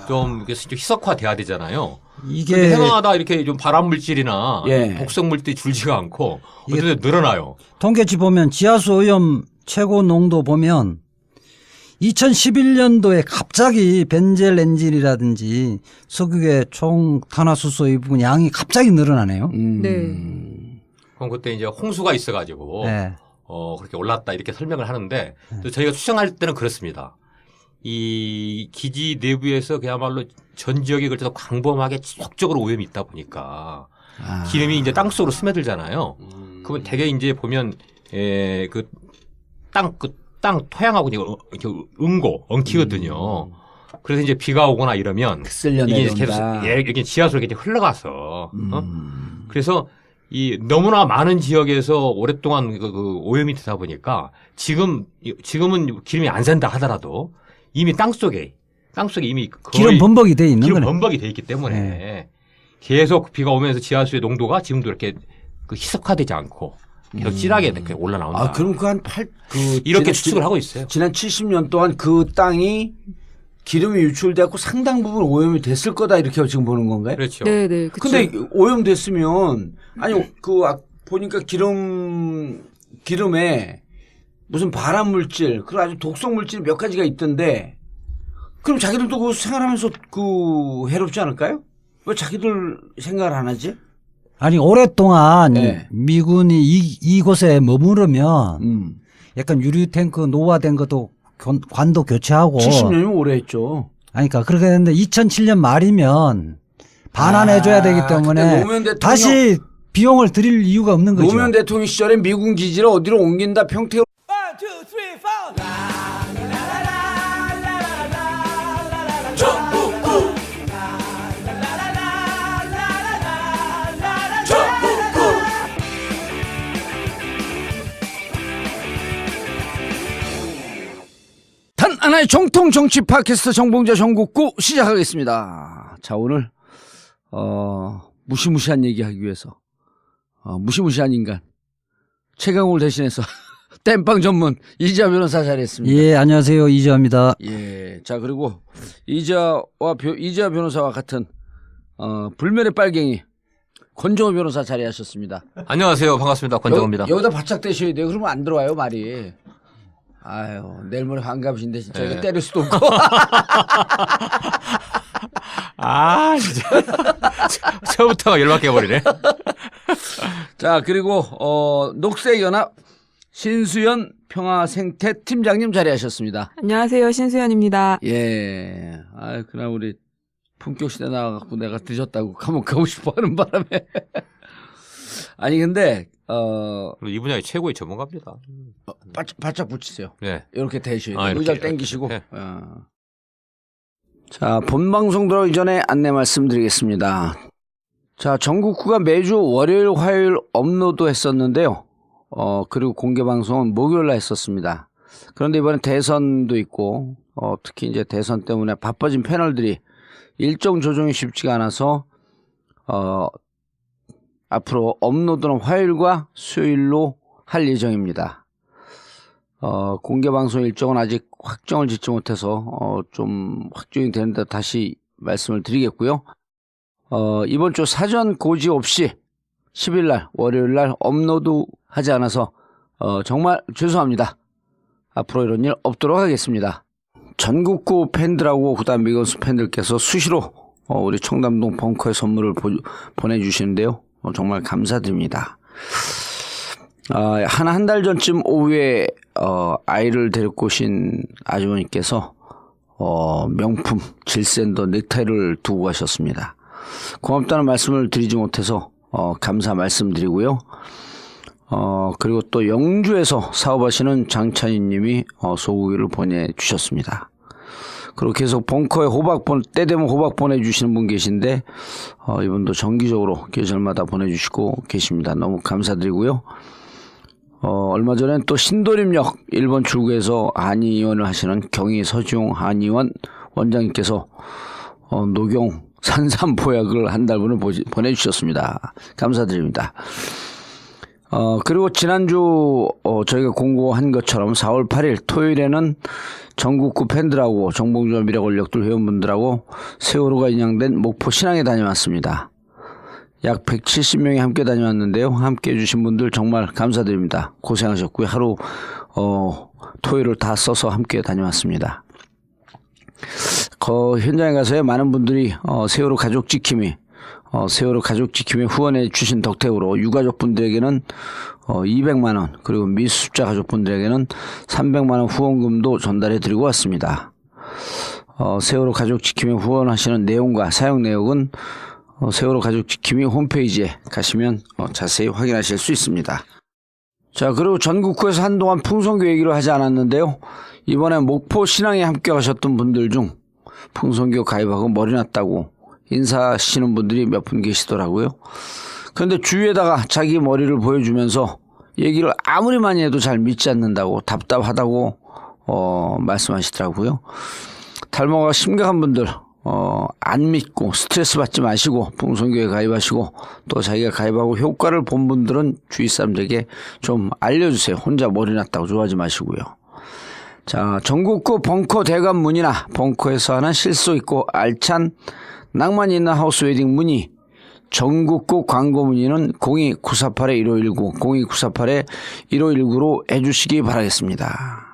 좀 희석화돼야 되잖아요.
이게
해마다 이렇게 좀 발암 물질이나 독성 물질이 줄지가 않고 어쨌든 늘어나요.
통계치 보면 지하수 오염 최고 농도 보면 2011년도에 갑자기 벤젤 엔진이라든지 석유의 총 탄화수소 이 부분 양이 갑자기 늘어나네요.
그럼 그때 이제 홍수가 있어가지고 그렇게 올랐다 이렇게 설명을 하는데 또 저희가 추정할 때는 그렇습니다. 이 기지 내부에서 그야말로 전 지역에 걸쳐서 광범하게 지속적으로 오염이 있다 보니까 기름이 이제 땅 속으로 스며들잖아요. 그러면 대개 이제 보면 땅 토양하고 이렇게 엉키거든요. 그래서 이제 비가 오거나 이러면 이게 계속 여기 지하수로 이렇게 흘러가서 그래서 이 너무나 많은 지역에서 오랫동안 그 오염이 되다 보니까 지금은 기름이 안 샌다 하더라도 이미 땅 속에 이미 거의
기름 범벅이 돼 있는 거네.
기름 범벅이 돼 있기 때문에 계속 비가 오면서 지하수의 농도가 지금도 이렇게 희석화되지 않고 계속 진하게 이렇게 올라나온다.
그럼
이렇게 추측을 하고 있어요.
지난 70년 동안 그 땅이 기름이 유출되고 상당 부분 오염이 됐을 거다 이렇게 지금 보는 건가요?
그렇죠.
네네.
근데 오염됐으면 보니까 기름에 무슨 발암 물질 그리고 아주 독성 물질 몇 가지가 있던데 그럼 자기들도 그 생활하면서 해롭지 않을까요? 왜 자기들 생각을 안 하지?
아니 오랫동안 미군이 이곳에 머무르면 약간 유리 탱크 노화된 것도 관도 교체하고
70년이면 오래 했죠.
아니 그러니까 그렇게 했는데 2007년 말이면 반환해줘야 되기 때문에 다시 비용을 들일 이유가 없는 거죠.
노무현 대통령 시절에 미군 기지를 어디로 옮긴다 평택으로.
1, 2, 3, 4.
전국구 단 하나의 정통 정치 팟캐스트 정봉재 전국구 시작하겠습니다. 자, 오늘 무시무시한 얘기하기 위해서 무시무시한 인간 최강욱을 대신해서 땜빵 전문 이지아 변호사 자리했습니다.
예, 안녕하세요. 이지아입니다.
예, 자 그리고 이지아 변호사와 같은 불멸의 빨갱이 권정호 변호사 자리하셨습니다.
안녕하세요. 반갑습니다. 권정호입니다.
여기다 바짝 대셔야 돼요. 그러면 안 들어와요 말이. 아유, 내일 모레 환갑이신데 진짜 이거 때릴 수도 없고.
아, 진짜. 처음부터 열받게 버리네.
자, 그리고 녹색연합 신수연 평화생태 팀장님 자리하셨습니다.
안녕하세요. 신수연입니다.
예. 아, 그날 우리 품격시대 나와갖고 내가 늦었다고 한번 가고 싶어 하는 바람에. 아니, 근데,
이 분야의 최고의 전문가입니다.
바짝 붙이세요.
네.
이렇게 대셔야 돼요.
이렇게.
의자를 당기시고.
네.
자, 본방송 들어가기 전에 안내 말씀드리겠습니다. 자, 전국구가 매주 월요일, 화요일 업로드 했었는데요. 그리고 공개 방송은 목요일날 했었습니다. 그런데 이번에 대선도 있고, 특히 이제 대선 때문에 바빠진 패널들이 일정 조정이 쉽지가 않아서, 앞으로 업로드는 화요일과 수요일로 할 예정입니다. 공개 방송 일정은 아직 확정을 짓지 못해서, 좀 확정이 되는데 다시 말씀을 드리겠고요. 이번 주 사전 고지 없이 10일날, 월요일날 업로드 하지 않아서, 정말 죄송합니다. 앞으로 이런 일 없도록 하겠습니다. 전국구 팬들하고 그다음 미건수 팬들께서 수시로, 우리 청담동 벙커에 선물을 보내주시는데요. 정말 감사드립니다. 한 달 전쯤 오후에, 아이를 데리고 오신 아주머니께서, 명품 질샌더 넥타이를 두고 가셨습니다. 고맙다는 말씀을 드리지 못해서, 감사 말씀드리고요. 그리고 또 영주에서 사업하시는 장찬희 님이, 소고기를 보내주셨습니다. 그리고 계속 벙커에 때 되면 호박 보내주시는 분 계신데, 이분도 정기적으로 계절마다 보내주시고 계십니다. 너무 감사드리고요. 얼마 전엔 또 신도림역 1번 출구에서 한의원을 하시는 경희 서지용 한의원 원장님께서, 녹용 산삼보약을 한 달분을 보내주셨습니다. 감사드립니다. 그리고 지난주, 저희가 공고한 것처럼 4월 8일 토요일에는 전국구 팬들하고 정봉주와 미래권력들 회원분들하고 세월호가 인양된 목포 신항에 다녀왔습니다. 약 170명이 함께 다녀왔는데요. 함께 해주신 분들 정말 감사드립니다. 고생하셨고요. 하루, 토요일을 다 써서 함께 다녀왔습니다. 현장에 가서야 많은 분들이, 세월호 가족 지킴이 후원해 주신 덕택으로 유가족분들에게는 200만원, 그리고 미수습자 가족분들에게는 300만원 후원금도 전달해 드리고 왔습니다. 세월호 가족 지킴이 후원하시는 내용과 사용 내역은 세월호 가족 지킴이 홈페이지에 가시면 자세히 확인하실 수 있습니다. 자, 그리고 전국구에서 한동안 풍선교 얘기를 하지 않았는데요. 이번에 목포 신앙에 함께 가셨던 분들 중 풍선교 가입하고 머리 났다고 인사하시는 분들이 몇 분 계시더라고요. 그런데 주위에다가 자기 머리를 보여주면서 얘기를 아무리 많이 해도 잘 믿지 않는다고, 답답하다고 말씀하시더라고요. 탈모가 심각한 분들 안 믿고 스트레스 받지 마시고 풍선교에 가입하시고, 또 자기가 가입하고 효과를 본 분들은 주위 사람들에게 좀 알려주세요. 혼자 머리 났다고 좋아하지 마시고요. 자, 전국구 벙커 대관 문의나 벙커에서 하는 실속 있고 알찬 낭만 있는 하우스 웨딩 문의, 전국구 광고 문의는 02-948-1519, 02-948-1519로 해주시기 바라겠습니다.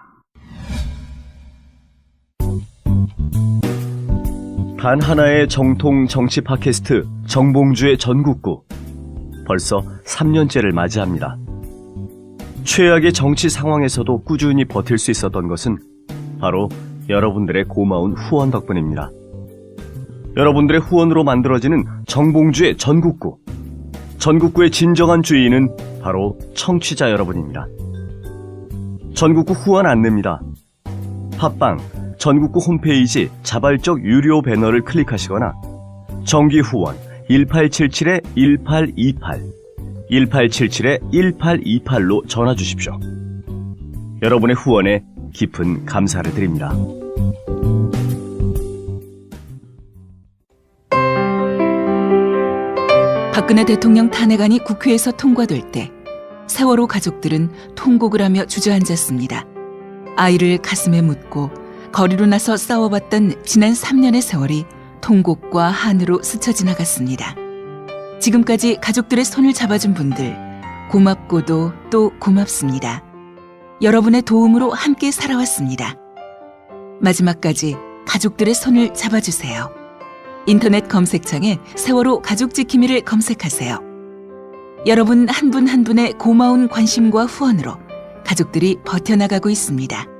단 하나의 정통 정치 팟캐스트 정봉주의 전국구. 벌써 3년째를 맞이합니다. 최악의 정치 상황에서도 꾸준히 버틸 수 있었던 것은 바로 여러분들의 고마운 후원 덕분입니다. 여러분들의 후원으로 만들어지는 정봉주의 전국구. 전국구의 진정한 주인은 바로 청취자 여러분입니다. 전국구 후원 안내입니다. 팟빵 전국구 홈페이지 자발적 유료 배너를 클릭하시거나 정기 후원 1877-1828 1877-1828로 전화 주십시오. 여러분의 후원에 깊은 감사를 드립니다.
박근혜 대통령 탄핵안이 국회에서 통과될 때 세월호 가족들은 통곡을 하며 주저앉았습니다. 아이를 가슴에 묻고 거리로 나서 싸워봤던 지난 3년의 세월이 통곡과 한으로 스쳐 지나갔습니다. 지금까지 가족들의 손을 잡아준 분들 고맙고도 또 고맙습니다. 여러분의 도움으로 함께 살아왔습니다. 마지막까지 가족들의 손을 잡아주세요. 인터넷 검색창에 세월호 가족지킴이를 검색하세요. 여러분 한 분 한 분의 고마운 관심과 후원으로 가족들이 버텨나가고 있습니다.